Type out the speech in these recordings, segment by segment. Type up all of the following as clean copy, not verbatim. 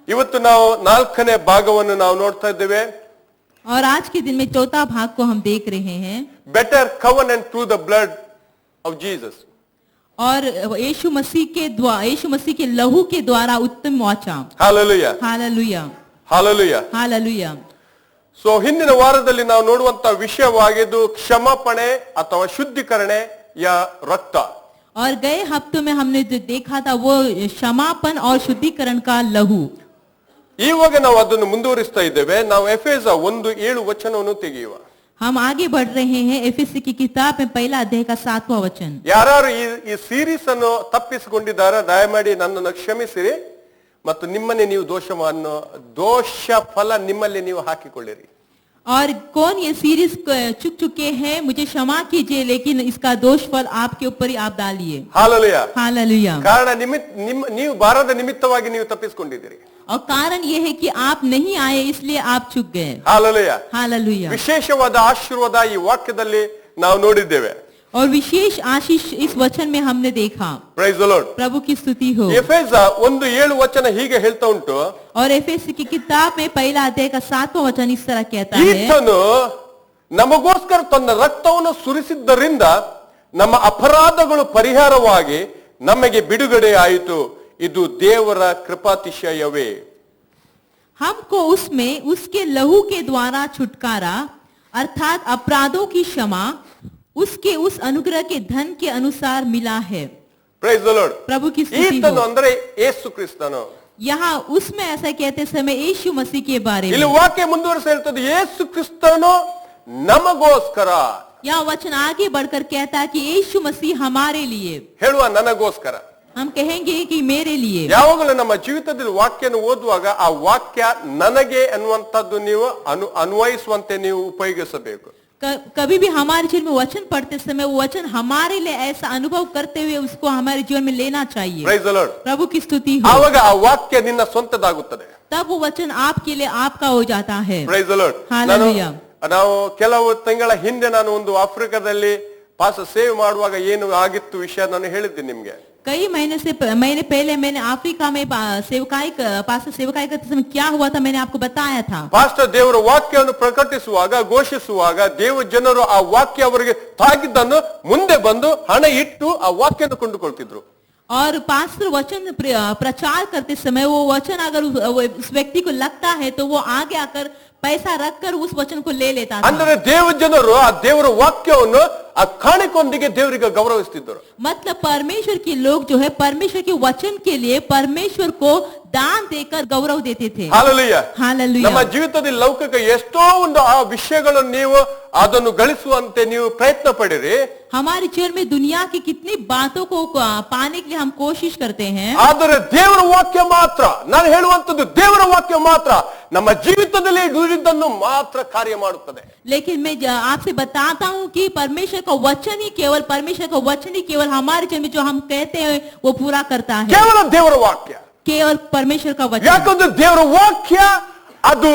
ಇವತ್ತು ನಾವು ನಾಲ್ಕನೇ ಭಾಗವನ್ನು ನಾವು ನೋಡ್ತಾ ಇದ್ದೇವೆ. और आज के दिन में चौथा भाग को हम देख रहे हैं. Better covenant through the blood of Jesus. और यीशु मसीह के लहू के द्वारा उत्तम वाचा. Hallelujah. Hallelujah. Hallelujah. Hallelujah. So ಹಿಂದಿನ ವಾರದಲ್ಲಿ ನಾವು ನೋಡುವಂತ ವಿಷಯವಾಗಿದ್ದು ಕ್ಷಮಾಪಣೆ ಅಥವಾ ಶುದ್ಧೀಕರಣೆಯ ರಕ್ತ. और गए हफ्तों में हमने जो देखा था वो क्षमापन और शुद्धिकरण का लहू. ಇವಾಗ ನಾವು ಅದನ್ನು ಮುಂದುವರಿಸ್ತಾ ಇದ್ದೇವೆ. ನಾವು ಎಫೆಸ 1:7 ತೆಗೆಯುವ. हम आगे बढ़ रहे हैं. एफेसी की किताब में पहला अध्याय का 7वां वचन. ಯಾರು ಈ ಸೀರೀಸ್ ಅನ್ನು ತಪ್ಪಿಸಿಕೊಂಡಿದ್ದಾರೆ ದಯಮಾಡಿ ನನ್ನನ್ನು ಕ್ಷಮಿಸಿರಿ ಮತ್ತು ನಿಮ್ಮನ್ನೇ ನೀವು ದೋಷ ಫಲ ನಿಮ್ಮಲ್ಲಿ ನೀವು ಹಾಕಿಕೊಳ್ಳಿರಿ. और कौन ये सीरीज चुक चुके हैं मुझे क्षमा कीजिए लेकिन इसका दोष फल आपके ऊपर ही आप डालिए. हालेलुया. हालेलुया. ಕಾರಣ ನೀವು ಬಾರದ ನಿಮಿತ್ತವಾಗಿ ನೀವು ತಪ್ಪಿಸಿಕೊಂಡಿದ್ದೀರಿ. और कारण ये है कि आप नहीं आए इसलिए आप चुक गए. हालेलुया. हालेलुया. ವಿಶೇಷವಾದ ಆಶೀರ್ವಾದ ಈ ವಾಕ್ಯದಲ್ಲಿ ನಾವು ನೋಡಿದ್ದೇವೆ. और विशेष आशीष इस वचन में हमने देखा. Praise the Lord. प्रभु की स्तुति हो. ಎಫೆಸ 1:7 ಹೀಗೆ ಹೇಳ್ತಾ ಉಂಟು. और एफेसी की किताब में पहला अध्याय का 7वां वचन इस तरह कहता है. ಈತನು ನಮಗೋಸ್ಕರ ತನ್ನ ರಕ್ತವನ್ನು ಸುರಿಸಿದ್ದರಿಂದ ನಮ್ಮ ಅಪರಾಧಗಳು ಪರಿಹಾರವಾಗಿ ನಮಗೆ ಬಿಡುಗಡೆ ಆಯಿತು. ಇದು ದೇವರ ಕೃಪಾತಿಶಯವೇ. हमको उसमें उसके लहू के द्वारा छुटकारा अर्थात अपराधों की क्षमा उसके उस अनुग्रह के धन के अनुसार मिला है. Praise the Lord. प्रभु की स्तुति ಈತನು हो. ಅಂದ್ರೆ ಯೇಸು ಕ್ರಿಸ್ತನು. यहाँ उसमें ऐसा कहते समय यीशु मसीह के बारे ಇಲ್ಲಿ में ವಾಕ್ಯ ಮುಂದುವರಿಸಿ ಹೇಳ್ತದೆ ಯೇಸು ಕ್ರಿಸ್ತನು ನಮಗೋಸ್ಕರ. यह वचन आगे बढ़कर कहता है कि यीशु मसीह हमारे लिए. ಹೇಳುವ ನನಗೋಸ್ಕರ. हम कहेंगे कि मेरे लिए. ಯಾವಾಗಲೂ ನಮ್ಮ ಜೀವಿತದಲ್ಲಿ ವಾಕ್ಯವನ್ನು ಓದುವಾಗ ಆ ವಾಕ್ಯ ನನಗೆ ಅನ್ನುವಂಥದ್ದು ನೀವು ಅನ್ವಯಿಸುವಂತೆ ನೀವು ಉಪಯೋಗಿಸಬೇಕು. कभी भी हमारे जीवन में वचन पढ़ते समय वो वचन हमारे लिए ऐसा अनुभव करते हुए उसको हमारे जीवन में लेना चाहिए. Praise the Lord. प्रभु की स्तुति हो. ಆವಾಗ ಆ ವಾಕ್ಯ ನಿನ್ನ ಸ್ವಂತದಾಗುತ್ತದೆ. तब वो वचन आपके लिए आपका हो जाता है. Praise the Lord. Hallelujah. ನಾವು ಕೆಲವು ತಿಂಗಳ ಹಿಂದೆ ನಾನು ಒಂದು ಆಫ್ರಿಕಾದಲ್ಲಿ ಪಾಸ ಸೇವ್ ಮಾಡುವಾಗ ಏನು ಆಗಿತ್ತು ವಿಷಯ ನಾನು ಹೇಳಿದ್ದೀನಿ ನಿಮ್ಗೆ. कई महीने पहले मैंने अफ्रीका में सेवकाई करते समय क्या हुआ था मैंने आपको बताया था. ಪಾಸ್ಟರ್ ದೇವರ ವಾಕ್ಯವನ್ನು ಪ್ರಕಟಿಸುವಾಗ ಘೋಷಿಸುವಾಗ ದೇವ ಜನರು ಆ ವಾಕ್ಯ ಅವರಿಗೆ ತಾಗಿದ್ದನ್ನು ಮುಂದೆ ಬಂದು ಹಣ ಇಟ್ಟು ಆ ವಾಕ್ಯವನ್ನು ಕೊಂಡುಕೊಳ್ತಿದ್ರು. और पास्टर वचन प्रचार करते समय वो वचन अगर उस व्यक्ति को लगता है तो वो आगे आकर पैसा रखकर उस वचन को ले लेता था. ಅಂದ್ರೆ ದೇವ ಜನರು ಆ ದೇವರ ವಾಕ್ಯವನ್ನು ಆ ಕಾಣಿಕೆಯೊಂದಿಗೆ ದೇವರಿಗೆ ಗೌರವಿಸುತ್ತಿದ್ದರು. मतलब परमेश्वर के लोग जो है परमेश्वर के वचन के लिए परमेश्वर को दान देकर गौरव देते थे. ಹಾಲೆಲೂಯಾ. हालेलुया. ನಮ್ಮ ಜೀವಿತದಲ್ಲಿ ಲೌಕಿಕ ಎಷ್ಟೋ ಒಂದು ಆ ವಿಷಯಗಳನ್ನು ನೀವು ಅದನ್ನು ಗಳಿಸುವಂತೆ ನೀವು ಪ್ರಯತ್ನ ಪಡಿರಿ. हमारे जीवन में दुनिया की कितनी बातों को पाने के लिए हम कोशिश करते हैं. ಆದರೆ ದೇವರ ವಾಕ್ಯ ಮಾತ್ರ ನಾನು ಹೇಳುವಂತದ್ದು ದೇವರ ವಾಕ್ಯ ಮಾತ್ರ ನಮ್ಮ ಜೀವಿತದಲ್ಲಿ ದುಡಿದನ್ನು ಮಾತ್ರ ಕಾರ್ಯ ಮಾಡುತ್ತದೆ. लेकिन मैं आपसे बताता हूँ कि परमेश्वर का वचन ही केवल हमारे जीवन में जो हम कहते हैं वो पूरा करता है. ಕೇವಲ ದೇವರ ವಾಕ್ಯ. केवल परमेश्वर का वचन. ಯಾಕಂದ್ರೆ ದೇವರ ವಾಕ್ಯ ಅದು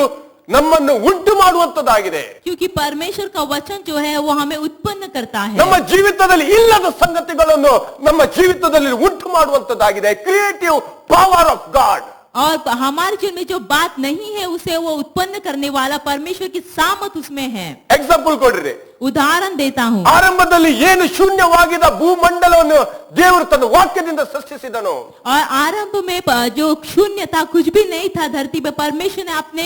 ನಮ್ಮನ್ನು ಉಂಟು ಮಾಡುವಂತದ್ದಾಗಿದೆ. क्योंकि परमेश्वर का वचन जो है वो हमें उत्पन्न करता है. ನಮ್ಮ ಜೀವಿತದಲ್ಲಿ ಇಲ್ಲದ ಸಂಗತಿಗಳನ್ನು ನಮ್ಮ ಜೀವಿತದಲ್ಲಿ ಉಂಟು ಮಾಡುವಂತದ್ದಾಗಿದೆ. Creative power of God. और हमारे जीवन में जो बात नहीं है उसे वो उत्पन्न करने वाला परमेश्वर की सामर्थ उसमें है. ಎಕ್ಸಾಂಪಲ್ ಕೊಡ್ರಿ. उदाहरण देता हूँ. ಆರಂಭದಲ್ಲಿ ಏನು ಶೂನ್ಯವಾಗಿದ್ದ ಭೂಮಂಡಲವನ್ನು ದೇವರು ತನ್ನ ವಾಕ್ಯದಿಂದ ಸೃಷ್ಟಿಸಿದನು. और आरंभ में जो शून्य था कुछ भी नहीं था धरती पे परमेश्वर ने अपने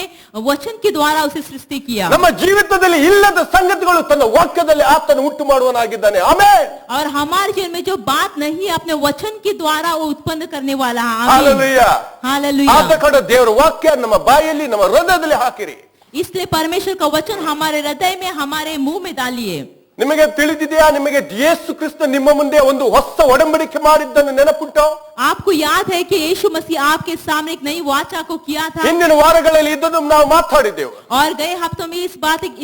वचन के द्वारा उसे सृष्टि किया. ನಮ್ಮ ಜೀವಿತದಲ್ಲಿ ಇಲ್ಲದ ಸಂಗತಿಗಳು ತನ್ನ ವಾಕ್ಯದಲ್ಲಿ ಆತನು ಉಂಟು ಮಾಡುವನಾಗಿದ್ದಾನೆ. ಆಮೆನ್. और हमारे जीवन में जो बात नहीं है अपने वचन के द्वारा वो उत्पन्न करने वाला है. ಹಾಲೆಲೂಯಾ. हालेलुया. ಆದ ಕಡೆ ದೇವರ ವಾಕ್ಯ ನಮ್ಮ ಬಾಯಲ್ಲಿ ನಮ್ಮ ಹೃದಯದಲ್ಲಿ ಹಾಕಿರಿ. इसलिए परमेश्वर का वचन हमारे हृदय में हमारे मुंह में डालिए. ನಿಮಗೆ ತಿಳಿದಿದೆಯಾ? ನಿಮಗೆ ಯೇಸು ಕ್ರಿಸ್ತ ನಿಮ್ಮ ಮುಂದೆ ಒಂದು ಹೊಸ ಒಡಂಬಡಿಕೆ ಮಾಡಿದ್ದನ್ನು ನೆನಪುಂಟೋ? आपको याद है कि यीशु मसीह आपके सामने एक नई वाचा को किया था. ಹಿಂದಿನ ವಾರಗಳಲ್ಲಿ ಇದನ್ನು ನಾವು ಮಾತಾಡಿದೆವು. और गए हफ्तों में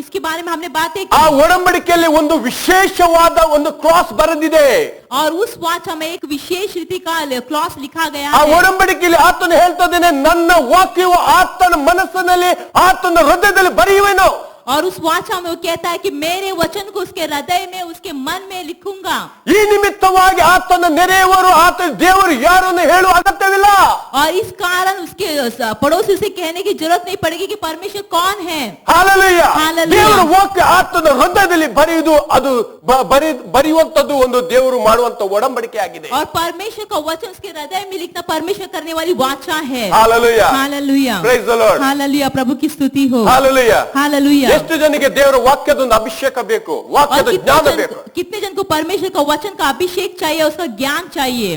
इसके बारे में हमने बातें की. ಆ ಒಡಂಬಡಿಕೆಯಲ್ಲಿ ಒಂದು ವಿಶೇಷವಾದ ಒಂದು ಕ್ಲಾಸ್ ಬರೆದಿದೆ. और उस वाचा में एक विशेष रीति का क्लॉज लिखा गया ಆ है. ಒಡಂಬಡಿಕೆಯಲ್ಲಿ ಆತನು ಹೇಳ್ತಾ ಇದ್ದಾನೆ ನನ್ನ ವಾಕ್ಯವು ಆತನ ಮನಸ್ಸಿನಲ್ಲಿ ಆತನ ಹೃದಯದಲ್ಲಿ ಬರೆಯುವೆನು. और उस वाचा में वो कहता है कि मेरे वचन को उसके हृदय में उसके मन में लिखूंगा। ಈ ನಿಮಿತ್ತವಾಗಿ ಆತನ ನೆರೆಯವರು ಆತ ದೇವರು ಯಾರನ್ನು ಹೇಳುವ ಅಗತ್ಯವಿಲ್ಲ. और इस कारण उसके पड़ोसी से कहने की जरूरत नहीं पड़ेगी कि परमेश्वर कौन है। ಹಾಲೆಲೂಯಾ. ಹಾಲೆಲೂಯಾ. ದೇವರ ವಾಕ್ಯ ಆತನ ಹೃದಯದಲ್ಲಿ ಬರೆಯುವುದು ಅದು ಬರೆಯುವಂತದ್ದು ಒಂದು ದೇವರು ಮಾಡುವಂತ ಒಡಂಬಡಿಕೆ ಆಗಿದೆ. और परमेश्वर का वचन उसके हृदय में लिखना परमेश्वर करने वाली वाचा है। Hallelujah. Hallelujah. Praise the Lord. Hallelujah. प्रभु की स्तुति हो। हालेलुया. हालेलुया। ಎಷ್ಟು ಜನಕ್ಕೆ ದೇವರ ವಾಕ್ಯದ ಒಂದು ಅಭಿಷೇಕ ಬೇಕು, ವಾಕ್ಯದ ಜ್ಞಾನ ಬೇಕು. कितने जन को परमेश्वर का वचन का अभिषेक चाहिए, उसका ज्ञान चाहिए।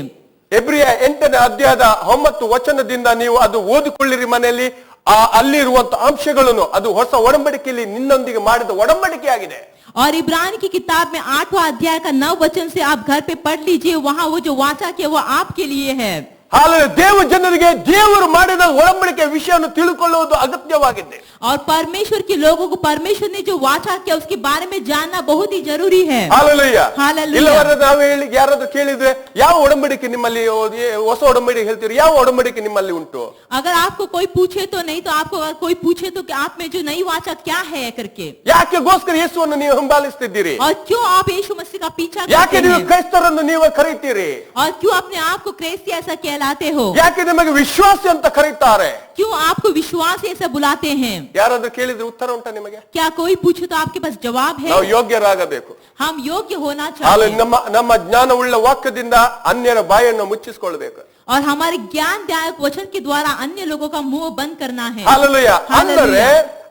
ಎಬ್ರಿಯ 8ನೇ ಅಧ್ಯಾಯದ 9 ವಚನದಿಂದ ನೀವು ಅದು ಓದಿಕೊಳ್ಳಿರಿ ಮನೆಯಲ್ಲಿ. ಅಲ್ಲಿರುವಂತ ಅಂಶಗಳನ್ನು ಅದು ಹೊಸ ಒಡಂಬಡಿಕೆಯಲ್ಲಿ ನಿನ್ನೊಂದಿಗೆ ಮಾಡಿದ ಒಡಂಬಡಿಕೆ ಆಗಿದೆ. और इब्रानी की किताब में 8वां अध्याय का 9 वचन से आप घर पे पढ़ लीजिए। वहां वो जो वाचा किया वो आपके लिए है। ಹಾಲೆಲೂಯಾ. ದೇವ ಜನರಿಗೆ ದೇವರು ಮಾಡಿದ ಒಡಂಬಡಿಕೆ ವಿಷಯವನ್ನು ತಿಳ್ಕೊಳ್ಳುವುದು ಅಗತ್ಯವಾಗಿದೆ. और परमेश्वर के लोगों को परमेश्वर ने जो वाचा किया उसके बारे में जानना बहुत ही जरूरी है। ಹಾಲೆಲೂಯಾ. हालेलुया। ಇಲ್ಲವರೆ ನಾವು ಯಾರಾದ್ರೂ ಕೇಳಿದ್ರೆ ಯಾವ ಒಡಂಬಡಿಕೆ ನಿಮ್ಮಲ್ಲಿ ಹೊಸ ಒಡಂಬಡಿಕೆ ಹೇಳ್ತೀರಿ, ಯಾವ ಒಡಂಬಡಿಕೆ ನಿಮ್ಮಲ್ಲಿ ಉಂಟು? अगर आपको कोई पूछे तो नहीं, तो आपको अगर कोई पूछे तो कि आप में जो नई वाचा क्या है करके, ಯಾಕೆಗೋಸ್ಕರ ಯೇಸುವನ್ನು ನೀವು ಹಿಂಬಾಲಿಸ್ತಿದ್ದೀರಿ? और क्यों आप यीशु मसीह का पीछा ಯಾಕೆ करते ನೀವು हैं, ಕ್ರೈಸ್ತರನ್ನು ನೀವು ಕರೀತೀರಿ? और क्यों अपने आप को क्रिस्ती ऐसा कहलाते हो, ಯಾಕೆ ನಿಮಗೆ ವಿಶ್ವಾಸಿ ಅಂತ ಕರೀತಾರೆ? क्यों आपको विश्वास ऐसा बुलाते हैं? ಯಾರಾದ್ರೂ ಕೇಳಿದ್ರೆ ಉತ್ತರ ಉಂಟಾ ನಿಮಗೆ? क्या कोई पूछे तो आपके पास जवाब है? ನಾವು ಯೋಗ್ಯರಾಗಬೇಕು. हम योग्य होना ಹಾಲು चाहिए, ನಮ್ಮ ಜ್ಞಾನವುಳ್ಳ ವಾಕ್ಯದಿಂದ ಅನ್ಯರ ಬಾಯನ್ನು ಮುಚ್ಚಿಸಿಕೊಳ್ಬೇಕು. और हमारे ज्ञानदायक वचन के द्वारा अन्य लोगों का मुंह बंद करना है। ಹಾಲೆಲೂಯಾ. ಅಂದರೆ हालेलुया।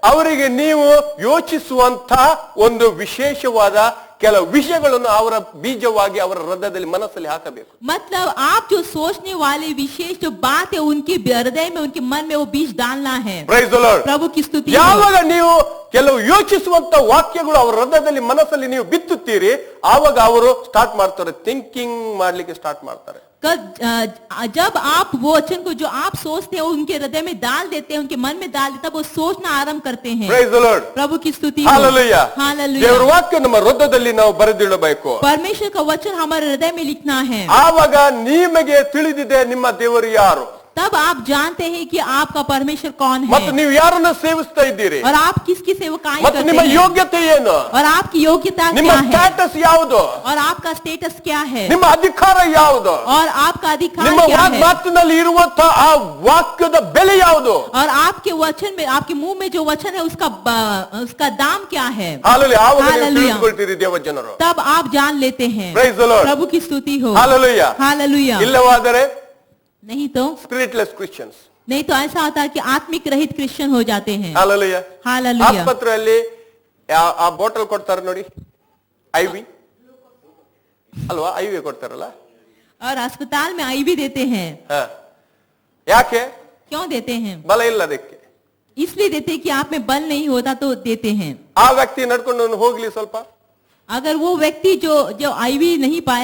ಅವರಿಗೆ ನೀವು ಯೋಚಿಸುವಂತ ಒಂದು ವಿಶೇಷವಾದ ಕೆಲವು ವಿಷಯಗಳನ್ನು ಅವರ ಬೀಜವಾಗಿ ಅವರ ಹೃದಯದಲ್ಲಿ ಮನಸ್ಸಲ್ಲಿ ಹಾಕಬೇಕು. मतलब आप जो सोचने वाले विशेष जो बात है उनके हृदय में उनके मन में वो बीज डालना है। Praise the Lord. प्रभु की स्तुति हो। ಯಾವಾಗ ನೀವು ಕೆಲವು ಯೋಚಿಸುವಂತ ವಾಕ್ಯಗಳು ಅವರ ಹೃದಯದಲ್ಲಿ ಮನಸ್ಸಲ್ಲಿ ನೀವು ಬಿತ್ತುತ್ತೀರಿ, ಆವಾಗ ಅವರು ಸ್ಟಾರ್ಟ್ ಮಾಡ್ತಾರೆ, ಥಿಂಕಿಂಗ್ ಮಾಡ್ಲಿಕ್ಕೆ ಸ್ಟಾರ್ಟ್ ಮಾಡ್ತಾರೆ. जब आप वो वचन को जो आप सोचते हैं उनके हृदय में डाल देते हैं, उनके मन में डाल देते हैं, वो सोचना आरंभ करते हैं। Praise the Lord. प्रभु की स्तुति हो। Hallelujah. हालेलुया। ದೇವರ ವಾಕ್ಯ ನಮ್ಮ ಹೃದಯದಲ್ಲಿ ನಾವು ಬರೆದಿಡಬೇಕು. परमेश्वर का वचन हमारे हृदय में लिखना है। ಆವಾಗ ನಿಮಗೆ ತಿಳಿದಿದೆ ನಿಮ್ಮ ದೇವರು ಯಾರು, तब आप जानते हैं कि आपका परमेश्वर कौन ಮತ್ತು है, ನೀವು ಯಾರನ್ನ ಸೇವಿಸ್ತಾ ಇದ್ದೀರಿ, और आप किसकी सेवकाई ಮತ್ತು करते ನಿಮ್ಮ हैं, ಯೋಗ್ಯತೆ ಏನು, और आपकी योग्यता ನಿಮ್ಮ क्या है, ಸ್ಟೇಟಸ್ ಯಾವುದು, और आपका स्टेटस क्या है, ನಿಮ್ಮ ಅಧಿಕಾರ ಯಾವುದು, और आपका अधिकार ನಿಮ್ಮ क्या है, ಮಾತಿನಲ್ಲಿ ಇರುವಂತಹ ಆ ವಾಕ್ಯದ ಬೆಲೆ ಯಾವುದು. और आपके वचन में आपके मुंह में जो वचन है उसका दाम क्या है। ಹಾಲೆಲೂಯಾ. ಆವಾಗ ನೀವು Hallelujah. ತಿಳಿದುಕೊಳ್ತೀರಿ ದೇವ ಜನರು. तब आप जान लेते हैं। Praise the Lord. प्रभु की स्तुति हो। ಹಾಲೆಲೂಯಾ. हालेलुया। ಇಲ್ಲವಾದರೆ नहीं तो ಸ್ಪಿರಿಟ್ಲೆಸ್ ಕ್ರಿಶ್ಚಿಯನ್ಸ್. ऐसा होता है कि आत्मिक रहित क्रिश्चियन हो जाते हैं। ಹಾಲೆಲೂಯಾ. हालेलुया। ಆಸ್ಪತ್ರೆಯಲ್ಲಿ ಆ ಬಾಟಲ್ ಕೊಡ್ತಾರೆ ನೋಡಿ, ಐವಿ ಅಲ್ವಾ, ಐವಿ ಕೊಡ್ತಾರಲ್ಲ. और अस्पताल में आईवी देते हैं। ಯಾಕೆ? क्यों देते हैं? ಬಲ ಇಲ್ಲ ಅದಕ್ಕೆ. इसलिए देते हैं कि आप में बल नहीं होता तो देते हैं। ಆ ವ್ಯಕ್ತಿ ನಡ್ಕೊಂಡು ಹೋಗ್ಲಿ ಸ್ವಲ್ಪ, अगर वो व्यक्ति जो आईवी नहीं पा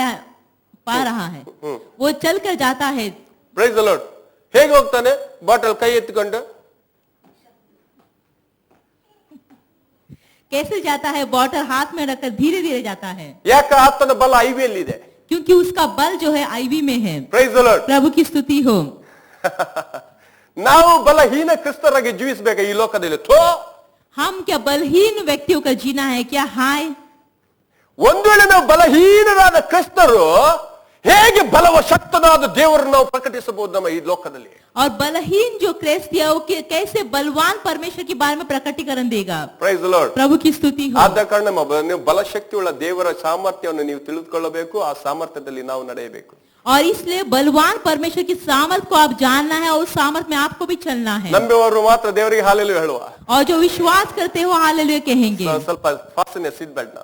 रहा है वो चल कर जाता है। Price the lord. ಹೇಗೆ ಹೋಗ್ತಾನೆ? ಬಾಟಲ್ ಕೈ ಎತ್ತಿಕೊಂಡು. कैसे जाता है? बॉटल हाथ में रखकर धीरे धीरे जाता है, ಯಾಕೆ? ಆತನ ಬಲ ಐವಿಯಲ್ಲಿದೆ. क्योंकि उसका बल जो है आईवी में है। Price the Lord. प्रभु की स्तुति हो। ನಾವು ಬಲಹೀನ ಕ್ರಿಸ್ತರಾಗಿ ಜೀವಿಸಬೇಕು ಈ ಲೋಕದಲ್ಲಿ. हम क्या बलहीन व्यक्तियों का जीना है क्या? हाय, ಒಂದು ವೇಳೆ ನಾವು ಬಲಹೀನರಾದ ಕ್ರಿಸ್ತರು ಹೇಗೆ ಬಲವ ಶಕ್ತನಾದ ದೇವರನ್ನು ನಾವು ಪ್ರಕಟಿಸಬಹುದು ನಮ್ಮ ಈ ಲೋಕದಲ್ಲಿ? और बलहीन जो क्रिस्त है वो कैसे बलवान परमेश्वर के बारे में प्रकटीकरण देगा। Price the Lord. प्रभु की स्तुति हो। ಆದ ಕಾರಣ ನೀವು ಬಲಶಕ್ತಿಯುಳ್ಳ ದೇವರ ಸಾಮರ್ಥ್ಯವನ್ನು ನೀವು ತಿಳಿದುಕೊಳ್ಳಬೇಕು, ಆ ಸಾಮರ್ಥ್ಯದಲ್ಲಿ ನಾವು ನಡೆಯಬೇಕು. और इसलिए बलवान परमेश्वर की सामर्थ को आप जानना है और उस सामर्थ में आपको भी चलना है। ನಂಬುವವರು ಮಾತ್ರ ದೇವರಿಗೆ ಹಾಲೆಲೂಯಾ ಹೇಳುವ. और जो विश्वास करते हो हालेलुया कहेंगे। ಸ್ವಲ್ಪ ಫಾಸ್ಟನ್ ಸೀಟ್ ಬೆಲ್ಟ್ ನ.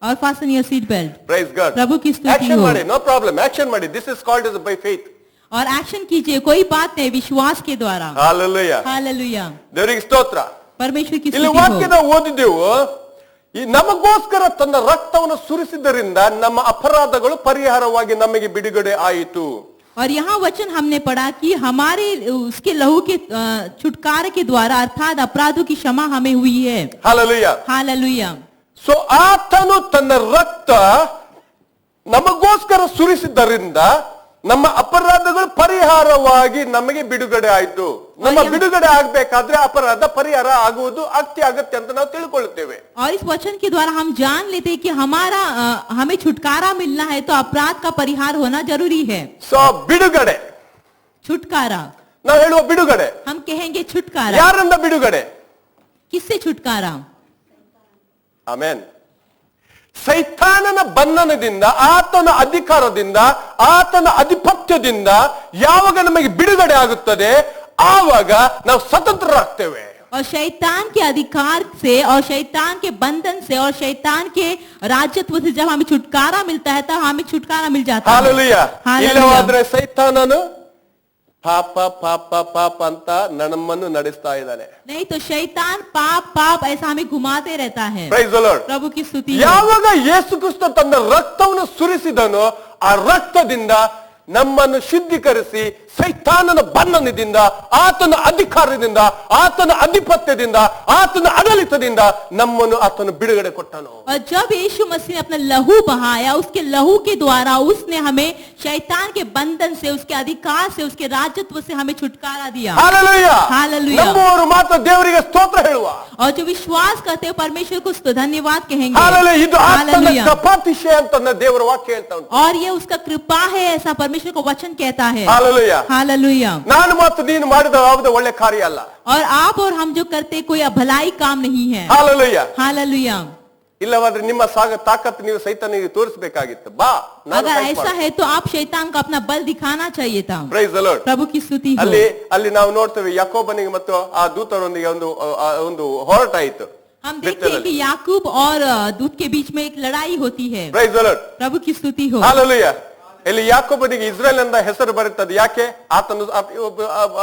और fasten your seat belt। Praise God. प्रभु की स्तुति ಆಕ್ಷನ್ हो। ಮಾಡಿ, ನೋ ಪ್ರಾಬ್ಲಮ್, ಆಕ್ಷನ್ ಮಾಡಿ. This is called as by faith. और एक्शन कीजिए, कोई बात नहीं, विश्वास के द्वारा। ಹಾಲೆಲೂಯಾ. हालेलुया। ದೇವರಿಗೆ ಸ್ತೋತ್ರ. परमेश्वर की ಇಲ್ಲಿ स्तुति हो। ವಾಕ್ಯದ ಓದಿದೆವು, ಈ ನಮಗೋಸ್ಕರ ತನ್ನ ರಕ್ತವನ್ನು ಸುರಿಸಿದ್ದರಿಂದ ನಮ್ಮ ಅಪರಾಧಗಳು ಪರಿಹಾರವಾಗಿ ನಮಗೆ ಬಿಡುಗಡೆ ಆಯಿತು. और यहाँ वचन हमने पढ़ा कि हमारे उसके लहू के छुटकारे के द्वारा अर्थात अपराधों की क्षमा हमें हुई है। ಹಾಲೆಲೂಯಾ. हालेलुया। ಸೊ ಆತನು ತನ್ನ ರಕ್ತ ನಮಗೋಸ್ಕರ ಸುರಿಸಿದ್ದರಿಂದ ನಮ್ಮ ಅಪರಾಧಗಳು ಪರಿಹಾರವಾಗಿ ನಮಗೆ ಬಿಡುಗಡೆ ಆಯ್ತು. ನಮ್ಮ ಬಿಡುಗಡೆ ಆಗ್ಬೇಕಾದ್ರೆ ಅಪರಾಧ ಪರಿಹಾರ ಆಗುವುದು ಅಗತ್ಯ ಅಂತ ನಾವು ತಿಳ್ಕೊಳ್ಳುತ್ತೇವೆ. और इस वचन के द्वारा हम जान लेते हैं कि हमें छुटकारा मिलना है तो अपराध का परिहार होना जरूरी है. ಸೊ ಬಿಡುಗಡೆ, छुटकारा, ನಾವು ಹೇಳುವ ಬಿಡುಗಡೆ, हम कहेंगे छुटकारा. ಯಾರಿಂದ ಬಿಡುಗಡೆ? किससे छुटकारा? ಆಮೆನ್. ಸೈತಾನನ ಬಂಧನದಿಂದ, ಆತನ ಅಧಿಕಾರದಿಂದ, ಆತನ ಅಧಿಪತ್ಯದಿಂದ ಯಾವಾಗ ನಮಗೆ ಬಿಡುಗಡೆ ಆಗುತ್ತದೆ ಆವಾಗ ನಾವು ಸ್ವತಂತ್ರರಾಗ್ತೇವೆ. और शैतान के अधिकार से और शैतान के बंधन से और शैतान के राज्यत्व से जब हमें छुटकारा मिलता है तब हमें छुटकारा मिल जाता है. ಹಾಲೆಲೂಯಾ. ಹಾಲೆಲೂಯಾ. ಇಲ್ಲವಾದ್ರೆ ಸೈತಾನನು ಪಾಪ ಪಾಪ ಪಾಪ ಅಂತ ನಮ್ಮನ್ನು ನಡೆಸ್ತಾ ಇದ್ದಾನೆ. नहीं तो शैतान पाप पाप ऐसा हमें घुमाते रहता है. Praise the Lord. प्रभु की स्तुति हो. ಯಾವಾಗ ಯೇಸು ಕ್ರಿಸ್ತ ತನ್ನ ರಕ್ತವನ್ನು ಸುರಿಸಿದನೋ ಆ ರಕ್ತದಿಂದ ನಮ್ಮನ್ನು ಶುದ್ಧೀಕರಿಸಿ ಸೈತಾನನ ಬಂಧನದಿಂದ, ಆತನ ಅಧಿಕಾರದಿಂದ, ಆತನ ಅಧಿಪತ್ಯದಿಂದ, ಆತನ ಆಡಳಿತದಿಂದ ನಮ್ಮನ್ನು ಆತನು ಬಿಡುಗಡೆ ಕೊಟ್ಟನು. और जब यीशु मसीह ने अपना लहू बहाया, उसके लहू के द्वारा उसने हमें शैतान के बंधन से, उसके अधिकार से, उसके राज्यत्व से हमें छुटकारा दिया. ಹಾಲೆಲೂಯಾ. हालेलुया. ನಮ್ಮವರು ಮಾತ್ರ ದೇವರಿಗೆ ಸ್ತೋತ್ರ ಹೇಳುವ. और जो विश्वास करते हैं परमेश्वर को धन्यवाद कहेंगे. ಹಾಲೆಲೂಯಾ. ಇದು ಆತನ हालेलुया. ಕೃಪಾತಿಶಯ ಅಂತ ದೇವರ ವಾಕ್ಯ ಹೇಳ್ತಾ ಉಂಟು. और ये उसका कृपा है ऐसा परमेश्वर को वचन कहता है. ಹಾಲೆಲೂಯಾ. हालेलुया. ನಾನು ಮತ್ತು ನೀನು ಮಾಡಿದ ಯಾವುದೇ ಒಳ್ಳೆ ಕಾರ್ಯ ಅಲ್ಲ. और आप और हम जो करते कोई भलाई काम नहीं है. ಹಾಲೆಲೂಯಾ. हालेलुया. ಇಲ್ಲವಾದ್ರೆ ನಿಮ್ಮ ತಾಕತ್ತು ನೀವು ಸೈತಾನಿಗೆ ತೋರಿಸಬೇಕಾಗಿತ್ತು. ಬಾ, अगर ऐसा है तो आप शैतान को अपना बल दिखाना चाहिए था. Price the Lord. प्रभु की स्तुति हो. ಅಲ್ಲಿ ನಾವು ನೋಡ್ತೇವೆ ಯಾಕೋಬನಿಗೆ ಮತ್ತು ಆ ದೂತರೊಂದಿಗೆ ಒಂದು ಹೋರಾಟ ಆಯಿತು. हम देखते हैं कि याकूब और दूत के बीच में एक लड़ाई होती है. Praise the Lord. प्रभु की स्तुति हो. ಹಾಲೆಲೂಯಾ. ಇಲ್ಲಿ ಯಾಕೋಬನಿಗೆ ಇಸ್ರೇಲ್ ಎಂದ ಹೆಸರು ಬರುತ್ತದೆ. ಯಾಕೆ? ಆತನು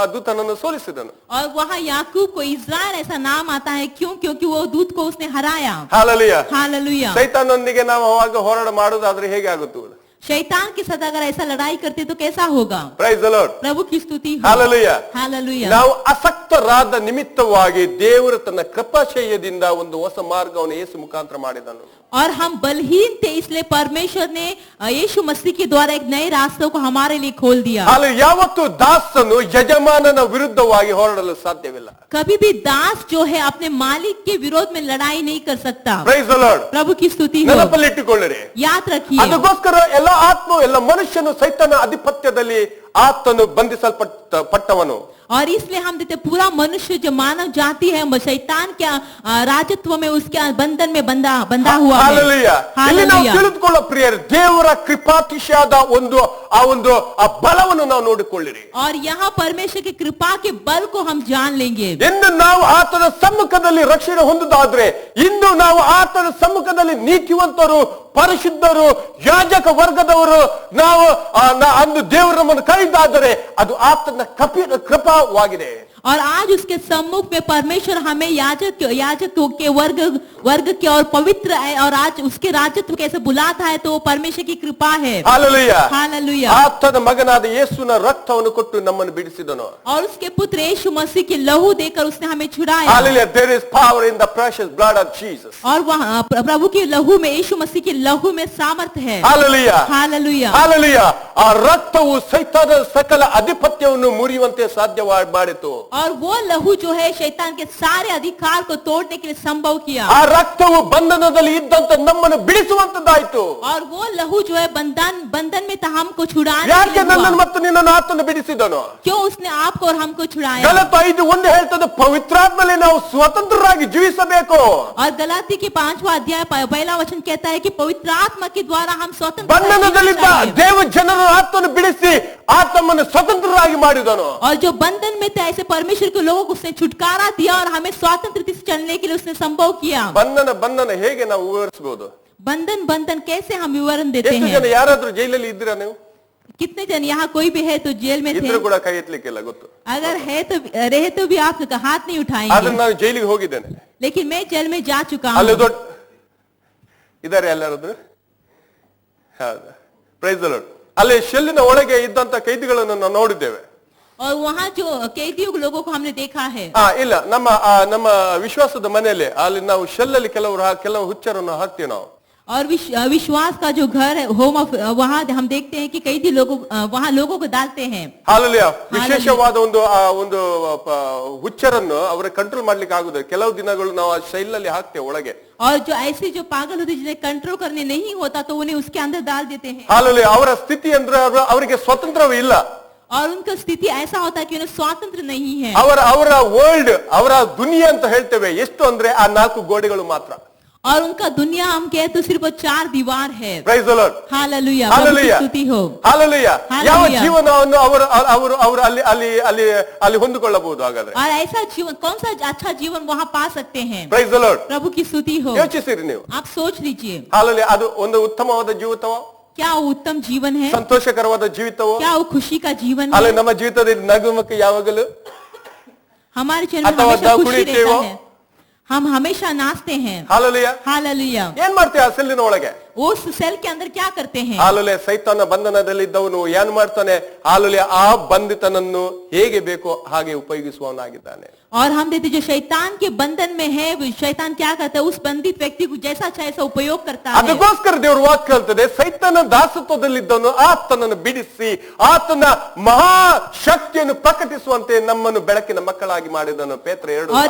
ಆ ದೂತನನ್ನು ಸೋಲಿಸಿದನು. और वहाँ याकूब को इज़राइल ऐसा नाम आता है क्यों? क्योंकि वो दूत को उसने हराया. ಹಾಲೆಲೂಯಾ. हालेलुया. ಸೈತಾನನೊಂದಿಗೆ ನಾವು ಅವಾಗ ಹೋರಾಟ ಮಾಡುವುದಾದ್ರೆ ಹೇಗೆ ಆಗುತ್ತದೆ? शैतान के साथ अगर ऐसा लड़ाई करते तो कैसा होगा? Price the Lord. प्रभु की स्तुति हो. ಹಾಲೆಲೂಯಾ. हालेलुया. ನಾವು ಅಸಕ್ತರಾದ ನಿಮಿತ್ತವಾಗಿ ದೇವರು ತನ್ನ ಕೃಪಾಶಯದಿಂದ ಒಂದು ಹೊಸ ಮಾರ್ಗವನ್ನು ಯೇಸು ಮುಖಾಂತರ ಮಾಡಿದನು. और हम बलहीन थे इसलिए परमेश्वर ने यीशु मसीह के द्वारा एक नए रास्तों को हमारे लिए खोल दिया. ಯಾವತ್ತು ದಾಸನು ಯಜಮಾನನ ವಿರುದ್ಧವಾಗಿ ಹೋರಾಡಲು ಸಾಧ್ಯವಿಲ್ಲ. कभी भी दास जो है अपने मालिक के विरोध में लड़ाई नहीं कर सकता. Price the Lord. प्रभु की स्तुति हो. ನೆನಪಲ್ಲಿಟ್ಟುಕೊಳ್ಳಿರಿ. याद रखिए. ಅದಕ್ಕೋಸ್ಕರ ಎಲ್ಲ ಆತ್ಮ, ಎಲ್ಲ ಮನುಷ್ಯನು ಸೈತಾನ ಅಧಿಪತ್ಯದಲ್ಲಿ ಆತನು ಬಂಧಿಸಲ್ಪಟ್ಟವನು. और इसलिए हम देखते पूरा मनुष्य जो मानव जाति है शैतान के राजत्व में, उसके बंधन में बंधा हुआ है. ಹಾಲೆಲೂಯಾ. ಇಲ್ಲಿ ನಾವು ತಿಳಿದುಕೊಳ್ಳೋ ಪ್ರಿಯರೇ, ದೇವರ ಕೃಪಾತಿಶಯದ ಆ ಬಲವನ್ನು ನಾವು ನೋಡಿಕೊಳ್ಳಿರಿ. और यहाँ परमेश्वर की कृपा के बल को हम जान लेंगे. ಎಂದು ನಾವು ಆತನ ಸಮ್ಮುಖದಲ್ಲಿ ರಕ್ಷಣೆ ಹೊಂದುವುದಾದ್ರೆ, ಇಂದು ನಾವು ಆತನ ಸಮ್ಮುಖದಲ್ಲಿ ನೀತಿವಂತರು, ಪರಿಶುದ್ಧರು, ಯಾಜಕ ವರ್ಗದವರು ನಾವು ಅಂದು ದೇವರು ನಮ್ಮನ್ನು ಕರೆದಿದ್ದಾರೆ. ಅದು ಆತನ ಕೃಪಾವಾಗಿದೆ. और आज उसके सम्मुख में परमेश्वर हमें याजक के वर्ग के और पवित्र है, और आज उसके राजत्व कैसे बुलाता है तो वो परमेश्वर की कृपा है. हालेलुया. हालेलुया. ಆತನ ಮಗನಾದ ಯೇಸುವಿನ ರಕ್ತವನ್ನು ಕೊಟ್ಟು ನಮ್ಮನ್ನು ಬಿಡಿಸಿದನು. और उसके पुत्र यीशु मसीह के लहू देकर उसने हमें छुड़ाया. Hallelujah. There is power in the precious blood of Jesus. और वहाँ प्रभु के लहू में, यीशु मसीह के लहू में सामर्थ्य है. हालेलुया. हालेलुया. हालेलुया. ಆ ರಕ್ತವು ಸೈತಾನನ ಸಕಲ ಅಧಿಪತ್ಯವನ್ನು ಮುರಿಯುವಂತೆ ಸಾಧ್ಯ ಮಾಡಿತು. और वो लहू जो है शैतान के सारे अधिकार को तोड़ने के लिए संभव किया. ಆ ರಕ್ತವು ಬಂಧನದಲ್ಲಿ ಇದ್ದಂತ ನಮ್ಮನ್ನು ಬಿಡಿಸುವಂತದ್ದಾಯಿತು. और वो लहू जो है बंधन में था हमको छुड़ाने के ಯಾಕೆ लिए ನನ್ನನ್ನು हुआ. ಮತ್ತು ನಿನ್ನನ್ನು ಆತನು ಬಿಡಿಸಿದನು? क्यों उसने आपको और हमको छुड़ाया? ಗಲಾತ್ಯ 5:1 ಹೇಳ್ತದೆ, ಪವಿತ್ರಾತ್ಮದಲ್ಲಿ ನಾವು ಸ್ವತಂತ್ರರಾಗಿ ಜೀವಿಸಬೇಕು. और गलाती के 5वां अध्याय पहला वचन कहता है कि पवित्र आत्मा के द्वारा हम स्वतंत्र ಬಂಧನದಲ್ಲಿದ್ದ ದೇವ ಜನರನ್ನು ಆತನು ಬಿಡಿಸಿ ಆತ್ಮನ್ನು ಸ್ವತಂತ್ರರಾಗಿ ಮಾಡಿದನು. और जो बंधन में थे ऐसे परमेश्वर के लोगों को उसने छुटकारा दिया और हमें स्वतंत्रता से चलने के लिए उसने संभव किया. ಬಂಧನ ಹೇಗೆ ನಾವು ವಿವರಿಸಬಹುದು? बंधन कैसे हम विवरण देते ಎಷ್ಟು हैं? ಜನ ಯಾರಾದ್ರೂ ಜೈಲಲ್ಲಿ ಇದ್ದೀರಾ ನೀವು? कितने जन यहाँ कोई भी है तो जेल में थे? ಇದ್ರೂ ಕೂಡ ಕೈ ಎತ್ತಲಿಕ್ಕಿಲ್ಲ, ಗೊತ್ತು. अगर है तो रहे तो भी आप हाथ नहीं ಆದ್ರೆ उठाएंगे. ನಾನು ಜೈಲಿಗೆ ಹೋಗಿದ್ದೇನೆ. लेकिन मैं जेल में जा चुका ಅಲ್ಲಿ हूँ. ದೊಡ್ಡ ಇದಾರೆ ಎಲ್ಲರಾದ್ರೂ? ಹೌದಾ? Praise the Lord. ಅಲ್ಲಿ ಶೆಲ್ಲಿನ ಒಳಗೆ ಇದ್ದಂತ ಕೈದಿಗಳನ್ನು ನಾವು ನೋಡಿದ್ದೇವೆ. और वहाँ जो कैदियों लोगों को हमने देखा है. ಇಲ್ಲ, ನಮ್ಮ ವಿಶ್ವಾಸದ ಮನೆಯಲ್ಲಿ ಅಲ್ಲಿ ನಾವು ಶೆಲ್ಲಲ್ಲಿ ಕೆಲವು ಹುಚ್ಚರನ್ನು ಹಾಕ್ತೀವಿ ನಾವು. और विश्वास का जो घर है, होम ऑफ, वहाँ हम देखते हैं कि कई लोगों वहाँ लोगों को डालते हैं। ಹಾಲೆಲೂಯ. ವಿಶೇಷವಾದ ಒಂದು ಹುಚ್ಚರನ್ನು ಅವರ ಕಂಟ್ರೋಲ್ ಮಾಡ್ಲಿಕ್ಕೆ ಆಗುದಿಲ್ಲ. ಕೆಲವು ದಿನಗಳು ನಾವು ಆ ಶೈಲಲ್ಲಿ ಹಾಕ್ತೇವೆ ಒಳಗೆ. और जो ऐसे जो पागल होते हैं जिन्हें कंट्रोल करने नहीं होता तो उन्हें उसके अंदर डाल देते हैं। ಹಾಲೆಲೂಯ. ಅವರ ಸ್ಥಿತಿ ಅಂದ್ರೆ ಅವರಿಗೆ ಸ್ವತಂತ್ರವೇ ಇಲ್ಲ. और उनका स्थिति ऐसा होता है कि उन्हें स्वातंत्र नहीं है। ಅವರ ವರ್ಲ್ಡ್, ಅವರ ದುನಿಯಾ ಅಂತ ಹೇಳ್ತೇವೆ, ಎಷ್ಟು ಅಂದ್ರೆ ಆ 4 ಗೋಡೆಗಳು ಮಾತ್ರ. और उनका दुनिया हम कहे तो सिर्फ 4 दीवार है। Praise the Lord. Hallelujah, hallelujah, ಸ್ತುತಿ हो, ಹಾಲೆಲೂಯ. ಹಾಲೆಲೂಯ. ಯಾವ ಜೀವನವನ್ನು ಅವರು ಅಲ್ಲಿ ಹೊಂದಿಕೊಳ್ಳಬಹುದು ಹಾಗಾದ್ರೆ? और ऐसा जीवन, कौन सा अच्छा जीवन वहाँ पा सकते हैं? Praise the Lord. प्रभु की स्तुति हो। ಯೋಚಿಸಿರಿ ನೀವು. आप सोच लीजिए, ಹಾಲೆಲೂಯ. ಅದು ಒಂದು ಉತ್ತಮವಾದ ಜೀವಿತವೋ, क्या वो उत्तम जीवन है? ಸಂತೋಷಕರವಾದ ಜೀವಿತವೋ? क्या वो खुशी का जीवन ಅಲ್ಲ, है? ನಮ್ಮ ಜೀವಿತದಲ್ಲಿ ನಗುಮುಖ ಯಾವಾಗಲೂ हमारे जीवन में ಅಥವಾ हमेशा खुशी ಕುಣಿತೇವೋ? रहता है, हम हमेशा नाचते हैं। ಹಾಲೆಲೂಯ. हालेलुया। ಏನ್ ಮಾಡ್ತೀಯ ಆ ಸೆಲ್ಲಿನ ಒಳಗೆ? उस सेल के अंदर क्या करते हैं? ಹಾಲೆಲೂಯ. ಸೈತಾನ ಬಂಧನದಲ್ಲಿದ್ದವನು ಏನ್ ಮಾಡ್ತಾನೆ? ಹಾಲೆಲೂಯ. ಆ ಬಂಧಿತನನ್ನು ಹೇಗೆ ಬೇಕೋ ಹಾಗೆ ಉಪಯೋಗಿಸುವವನಾಗಿದ್ದಾನೆ. और हम देखते जो शैतान के बंधन में है, शैतान क्या करता है? उस बंधित व्यक्ति को जैसा चाहे ऐसा उपयोग करता है। ಅದಕ್ಕೋಸ್ಕರ ದೇವರು ವಾಕ್ಯ ಹೇಳ್ತದೆ, ಸೈತಾನ ದಾಸತ್ವದಲ್ಲಿದ್ದವನು ಆತನನ್ನು ಬಿಡಿಸಿ ಆತನ ಮಹಾ ಶಕ್ತಿಯನ್ನು ಪ್ರಕಟಿಸುವಂತೆ ನಮ್ಮನ್ನು ಬೆಳಕಿನ ಮಕ್ಕಳಾಗಿ ಮಾಡಿದನು. ಪೇತ್ರ 2. और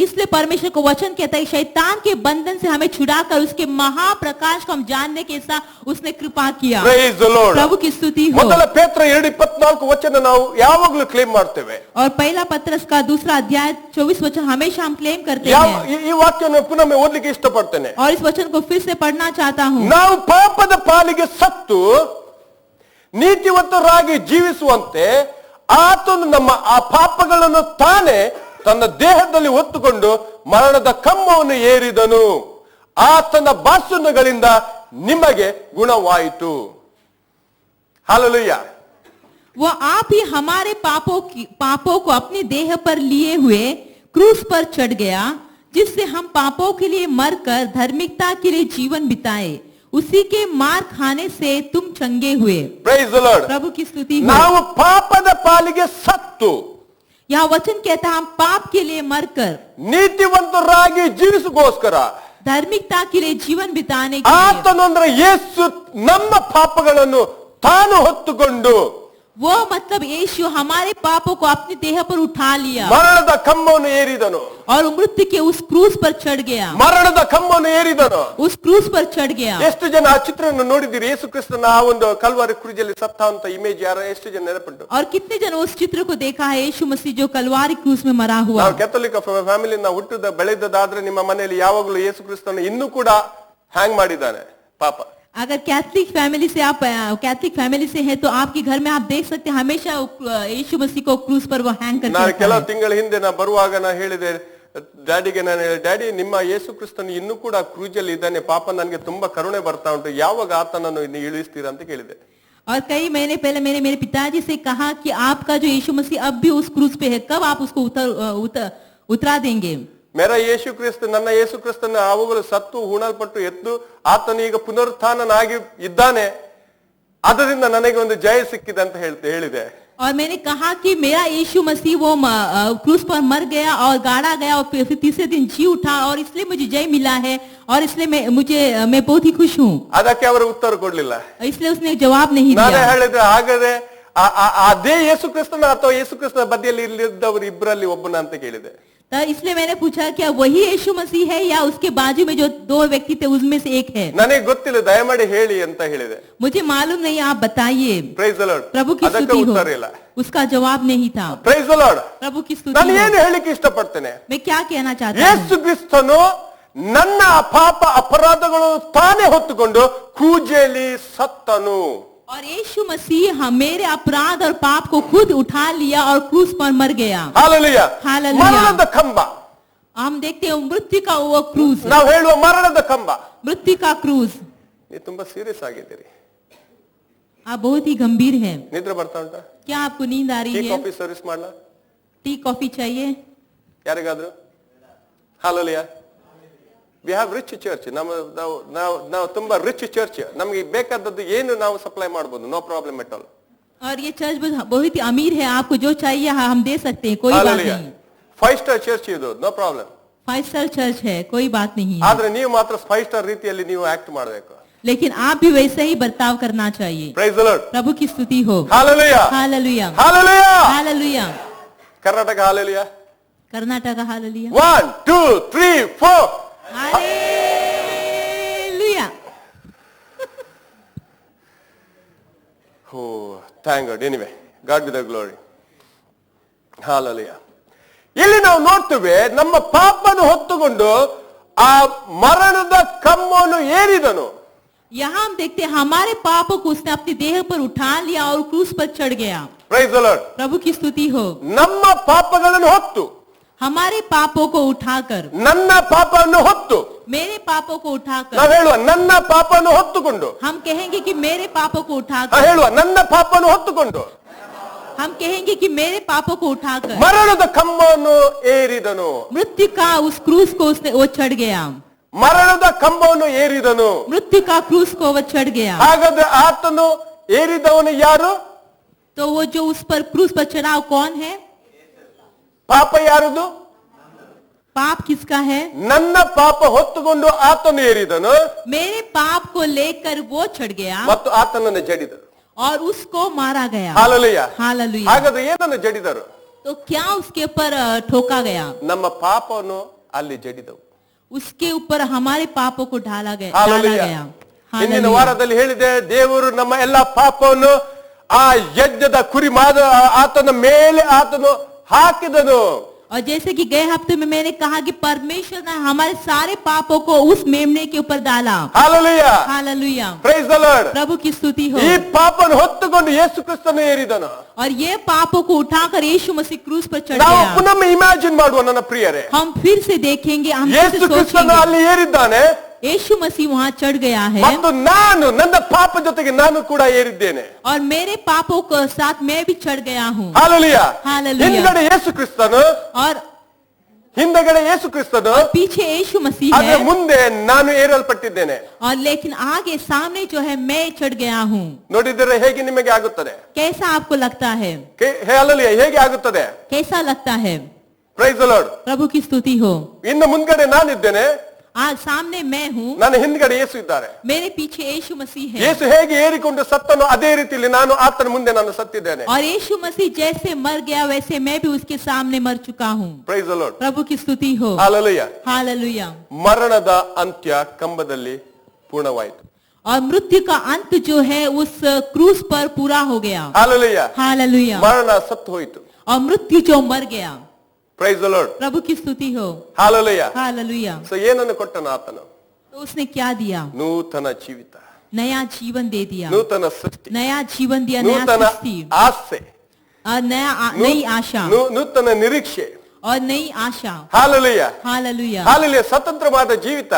इसलिए परमेश्वर को वचन कहता है, शैतान के बंधन से हमें छुड़ाकर उसके महाप्रकाश को हम जानने के साथ उसने कृपा किया। Praise the Lord. प्रभु की स्तुति हो। ಮೊದಲ ಪೇತ್ರ 2:24 ವಚನ ನಾವು ಯಾವಾಗಲೂ ಕ್ಲೇಮ್ ಮಾಡ್ತೇವೆ. और पहला पत्रस का 2 अध्याय 24 वचन हमेशा हम क्लेम करते हैं। ಈ ವಾಕ್ಯವನ್ನು ಪುನಃ ಓದಲಿಕ್ಕೆ ಇಷ್ಟಪಡ್ತೇನೆ. और इस वचन को फिर से पढ़ना चाहता हूँ। ನಾವು ಪಾಪದ ಪಾಲಿಗೆ ಸತ್ತು ನೀತಿವಂತರಾಗಿ ಜೀವಿಸುವಂತೆ ಆತನು ನಮ್ಮ ಆ ಪಾಪಗಳನ್ನು ತಾನೇ ತನ್ನ ದೇಹದಲ್ಲಿ ಹೊತ್ತುಕೊಂಡು ಮರಣದ ಕಮ್ಮವನ್ನು ಏರಿದನು. ಆತನ ಬಾಸುನಗಳಿಂದ ನಿಮಗೆ ಗುಣವಾಯಿತು. हालेलुया. वो आप ही हमारे पापों को अपने देह पर लिए हुए क्रूस पर चढ़ गया, जिससे हम पापों के लिए मरकर धार्मिकता के लिए जीवन बिताए। उसी के मार खाने से तुम चंगे हुए। Praise the Lord. प्रभु की स्तुति हो। ನಾವು ಪಾಪದ ಪಾಲಿಗೆ ಸತ್ತು यहाँ वचन कहता है हम पाप के लिए मरकर ನೀತಿವಂತರಾಗಿ ಜೀವಿಸಗೋಸ್ಕರ धार्मिकता के लिए जीवन बिताने के लिए, ಆತನು ಅಂದ್ರೆ ಯೇಸು ನಮ್ಮ ಪಾಪಗಳನ್ನು ತಾನು ಹೊತ್ತುಕೊಂಡು वो मतलब यीशु हमारे पापों को अपने देह पर उठा लिया ಮರಣದ ಕಮ್ಮವನ್ನು ಏರಿದನು. और मृत्यु के उस क्रूस पर चढ़ गया। ಮರಣದ ಕಮ್ಮವನ್ನು ಏರಿದನು. उस क्रूस पर चढ़ गया। ಎಷ್ಟು ಜನ ಆ ಚಿತ್ರವನ್ನು ನೋಡಿದಿರಿ? ಯೇಸು ಕ್ರಿಸ್ತನ ಆ ಒಂದು ಕಲ್ವಾರಿ ಕ್ರೂಜಲ್ಲಿ ಸತ್ತ ಅಂತ ಇಮೇಜ್ ಯಾರು ಎಷ್ಟು ಜನ ನೆನಪುಂಟು? और कितने जन उस चित्र को देखा है? यीशु मसीह जो कलवारी क्रूस में मरा हुआ। ನಾವು ಕ್ಯಾಥೋಲಿಕ್ ಫ್ಯಾಮಿಲಿ ನಾವು ಹುಟ್ಟಿದ ಬೆಳೆದದಾದ್ರೆ ನಿಮ್ಮ ಮನೆಯಲ್ಲಿ ಯಾವಾಗಲೂ ಯೇಸು ಕ್ರಿಸ್ತನ ಇನ್ನೂ ಕೂಡ ಹ್ಯಾಂಗ್ ಮಾಡಿದ್ದಾನೆ ಪಾಪ. अगर कैथलिक फैमिली से है तो आपके घर में आप देख सकते हैं हमेशा यीशु मसीह को क्रूस पर वो हैंग करके ನಾನು रखा ಕೆಲವು है। ತಿಂಗಳ ಹಿಂದೆ ನಾ ಬರುವಾಗ ನಾ ಹೇಳಿದೆ ಡ್ಯಾಡಿಗೆ, ನಾನು ಹೇಳಿದೆ, ಡ್ಯಾಡಿ ನಿಮ್ಮ ಯೇಸು ಕ್ರಿಸ್ತನು ಇನ್ನೂ ಕೂಡ ಕ್ರೂಜಲ್ಲಿ ಇದ್ದಾನೆ, ಪಾಪ ನನಗೆ ತುಂಬಾ ಕರುಣೆ ಬರ್ತಾ ಉಂಟು, ಯಾವಾಗ ಆತನನ್ನು ಇನ್ನು ಇಳಿಸ್ತೀರಾ ಅಂತ ಕೇಳಿದೆ. और कई महीने पहले मैंने मेरे पिताजी से कहा कि आपका जो यीशु मसीह अब भी उस क्रूस पे है, कब आप उसको उतरा देंगे? ಮೇರ ಯೇಸು ಕ್ರಿಸ್ತ, ನನ್ನ ಯೇಸು ಕ್ರಿಸ್ತನ ಅವುಗಳು ಸತ್ತು ಹೂಣಲ್ಪಟ್ಟು ಎದ್ದು ಆತನು ಈಗ ಪುನರುತ್ಥಾನನಾಗಿ ಇದ್ದಾನೆ, ಅದರಿಂದ ನನಗೆ ಒಂದು ಜಯ ಸಿಕ್ಕಿದೆ ಅಂತ ಹೇಳಿದೆ. और मैंने कहा कि मेरा यीशु मसीह वो क्रूस पर मर गया और गाड़ा गया और फिर तीसरे दिन जी उठा और इसलिए मुझे जय मिला है और इसलिए मैं बहुत ही खुश हूँ। ಅದಕ್ಕೆ ಅವರು ಉತ್ತರ ಕೊಡ್ಲಿಲ್ಲ. इसलिए उसने जवाब नहीं ನಾನೇ दिया। ಹೇಳಿದ್ರೆ ಹಾಗಾದ್ರೆ ಅದೇ ಯೇಸು ಕ್ರಿಸ್ತನ ಅಥವಾ ಯೇಸು ಕ್ರಿಸ್ತನ ಬದಿಯಲ್ಲಿ ಇಲ್ಲಿದ್ದವರು ಇಬ್ಬರಲ್ಲಿ ಒಬ್ಬನ ಅಂತ ಕೇಳಿದೆ. तो इसलिए मैंने पूछा क्या वही यीशु मसीह है या उसके बाजू में जो 2 व्यक्ति थे उसमें से एक है? ನನಗೆ ಗೊತ್ತಿಲ್ಲ, ದಯಮಾಡಿ ಹೇಳಿ ಅಂತ ಹೇಳಿದೆ. मुझे मालूम नहीं, आप बताइए। Price the Lord. प्रभु की ಅದಕ್ಕೆ स्तुति हो। ಉತ್ತರ ಇಲ್ಲ. उसका जवाब नहीं था। Price the Lord. प्रभु की स्तुति ನಾನು हो। ಏನು ಹೇಳಿಕ್ಕೆ ಇಷ್ಟಪಡ್ತೇನೆ? मैं क्या कहना चाहता हूँ? ಯೇಸು ಕ್ರಿಸ್ತನು ನನ್ನ ಪಾಪ ಅಪರಾಧಗಳು ತಾನೇ ಹೊತ್ತುಕೊಂಡು ಕ್ರೂಜೆಯಲ್ಲಿ ಸತ್ತನು. और यीशु मसीह मेरे अपराध और पाप को खुद उठा लिया और क्रूस पर मर गया। ಹಾಲೆಲೂಯಾ. हालेलुया। ಮರಣದ ಕಂಬ, हम देखते हैं मृत्यु का वो क्रूस, ನಾವು ಹೇಳುವ ಮರಣದ ಕಂಬ. मृत्यु का क्रूस। ನೀವು ತುಂಬಾ ಸೀರಿಯಸ್ ಆಗಿದ್ದೀರಿ. आप बहुत ही गंभीर हैं। ನಿದ್ರೆ ಬರ್ತಾ ಉಂಟಾ? क्या आपको नींद आ ಟೀ रही है? ಕಾಫಿ ಸರ್ವಿಸ್ ಮಾಡ್ಲಾ? टी कॉफी चाहिए? ಯಾರಿಗಾದ್ರು? Hallelujah. We have rich church. ನಾವು ತುಂಬಾ ರಿಚ್ ಚರ್ಚ್. ನಮ್ಗೆ ಬೇಕಾದದ್ದು ಏನು ನಾವು ಸಪ್ಲೈ ಮಾಡಬಹುದು, ನೋ ಪ್ರಾಬ್ಲಮ್ ಎಟ್ ಆಲ್. और ये चर्च बहुत ही अमीर है, आपको जो चाहिए हम दे सकते हैं, कोई बात नहीं। 5 ಸ್ಟಾರ್ ಚರ್ಚ್ ಇದು, ನೋ ಪ್ರಾಬ್ಲಮ್. 5 स्टार चर्च है, कोई बात नहीं है, ಆದ್ರೆ ನೀವು ಮಾತ್ರ 5 ಸ್ಟಾರ್ ರೀತಿಯಲ್ಲಿ ನೀವು ಆಕ್ಟ್ ಮಾಡಬೇಕು. लेकिन आप भी वैसे ही बर्ताव करना चाहिए. Price the Lord. प्रभु की स्तुति हो. Hallelujah. Hallelujah. Hallelujah. Hallelujah. Karnataka hallelujah. Karnataka hallelujah. 1 2 3 4 hallelujah. Oh, thank God. Anyway, God be the glory. Hallelujah. ಇಲ್ಲಿ ನಾವು ನೋಡ್ತೇವೆ, ನಮ್ಮ ಪಾಪವನ್ನು ಹೊತ್ತುಕೊಂಡು ಆ ಮರಣದ ಕಮ್ಮನ್ನು ಏರಿದನು. यहाँ हम देखते हैं हमारे पापों को उसने अपनी देह पर उठा लिया और क्रूस पर चढ़ गया. Praise the Lord. प्रभु की स्तुति हो. ನಮ್ಮ ಪಾಪಗಳನ್ನು ಹೊತ್ತು, हमारे पापों को उठाकर, ನನ್ನ ಪಾಪವನ್ನು ಹೊತ್ತು, मेरे पापों को उठाकर, ನಾವು ಹೇಳುವ ನನ್ನ ಪಾಪವನ್ನು ಹೊತ್ತುಕೊಂಡು, हम कहेंगे कि मेरे पापों को ನಾವು उठाकर, ಹೇಳುವ ನನ್ನ ಪಾಪವನ್ನು ಹೊತ್ತುಕೊಂಡು हम कहेंगे कि मेरे पापों को उठाकर ಮರಣದ ಕಮ್ಮನ್ನು ಏರಿದನು. मृत्यु का उस क्रूस को उसने वो चढ़ गया. ಮರಣದ ಕಂಬವನ್ನು ಏರಿದನು. मृत्यु का क्रूस को वो चढ़ गया. ಹಾಗಾದ್ರೆ ಆತನು ಏರಿದವನು ಯಾರು? तो वो जो उस पर क्रूस पर चढ़ा वो कौन है? ಪಾಪ ಯಾರದು? पाप किसका है? ನನ್ನ ಪಾಪ ಹೊತ್ತುಕೊಂಡು ಆತನು ಏರಿದನು मेरे पाप को लेकर वो चढ़ गया ಮತ್ತು ಆತನನ್ನು ಜಡಿದರು. और उसको मारा गया. ಹಾಲೆಲೂಯಾ. हालेलुया. ಹಾಗಾದ್ರೆ ಏನನ್ನು ಜಡಿದರು? तो क्या उसके ऊपर ठोका गया? ನಮ್ಮ ಪಾಪವನ್ನು ಅಲ್ಲಿ ಜಡಿದವು. उसके ऊपर हमारे पापों को डाला गया. ಹಾಲೆಲೂಯಾ. गया. ಹಿಂದಿನ हालेलुया. ವಾರದಲ್ಲಿ ಹೇಳಿದೆ, ದೇವರು ನಮ್ಮ ಎಲ್ಲಾ ಪಾಪವನ್ನು ಆ ಯಜ್ಞದ ಕುರಿ ಆತನ ಮೇಲೆ ಆತನು ಹಾಕಿದನು. और जैसे कि गए हफ्ते में मैंने कहा कि परमेश्वर ने हमारे सारे पापों को उस मेमने के ऊपर डाला. Hallelujah. Hallelujah. Praise the Lord. प्रभु की स्तुति हो. ಈ ಪಾಪವನ್ನು ಹೊತ್ತುಕೊಂಡು ಯೇಸು ಕ್ರಿಸ್ತನು ಏರಿದನು. और ये पापों को उठाकर यीशु मसीह क्रूस पर चढ़ ನಾವು गया. ಪುನಃ ಇಮ್ಯಾಜಿನ್ ಮಾಡುವ ನನ್ನ ಪ್ರಿಯರೇ, हम फिर से देखेंगे, हम फिर ಯೇಸು से ಕ್ರಿಸ್ತನು सोचेंगे ಅಲ್ಲಿ ಏರಿದ್ದಾನೆ यीशु मसीह वहाँ चढ़ गया है ಮತ್ತು ನಾನು ನನ್ನ ಪಾಪ ಜೊತೆಗೆ ನಾನು ಕೂಡ ಏರಿದ್ದೇನೆ. और मेरे पापों के साथ मैं भी चढ़ गया हूँ. ಹಾಲೆಲೂಯಾ. हालेलुया. ಹಿಂದಗಡೆ ಯೇಸು ಕ್ರಿಸ್ತನು, और ಹಿಂದಗಡೆ ಯೇಸು ಕ್ರಿಸ್ತನು, पीछे यीशु मसीह ಆದ್ರೆ है ಮುಂದೆ ನಾನು ಏರಲ್ಪಟ್ಟಿದ್ದೇನೆ. और लेकिन आगे सामने जो है मैं चढ़ गया हूँ. ನೋಡಿದರೆ ಹೇಗೆ ನಿಮಗೆ ಆಗುತ್ತದೆ? कैसा आपको लगता है? ಹಾಲೆಲೂಯಾ. ಹೇಗೆ ಆಗುತ್ತದೆ? कैसा लगता है? Price the Lord. प्रभु की स्तुति हो. ಇನ್ನು ಮುಂದ್ಗಡೆ ನಾನಿದ್ದೇನೆ, आज सामने मैं हूँ, ನನ್ನ ಹಿಂದ್ಗಡೆ ಯೇಸು ಇದ್ದಾರೆ. मेरे पीछे यीशु मसीह है. ಯೇಸು ಹೇಗೆ ಏರಿಕೊಂಡು ಸತ್ತನು ಅದೇ ರೀತಿಯಲ್ಲಿ ನಾನು ಆತನ ಮುಂದೆ ನಾನು ಸತ್ತಿದ್ದೇನೆ. और यीशु मसीह जैसे मर गया वैसे मैं भी उसके सामने मर चुका हूँ. Price the Lord. प्रभु की स्तुति हो. ಹಾಲೆಲೂಯಾ. हालेलुया. ಮರಣದ ಅಂತ್ಯ ಕಂಬದಲ್ಲಿ ಪೂರ್ಣವಾಯಿತು. और मृत्यु का अंत जो है उस क्रूस पर पूरा हो गया. ಹಾಲೆಲೂಯಾ. हालेलुया. ಮರಣ ಸತ್ತು ಹೋಯಿತು. और मृत्यु जो मर गया. Price the Lord. प्रभु की स्तुति हो. ಹಾಲೆಲೂಯಾ. हालेलुया. ಸೊ ಏನನ್ನು ಕೊಟ್ಟನು ಆತನು? तो उसने क्या दिया? ನೂತನ ಜೀವಿತ, नया जीवन दे दिया. ನೂತನ ಸೃಷ್ಟಿ, नया जीवन दिया, नया ನೂತನ सृष्टि ಆಸೆ, और नई आशा ನೂತನ ನಿರೀಕ್ಷೆ. और नई आशा. ಹಾಲೆಲೂಯಾ. हालेलुया. ಹಾಲೆಲೂಯಾ. ಸ್ವತಂತ್ರವಾದ ಜೀವಿತ.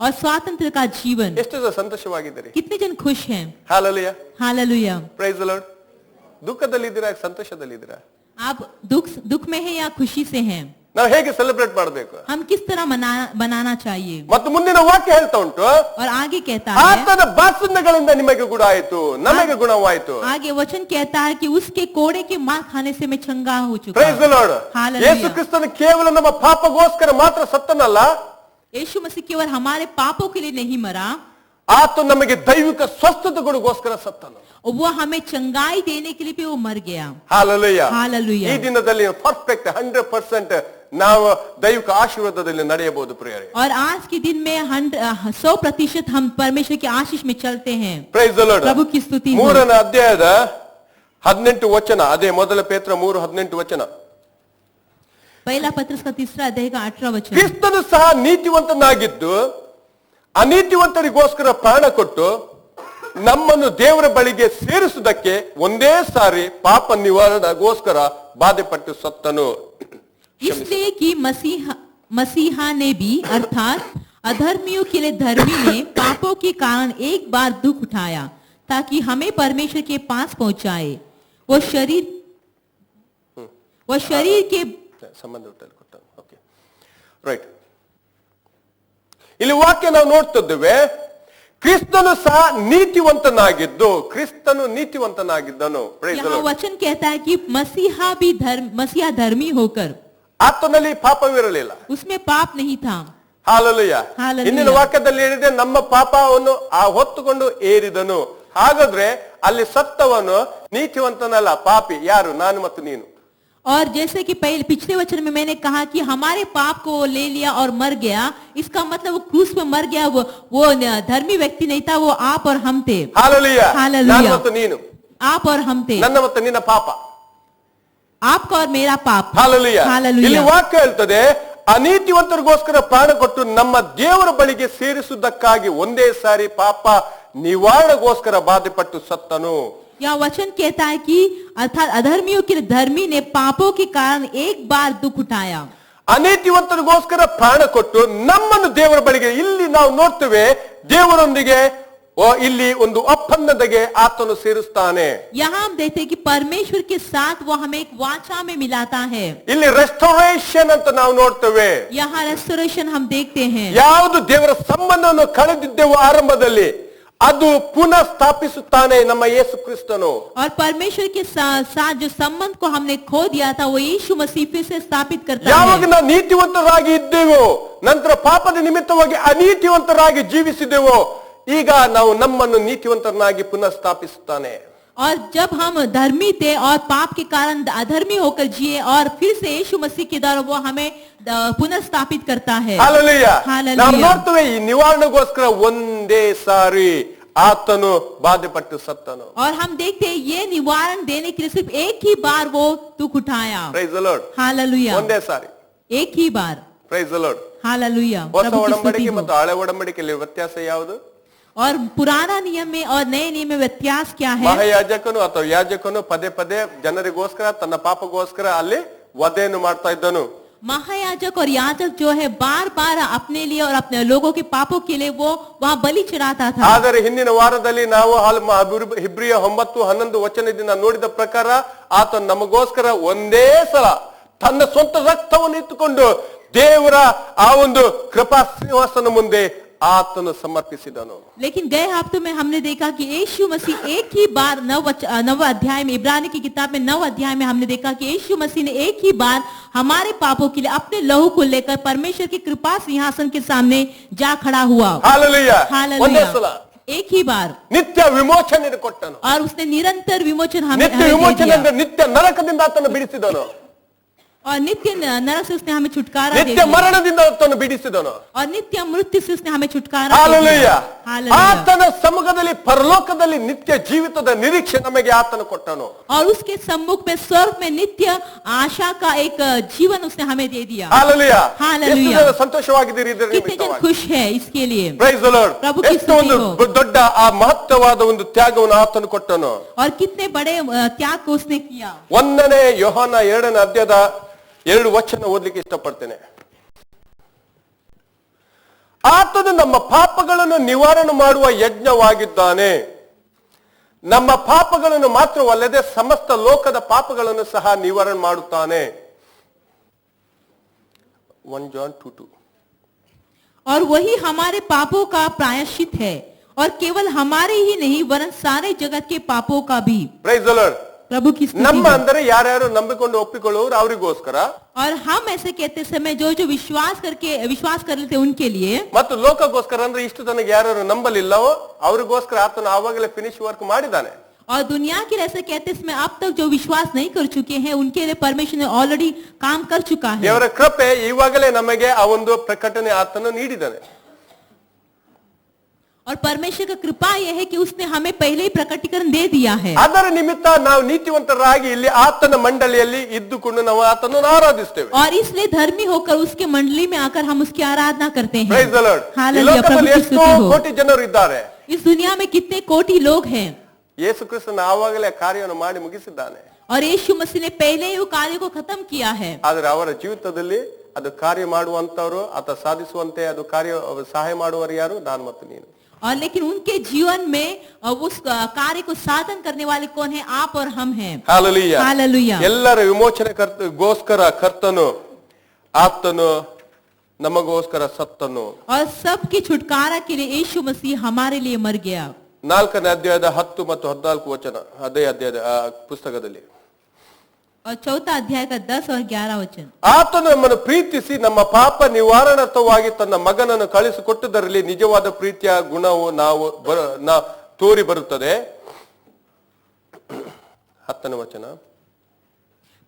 और स्वातंत्र का जीवन. ಎಷ್ಟು ಸಂತೋಷವಾಗಿದ್ದೀರಿ? कितने जन खुश हैं? Hallelujah. Hallelujah. Praise the Lord. ದುಃಖದಲ್ಲಿದ್ದೀರಾ, ಸಂತೋಷದಲ್ಲಿದ್ದೀರಾ? आप दुख में हैं या खुशी से हैं? ನಾವು ಹೇಗೆ ಸೆಲೆಬ್ರೇಟ್ ಮಾಡಬೇಕು? हम किस तरह बनाना चाहिए? ಮತ್ತು ಮುಂದಿನ ವಾಕ್ಯ ಹೇಳ್ತಾ ಉಂಟು, और आगे कहता है, ಆತನ ಬಾಸುಂಡಗಳಿಂದ ನಿಮಗೆ ಗುಣ ಆಯಿತು, ನಮಗೆ ಗುಣವಾಯಿತು. आगे वचन कहता है कि उसके कोड़े के मार खाने से मैं चंगा हो चुका. Price the lord. हालेलुया. ಯೇಸು ಕ್ರಿಸ್ತನು ಕೇವಲ ನಮ್ಮ ಪಾಪಗೋಸ್ಕರ ಮಾತ್ರ ಸತ್ತನಲ್ಲ, यीशु मसीह केवल हमारे पापों के लिए नहीं मरा, ಆತ ನಮಗೆ ದೈವಿಕ ಸ್ವಸ್ಥತೆಗೋಸ್ಕರ ಸತ್ತನು. वो हमें चंगाई देने के लिए भी वो मर गया. ಹಾಲೆಲೂಯಾ. हालेलुया. ಈ ದಿನದಲ್ಲಿ ಪರ್ಫೆಕ್ಟ್ 100% ನಾವು ದೈವಿಕ ಆಶೀರ್ವಾದದಲ್ಲಿ ನಡೆಯಬಹುದು ಪ್ರಿಯರೇ. और आज के दिन में 100% हम परमेश्वर की आशीष में चलते हैं. Price the Lord. प्रभु की स्तुति हो. 3ನೇ ಅಧ್ಯಾಯದ 18 ವಚನ, ಅದೇ ಮೊದಲ ಪೇತ್ರ 3:18 ವಚನ. पहला पत्रस का 3रा अध्याय का 18वां वचन. ಕ್ರಿಸ್ತನು ಸಹ ನೀತಿವಂತನಾಗಿದ್ದು ಅನೀತಿವಂತರಿಗೋಸ್ಕರ ಪ್ರಾಣ ಕೊಟ್ಟು ನಮ್ಮನ್ನು ದೇವರ ಬಳಿಗೆ ಸೇರಿಸುವುದಕ್ಕೆ ಒಂದೇ ಸಾರಿ ಪಾಪ ನಿವಾರಣೆಗೋಸ್ಕರ ಬಾಧೆಪಟ್ಟು ಸತ್ತನು. इसलिए कि मसीहा ने भी अर्थात अधर्मियों के लिए धर्मी ने पापों के कारण एक बार दुख उठाया ताकि हमें परमेश्वर के पास पहुंचाए. वो शरीर के ಸಂಬಂಧ ಓಕೆ ರೈಟ್. ಇಲ್ಲಿ ವಾಕ್ಯ ನಾವು ನೋಡ್ತಿದ್ದೇವೆ, ಕ್ರಿಸ್ತನು ಸಹ ನೀತಿವಂತನಾಗಿದ್ದು, ಕ್ರಿಸ್ತನು ನೀತಿವಂತನಾಗಿದ್ದನು. यहाँ वचन कहता है कि मसीहा धर्मी होकर ಆತನಲ್ಲಿ ಪಾಪವಿರಲಿಲ್ಲ. उसमें पाप नहीं था. ಹಾಲೆಲೂಯ. Hallelujah. ಹಿಂದಿನ ವಾಕ್ಯದಲ್ಲಿ ಹೇಳಿದೆ ನಮ್ಮ ಪಾಪವನ್ನು ಆ ಹೊತ್ತುಕೊಂಡು ಏರಿದನು. ಹಾಗಾದ್ರೆ ಅಲ್ಲಿ ಸತ್ತವನು ನೀತಿವಂತನಲ್ಲ, ಪಾಪಿ ಯಾರು? ನಾನು ಮತ್ತು ನೀನು. और जैसे कि पहले पिछले वचन में मैंने कहा कि हमारे पाप को वो ले लिया और मर गया, इसका मतलब वो क्रूस पे मर गया. वो धर्मी व्यक्ति नहीं था, वो आप और हम थे. ಹಾಲೆಲೂಯ. Hallelujah. ನಾನು ಮತ್ತು ನೀನು, आप और हम थे. ನನ್ನ ಮತ್ತು ನಿನ್ನ ಪಾಪ. आपका और मेरा पाप. ಹಾಲೆಲೂಯ. Hallelujah. ಇಲ್ಲಿ ವಾಕ್ಯ ಹೇಳ್ತದೆ, ಅನೀತಿವಂತರಿಗೋಸ್ಕರ ಪ್ರಾಣ ಕೊಟ್ಟು ನಮ್ಮ ದೇವರ ಬಳಿಗೆ ಸೇರಿಸುವುದಕ್ಕಾಗಿ ಒಂದೇ ಸಾರಿ ಪಾಪ ನಿವಾರಣೆಗೋಸ್ಕರ ಬಾಧೆಪಟ್ಟು ಸತ್ತನು. यह वचन कहता है कि अर्थात अधर्मियों के धर्मी ने पापों के कारण एक बार दुख उठाया. ಅನೀತಿವಂತರಿಗೋಸ್ಕರ ಪ್ರಾಣ ಕೊಟ್ಟು ನಮ್ಮನ್ನು ದೇವರ ಬಳಿಗೆ, ಇಲ್ಲಿ ನಾವು ನೋಡ್ತೇವೆ ದೇವರೊಂದಿಗೆ ಇಲ್ಲಿ ಒಂದು ಒಪ್ಪಂದಕ್ಕೆ ಆತನು ಸೇರಿಸ್ತಾನೆ. यहाँ हम देखते हैं कि परमेश्वर के साथ वो हमें एक वाचा में मिलाता है. ಇಲ್ಲಿ ರೆಸ್ಟೋರೇಷನ್ ಅಂತ ನಾವು ನೋಡ್ತೇವೆ. यहाँ रेस्टोरेशन हम देखते हैं. ಯಾವುದು ದೇವರ ಸಂಬಂಧವನ್ನು ಕಳೆದಿದ್ದೆವು ಆರಂಭದಲ್ಲಿ, ಅದು ಪುನಃ ಸ್ಥಾಪಿಸುತ್ತಾನೆ ನಮ್ಮ ಯೇಸು ಕ್ರಿಸ್ತನು. और परमेश्वर के साथ जो संबंध को हमने खो दिया था वो यीशु मसीह फिर से स्थापित करता ಯಾವಾಗ है. ನಾವು ನೀತಿವಂತರಾಗಿ ಇದ್ದೇವೋ, ನಂತರ ಪಾಪದ ನಿಮಿತ್ತವಾಗಿ ಅನೀತಿವಂತರಾಗಿ ಜೀವಿಸಿದೆವೋ, ಈಗ ನಾವು ನಮ್ಮನ್ನು ನೀತಿವಂತರನ್ನಾಗಿ ಪುನಃ ಸ್ಥಾಪಿಸುತ್ತಾನೆ. और जब हम धर्मी थे और पाप के कारण अधर्मी होकर जिए, और फिर से यीशु मसीह के द्वारा वो हमें पुनः स्थापित करता है. ಹಾಲೆಲೂಯ. Hallelujah. ನಾವು ನೋಡ್ತೇವೆ ಈ ನಿವಾರಣೆಗೋಸ್ಕರ ಒಂದೇ ಸಾರಿ ಆತನು ಬಾಧೆಪಟ್ಟು ಸತ್ತನು. और हम देखते हैं ये निवारण देने के लिए सिर्फ एक ही बार वो दुख उठाया. Praise the Lord. हालेलुया. ಒಂದೇ ಸಾರಿ. एक ही बार. Praise the Lord. हालेलुया. ಹೊಸ प्रभु की स्तुति ಒಡಂಬಡಿಕೆ हो. ಮತ್ತು ಹಳೆ ಒಡಂಬಡಿಕೆಯಲ್ಲಿ ವ್ಯತ್ಯಾಸ ಯಾವುದು? और पुराना नियम में और नए नियम में व्यत्यास क्या है? ಮಹಾಯಾಜಕನು ಅಥವಾ ಯಾಜಕನು ಪದೇ ಪದೇ ಜನರಿಗೋಸ್ಕರ ತನ್ನ ಪಾಪಗೋಸ್ಕರ ಅಲ್ಲಿ ವಧೆಯನ್ನು ಮಾಡ್ತಾ ಇದ್ದನು. महायाजक और याजक जो है बार बार अपने लिए और अपने लोगों के पापों के लिए वो वहाँ बलि चढ़ाता था. ಆದರೆ ಹಿಂದಿನ ವಾರದಲ್ಲಿ ನಾವು ಹಿಬ್ರಿಯ 9:11 ವಚನದಿಂದ ನೋಡಿದ ಪ್ರಕಾರ ಆತ ನಮಗೋಸ್ಕರ ಒಂದೇ ಸಲ ತನ್ನ ಸ್ವಂತ ರಕ್ತವನ್ನು ಇಟ್ಟುಕೊಂಡು ದೇವರ ಆ ಒಂದು ಕೃಪಾ ಸಿಂಹಾಸನ ಮುಂದೆ ಆತನು ಸಮರ್ಪಿಸಿದನು. लेकिन गए हफ्तों में हमने देखा कि यीशु मसीह एक ही बार 9 अध्याय में, इब्रानी की किताब में 9 अध्याय में हमने देखा कि यीशु मसीह ने एक ही बार हमारे पापों के लिए अपने लहू को लेकर परमेश्वर की कृपा सिंहासन के सामने जा खड़ा हुआ. ಹಾಲೆಲೂಯ. ಒಂದೇ हालेलुया. ಸಲ एक ही बार. ನಿತ್ಯ ವಿಮೋಚನೆ ಕೊಟ್ಟನು. और उसने निरंतर विमोचन हमें ನಿತ್ಯ दे ವಿಮೋಚನೆ दिया. ಅಂದ್ರೆ ನಿತ್ಯ ನರಕದಿಂದ ಆತನು ಬಿಡಿಸಿದನು. और नित्य नरक से उसने हमें छुटकारा दे ನಿತ್ಯ दिया. ಮರಣದಿಂದ ಆತನು ಬಿಡಿಸಿದನು. और नित्य मृत्यु से उसने हमें छुटकारा दे ಹಾಲೆಲೂಯ. दिया. हालेलुया. ಆತನ ಸಮ್ಮುಖದಲ್ಲಿ ಪರಲೋಕದಲ್ಲಿ ನಿತ್ಯ ಜೀವಿತದ ನಿರೀಕ್ಷೆ ನಮಗೆ ಆತನು ಕೊಟ್ಟನು. और उसके सम्मुख में स्वर्ग में नित्य आशा का एक जीवन उसने हमें दे दिया. ಹಾಲೆಲೂಯ. ಹಾಲೆಲೂಯ. ಎಷ್ಟು ಜನ ಸಂತೋಷವಾಗಿದ್ದೀರಿ ಇದರ कितने जन ನಿಮಿತ್ತವಾಗಿ? खुश है इसके लिए. Praise the Lord. ಪ್ರಭು ಕಿ ಎಷ್ಟು ಒಂದು ಸ್ತುತಿ ಹೋ. ದೊಡ್ಡ ಆ ಮಹತ್ವವಾದ ಒಂದು ತ್ಯಾಗವನ್ನು ಆತನು ಕೊಟ್ಟನು. और कितने बड़े त्याग को उसने किया. 1ನೇ ಯೋಹಾನ 2ನೇ ಅಧ್ಯಾಯದ 2 ವಚನ ಓದಲಿಕ್ಕೆ ಇಷ್ಟಪಡ್ತೇನೆ. ಆತನು ನಮ್ಮ ಪಾಪಗಳನ್ನು ನಿವಾರಣೆ ಮಾಡುವ ಯಜ್ಞವಾಗಿದ್ದಾನೆ. ನಮ್ಮ ಪಾಪಗಳನ್ನು ಮಾತ್ರವಲ್ಲದೆ ಸಮಸ್ತ ಲೋಕದ ಪಾಪಗಳನ್ನು ಸಹ ನಿವಾರಣೆ ಮಾಡುತ್ತಾನೆ. 1 ಜಾನ್ 2:2. और वही हमारे पापों का प्रायश्चित है, और केवल हमारे ही नहीं वरन सारे जगत के पापों का भी. Price the Lord. प्रभु की स्तुति ನಮ್ಮ हो. ಅಂದರೆ ಯಾರ್ಯಾರು ನಂಬಿಕೊಂಡು ಒಪ್ಪಿಕೊಳ್ಳುವರು ಅವರಿಗೋಸ್ಕರ, और हम ऐसे कहते समय जो जो विश्वास कर लेते उनके लिए, ಮತ್ತು ಲೋಕಗೋಸ್ಕರ ಅಂದ್ರೆ ಇಷ್ಟು ತನಕ ಯಾರ್ಯಾರು ನಂಬಲಿಲ್ಲವೋ ಅವರಿಗೋಸ್ಕರ ಆತನು ಆವಾಗಲೇ ಫಿನಿಶ್ ವರ್ಕ್ ಮಾಡಿದ್ದಾನೆ. और दुनिया के ऐसे कहते समय अब तक जो विश्वास नहीं कर चुके हैं उनके लिए परमेश्वर ने ऑलरेडी काम कर चुका है. ದೇವರ ಕೃಪೆ ಇವಾಗಲೇ ನಮಗೆ ಆ ಒಂದು ಪ್ರಕಟಣೆ ಆತನು ನೀಡಿದ್ದಾನೆ. और परमेश्वर का कृपा यह है कि उसने हमें पहले ही प्रकटीकरण दे दिया है. ಅದರ ನಿಮಿತ್ತ ನಾವು ನೀತಿವಂತರಾಗಿ ಇಲ್ಲಿ ಆತನ ಮಂಡಳಿಯಲ್ಲಿ ಇದ್ದುಕೊಂಡು ನಾವು ಆತನನ್ನು ಆರಾಧಿಸ್ತೇವೆ. और इसलिए धर्मी होकर उसके मंडली में आकर हम उसकी आराधना करते हैं. Praise the Lord. ಈ हालेलुया. प्रभु ಲೋಕದಲ್ಲಿ की ಎಷ್ಟೋ स्तुति हो. ಕೋಟಿ ಜನರು ಇದ್ದಾರೆ. इस दुनिया में कितने कोटि लोग हैं, ಯೇಸು ಕ್ರಿಸ್ತನ ಆವಾಗಲೇ ಕಾರ್ಯವನ್ನು ಮಾಡಿ ಮುಗಿಸಿದ್ದಾನೆ. और यीशु मसीह ने पहले ही वो कार्य को खत्म किया है. ಆದರೆ ಅವರ ಜೀವಿತದಲ್ಲಿ ಅದು ಕಾರ್ಯ ಮಾಡುವಂತವರು ಅಥವಾ ಸಾಧಿಸುವಂತೆ ಅದು ಕಾರ್ಯ ಸಹಾಯ ಮಾಡುವರು ಯಾರು? ನಾನು ಮತ್ತು ನೀನು. और लेकिन उनके जीवन में उस कार्य को साधन करने वाले कौन है? आप और हम हैं. ಹಾಲೆಲೂಯ. हालेलुया. ಎಲ್ಲರ ವಿಮೋಚನೆಗೋಸ್ಕರ ಕರ್ತನು ಆತನು ನಮಗೋಸ್ಕರ ಸತ್ತನು. और सबकी छुटकारा के लिए यीशु मसीह हमारे लिए मर गया. 4ನೇ ಅಧ್ಯಾಯದ 10 ಮತ್ತು 14 ವಚನ ಅದೇ ಅಧ್ಯಾಯದ ಪುಸ್ತಕದಲ್ಲಿ. और चौथा अध्याय का 10 और 11 वचन। ಆತನು ನಮ್ಮನ್ನು ಪ್ರೀತಿಸಿ ನಮ್ಮ ಪಾಪ ನಿವಾರಣಾರ್ಥವಾಗಿ ತನ್ನ ಮಗನನ್ನು ಕಳಿಸಿಕೊಟ್ಟದರಲ್ಲಿ ನಿಜವಾದ ಪ್ರೀತಿಯ ಗುಣವು ನಾವು ತೋರಿ ಬರುತ್ತದೆ. 10ನೇ ವಚನ.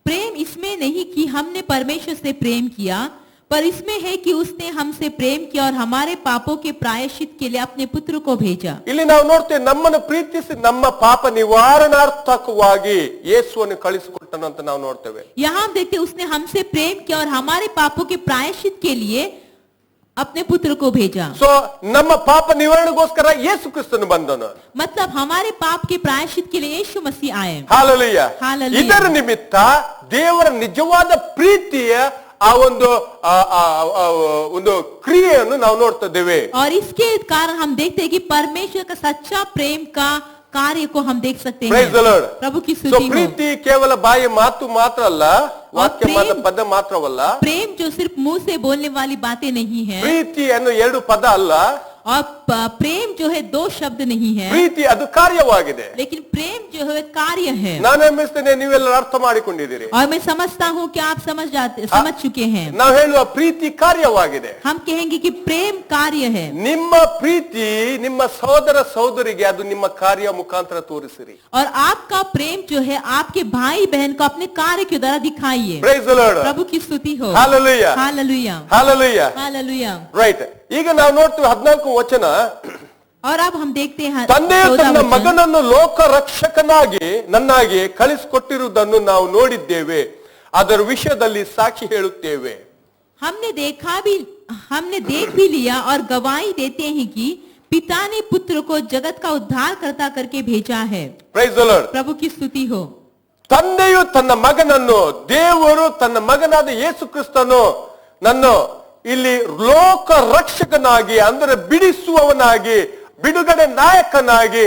प्रेम इसमें नहीं कि हमने परमेश्वर से प्रेम किया, पर इसमें है कि उसने हमसे प्रेम किया और हमारे पापों के प्रायश्चित के लिए अपने पुत्र को भेजा। ಇಲ್ಲಿ ನಾವು ನೋಡ್ತೇವೆ, ನಮ್ಮನ್ನು ಪ್ರೀತಿಸಿ ನಮ್ಮ ಪಾಪ ನಿವಾರಣಾರ್ಥಕವಾಗಿ ಯೇಸುವನ್ನು ಕಳಿಸಿಕೊಟ್ಟನು ಅಂತ ನಾವು ನೋಡ್ತೇವೆ. यहाँ हम देखते उसने हमसे प्रेम किया और हमारे पापों के प्रायश्चित के लिए अपने पुत्र को भेजा। ಸೊ ನಮ್ಮ ಪಾಪ ನಿವಾರಣೆಗೋಸ್ಕರ ಯೇಸು ಕ್ರಿಸ್ತನು ಬಂದನು. मतलब हमारे पाप के प्रायश्चित के लिए यीशु मसीह आए। ಹಾಲೆಲೂಯಾ. ಹಾಲೆಲೂಯಾ. ಇದರ ನಿಮಿತ್ತ ದೇವರ ನಿಜವಾದ ಪ್ರೀತಿಯ ಆ ಒಂದು ಕ್ರಿಯೆಯನ್ನು ನಾವು ನೋಡ್ತಾ ಇದ್ದೇವೆ. और इसके कारण हम देखते हैं कि परमेश्वर का सच्चा प्रेम का कार्य को हम देख सकते हैं। Praise the Lord. प्रभु की ಸೊ स्तुति हो। ಪ್ರೀತಿ ಕೇವಲ ಬಾಯಿ ಮಾತು ಮಾತ್ರ ಅಲ್ಲ, ವಾಕ್ಯ ಪದ ಮಾತ್ರವಲ್ಲ. प्रेम जो सिर्फ मुंह से बोलने वाली बातें नहीं है, ಪ್ರೀತಿ ಅನ್ನೋ ಎರಡು ಪದ ಅಲ್ಲ, और प्रेम जो है दो शब्द नहीं है, ಪ್ರೀತಿ ಅದು ಕಾರ್ಯವಾಗಿದೆ. लेकिन प्रेम जो है कार्य है। ನಾನು ನಂಬಿಸ್ತೇನೆ ನೀವೆಲ್ಲರೂ ಅರ್ಥ ಮಾಡಿಕೊಂಡಿದ್ದೀರಿ. और मैं समझता हूँ कि आप समझ चुके हैं। ನಾವು ಹೇಳುವ ಪ್ರೀತಿ ಕಾರ್ಯವಾಗಿದೆ. हम कहेंगे कि प्रेम कार्य है। ನಿಮ್ಮ ಪ್ರೀತಿ ನಿಮ್ಮ ಸಹೋದರ ಸಹೋದರಿಗೆ ಅದು ನಿಮ್ಮ ಕಾರ್ಯ ಮುಖಾಂತರ ತೋರಿಸಿರಿ. और आपका प्रेम जो है आपके भाई बहन को अपने कार्य के द्वारा दिखाइए। Praise the Lord. प्रभु की स्तुति हो। Hallelujah. Hallelujah. Hallelujah. Hallelujah. Right. ಈಗ ನಾವು ನೋಡ್ತೀವಿ 14 ವಚನ. और अब हम देखते हैं ತಂದೆಯು 14 ತನ್ನ वचन। ಮಗನನ್ನು ಲೋಕ ರಕ್ಷಕನಾಗಿ ನನ್ನಾಗಿ ಕಳಿಸಿಕೊಟ್ಟಿರುವುದನ್ನು ನಾವು ನೋಡಿದ್ದೇವೆ, ಅದರ ವಿಷಯದಲ್ಲಿ ಸಾಕ್ಷಿ ಹೇಳುತ್ತೇವೆ. हमने देख भी लिया और गवाही देते हैं कि पिता ने पुत्र को जगत का उद्धार करता करके भेजा है। Praise the Lord. प्रभु की स्तुति हो। ತಂದೆಯು ತನ್ನ ಮಗನನ್ನು, ದೇವರು ತನ್ನ ಮಗನಾದ ಯೇಸು ಕ್ರಿಸ್ತನು ನನ್ನ ಇಲ್ಲಿ ಲೋಕ ರಕ್ಷಕನಾಗಿ ಅಂದರೆ ಬಿಡಿಸುವವನಾಗಿ ಬಿಡುಗಡೆ ನಾಯಕನಾಗಿ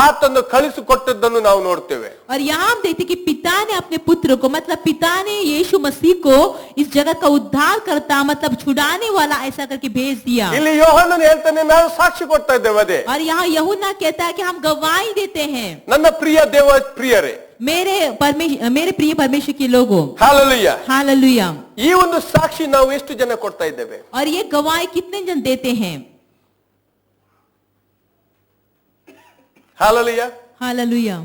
ಆತನ್ನು ಕಳಿಸಿಕೊಟ್ಟದ್ದನ್ನು ನಾವು ನೋಡ್ತೇವೆ. और यहाँ हम देखते कि पिता ने अपने पुत्र को, मतलब पिता ने यीशु मसीह को इस जगत का उद्धार करता, मतलब छुड़ाने वाला ऐसा करके भेज दिया। ಇಲ್ಲಿ ಯೋಹಾನನು ಹೇಳ್ತಾನೆ, ನಾವು ಸಾಕ್ಷಿ ಕೊಡ್ತಾ ಇದ್ದೇವೆ ಅದೇ. और यहाँ यूहन्ना कहता है कि हम गवाही देते हैं, ನನ್ನ ಪ್ರಿಯ ದೇವ ಪ್ರಿಯರೇ, मेरे प्रिय परमेश्वर के लोगों। ಹಾಲೆಲೂಯಾ. हालेलुया। ಈ ಒಂದು ಸಾಕ್ಷಿ ನಾವು ಎಷ್ಟು ಜನ ಕೊಡ್ತಾ ಇದ್ದೇವೆ? और ये गवाही कितने जन देते हैं? ಹಾಲೆಲೂಯಾ. हालेलुया।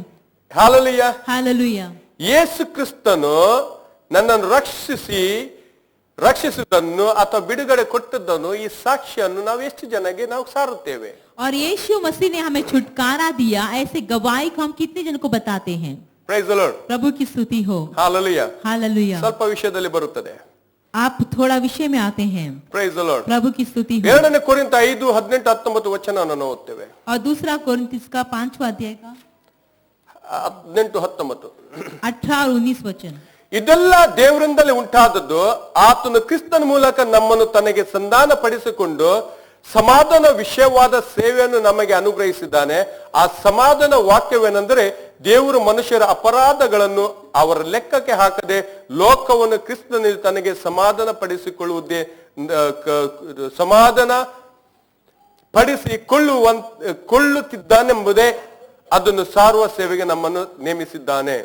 ಹಾಲೆಲೂಯಾ. हालेलुया। ಯೇಸು ಕ್ರಿಸ್ತನು ನನ್ನನ್ನು ರಕ್ಷಿಸಿದನ್ನು ಅಥವಾ ಬಿಡುಗಡೆ ಕೊಟ್ಟದ್ದನ್ನು, ಈ ಸಾಕ್ಷಿಯನ್ನು ನಾವು ಎಷ್ಟು ಜನಗೆ ನಾವು ಸಾರುತ್ತೇವೆ? और यीशु मसीह ने हमें छुटकारा दिया, ऐसे गवाही को हम कितने जन को बताते हैं? Praise the Lord. प्रभु की स्तुति हो। ಹಾಲೆಲೂಯಾ. हालेलुया। ಸ್ವಲ್ಪ ವಿಷಯದಲ್ಲಿ ಬರುತ್ತದೆ. आप थोड़ा विषय में आते हैं। Praise the Lord. प्रभु की स्तुति हो। 2 ಕೊರಿಂಥ 5:18-19 ವಚನವನ್ನು ಓದ್ತೇವೆ. और दूसरा कोरिन्थियों का 5वां अध्याय का 18-19. 18 और 19 वचन। ಇದೆಲ್ಲ ದೇವರಿಂದಲೇ ಉಂಟಾದದ್ದು, ಆತನು ಕ್ರಿಸ್ತನ ಮೂಲಕ ನಮ್ಮನ್ನು ತನಗೆ ಸಂಧಾನ ಪಡಿಸಿಕೊಂಡು ಸಮಾಧಾನ ವಿಷಯವಾದ ಸೇವೆಯನ್ನು ನಮಗೆ ಅನುಗ್ರಹಿಸಿದ್ದಾನೆ. ಆ ಸಮಾಧಾನ ವಾಕ್ಯವೇನೆಂದರೆ, ದೇವರು ಮನುಷ್ಯರ ಅಪರಾಧಗಳನ್ನು ಅವರ ಲೆಕ್ಕಕ್ಕೆ ಹಾಕದೆ ಲೋಕವನ್ನು ಕ್ರಿಸ್ತನಲ್ಲಿ ತನಗೆ ಸಮಾಧಾನ ಪಡಿಸಿಕೊಳ್ಳುತ್ತಿದ್ದಾನೆಂಬುದೇ ಅದನ್ನು ಸಾರುವ ಸೇವೆಗೆ ನಮ್ಮನ್ನು ನೇಮಿಸಿದ್ದಾನೆ.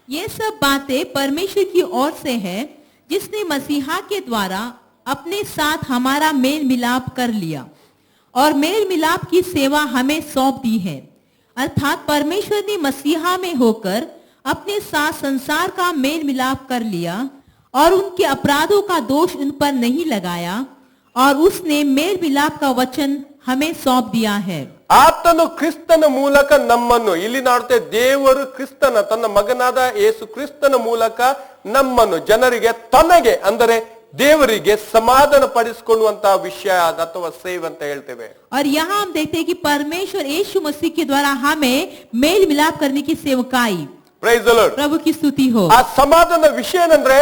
ये सब बातें परमेश्वर की ओर से है, जिसने मसीहा के द्वारा अपने साथ हमारा मेल मिलाप कर लिया और मेल मिलाप की सेवा हमें सौंप दी है। अर्थात परमेश्वर ने मसीहा में होकर अपने साथ संसार का मेल मिलाप कर लिया और उनके अपराधों का दोष उन पर नहीं लगाया, और उसने मेल मिलाप का वचन हमें सौंप दिया है। ಆತನು ಕ್ರಿಸ್ತನ ಮೂಲಕ ನಮ್ಮನ್ನು, ಇಲ್ಲಿ ನೋಡ್ತೆ, ದೇವರು ಕ್ರಿಸ್ತನ ತನ್ನ ಮಗನಾದ ಯೇಸು ಕ್ರಿಸ್ತನ ಮೂಲಕ ನಮ್ಮನ್ನು ಜನರಿಗೆ ತನಗೆ ಅಂದರೆ ದೇವರಿಗೆ ಸಮಾಧಾನ ಪಡಿಸಿಕೊಳ್ಳುವಂತಹ ವಿಷಯ ಅಥವಾ ಸೇವೆ ಅಂತ ಹೇಳ್ತೇವೆ. और यहाँ हम देखते हैं कि परमेश्वर यीशु मसीह के द्वारा हमें मेल मिलाप करने की सेवकाई। Praise the Lord. प्रभु की स्तुति हो। ಆ ಸಮಾಧಾನ ವಿಷಯ ಏನಂದ್ರೆ,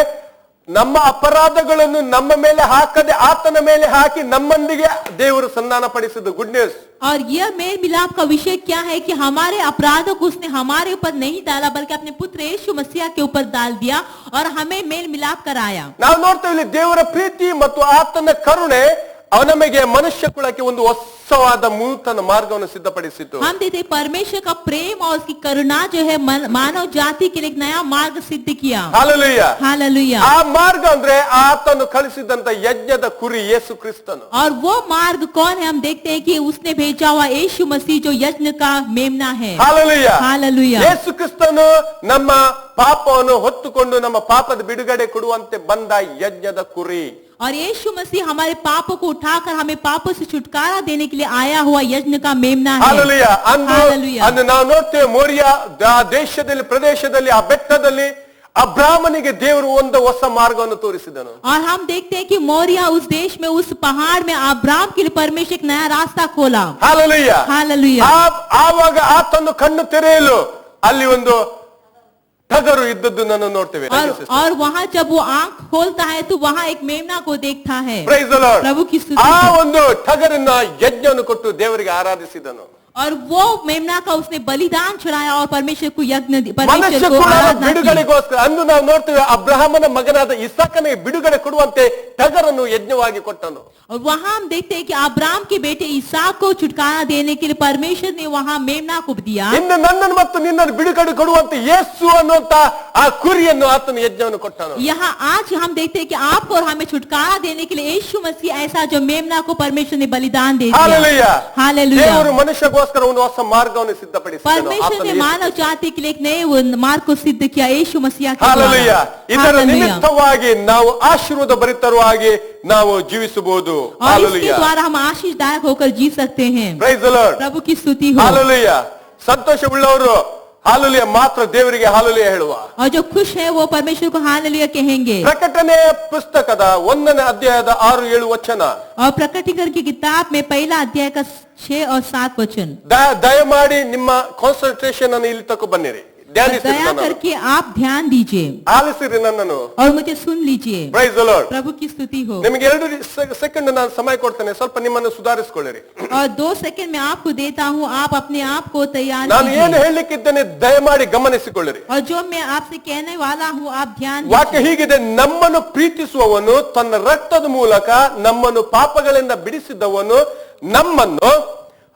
ನಮ್ಮ ಅಪರಾಧಗಳನ್ನು ನಮ್ಮ ಮೇಲೆ ಹಾಕದೆ ಆತನ ಮೇಲೆ ಹಾಕಿ ನಮ್ಮೊಂದಿಗೆ ದೇವರು ಸಂಧಾನ ಪಡಿಸಿದ ಗುಡ್ ನ್ಯೂಸ್. और यह मेल मिलाप का विषय क्या है कि हमारे अपराधों को उसने हमारे ऊपर नहीं डाला, बल्कि अपने पुत्र यीशु मसीह के ऊपर डाल दिया और हमें मेल मिलाप कराया। ನಾವು ನೋಡ್ತೇವೆ ಇಲ್ಲಿ ದೇವರ ಪ್ರೀತಿ ಮತ್ತು ಆತನ ಕರುಣೆ ನಮಗೆ ಮನುಷ್ಯ ಕುಲಕ್ಕೆ ಒಂದು ಹೊಸವಾದ ನೂತನ ಮಾರ್ಗವನ್ನು ಸಿದ್ಧಪಡಿಸಿತು. हम देखते हैं परमेश्वर का प्रेम और उसकी करुणा जो है मानव जाति के लिए एक नया मार्ग सिद्ध किया. ಹಾಲೆಲೂಯಾ. हालेलुया. ಆ ಮಾರ್ಗ ಅಂದ್ರೆ ಆತನು ಕಳಿಸಿದಂತ ಯಜ್ಞದ ಕುರಿ ಯೇಸು ಕ್ರಿಸ್ತನು. और वो मार्ग कौन है? हम देखते हैं कि उसने भेजा हुआ यीशु मसीह जो यज्ञ का मेमना है. ಹಾಲೆಲೂಯಾ. हालेलुया. ಯೇಸು ಕ್ರಿಸ್ತನು ನಮ್ಮ ಪಾಪವನ್ನು ಹೊತ್ತುಕೊಂಡು ನಮ್ಮ ಪಾಪದ ಬಿಡುಗಡೆ ಕೊಡುವಂತೆ ಬಂದ ಯಜ್ಞದ ಕುರಿ. और यीशु मसीह हमारे पापों को उठाकर हमें पापों से छुटकारा देने के लिए आया हुआ यज्ञ का मेमना है. ಹಾಲೆಲೂಯಾ. हालेलुया. ಅಂದು ನಾವು ನೋಡ್ತೇವೆ ಮೋರಿಯಾ ದೇಶದಲ್ಲಿ ಪ್ರದೇಶದಲ್ಲಿ ಆ ಬೆಟ್ಟದಲ್ಲಿ ಅಬ್ರಾಹ್ಮನಿಗೆ ದೇವರು ಒಂದು ಹೊಸ ಮಾರ್ಗವನ್ನು ತೋರಿಸಿದನು. और हम देखते हैं कि मोरिया उस देश में उस पहाड़ में अब्राहम के लिए परमेश्वर एक नया रास्ता खोला. ಹಾಲೆಲೂಯಾ. हालेलुया. ಆವಾಗ ಆತನು ಕಣ್ಣು ತೆರೆಯಲು ಅಲ್ಲಿ ಒಂದು ಟಗರು ಇದ್ದದ್ದು ನಾನು ನೋಡ್ತೇವೆ. और वहाँ जब वो आंख खोलता है तो वहाँ एक मेमना को देखता है. Praise the Lord. प्रभु की स्तुति. ಆ ಒಂದು ಟಗರನ್ನ ಯಜ್ಞವನ್ನು ಕೊಟ್ಟು ದೇವರಿಗೆ ಆರಾಧಿಸಿದನು. और वो मेमना का उसने बलिदान चढ़ाया और परमेश्वर को यज्ञ परमेश्वर ಮನುಷ್ಯ को ಕುಲದ आराधना की. ಬಿಡುಗಡೆಗೋಸ್ಕರ ಅಂದು ನಾವು ನೋಡ್ತೇವೆ ಅಬ್ರಹಾಮನ ಮಗನಾದ ಇಸಾಕನಿಗೆ ಬಿಡುಗಡೆ ಕೊಡುವಂತೆ ಟಗರನ್ನು ಯಜ್ಞವಾಗಿ ಕೊಟ್ಟನು. और वहाँ हम देखते हैं कि अब्राहम के बेटे इसहाक को छुटकारा देने के लिए परमेश्वर ने वहाँ मेमना को दिया. ಇನ್ನು ನನ್ನನ್ನು ಮತ್ತು ನಿನ್ನನ್ನು ಬಿಡುಗಡೆ ಕೊಡುವಂತೆ ಯೇಸು ಅನ್ನುವಂತ ಆ ಕುರಿಯನ್ನು ಆತನು ಯಜ್ಞವನ್ನು ಕೊಟ್ಟನು. यहाँ आज हम देखते हैं कि आपको और हमें छुटकारा देने के लिए यीशु मसीह ऐसा जो मेमना को परमेश्वर ने बलिदान दे दिया. ಹಾಲೆಲೂಯಾ. हालेलुया. ದೇವರು ಮನುಷ್ಯಗೋಸ್ಕರ ಒಂದು ಹೊಸ ಮಾರ್ಗವನ್ನು ಸಿದ್ಧಪಡಿಸಿದನು. परमेश्वर ने मानव जाति के लिए एक नए मार्ग को सिद्ध किया यीशु मसीह के ಹಾಲೆಲೂಯಾ. द्वारा. ಇದರ हालेलुया. ನಿಮಿತ್ತವಾಗಿ ನಾವು ಆಶೀರ್ವಾದ ಭರಿತರು ಆಗಿ ನಾವು ಜೀವಿಸಬಹುದು. और इसके द्वारा हम आशीषदायक होकर जी सकते हैं. Praise the Lord. प्रभु की स्तुति हो. ಹಾಲೆಲೂಯಾ. ಸಂತೋಷವುಳ್ಳವರು ಹಾಲೆಲೂಯಾ ಮಾತ್ರ ದೇವರಿಗೆ ಹಾಲೆಲೂಯಾ ಹೇಳುವ. और जो खुश है वो परमेश्वर को हालेलुया कहेंगे. ಪ್ರಕಟಣೆ ಪುಸ್ತಕದ 1ನೇ ಅಧ್ಯಾಯದ 6-7 ವಚನ. और प्रकटीकरण की किताब में पहला अध्याय का 6 और 7 वचन. ದಯಮಾಡಿ ನಿಮ್ಮ ಕಾನ್ಸಂಟ್ರೇಷನ್ ಅನ್ನು ಇಲ್ಲಿ ತಕ ಬನ್ನಿರಿ. ಧ್ಯಾನಿಸಿರಿ दया ನನ್ನನ್ನು. करके आप ध्यान दीजिए ಆಲಿಸಿರಿ ನನ್ನನ್ನು. और मुझे सुन लीजिए. Praise the Lord. प्रभु की स्तुति हो. ನಿಮಗೆ 2 ಸೆಕೆಂಡ್ ನಾನು ಸಮಯ ಕೊಡ್ತೇನೆ, ಸ್ವಲ್ಪ ನಿಮ್ಮನ್ನು ಸುಧಾರಿಸಿಕೊಳ್ಳಿರಿ. और 2 सेकंड में आपको देता हूँ, आप अपने आप को तैयार ನಾನು ಏನು कीजिए. ಹೇಳಲಿಕ್ಕಿದ್ದೇನೆ ದಯಮಾಡಿ ಗಮನಿಸಿಕೊಳ್ಳಿರಿ. और जो मैं आपसे कहने वाला हूँ आप ध्यान ವಾಕ್ಯ दीजिए. ಹೀಗಿದೆ, ನಮ್ಮನ್ನು ಪ್ರೀತಿಸುವವನು ತನ್ನ ರಕ್ತದ ಮೂಲಕ ನಮ್ಮನ್ನು ಪಾಪಗಳಿಂದ ಬಿಡಿಸಿದವನು ನಮ್ಮನ್ನು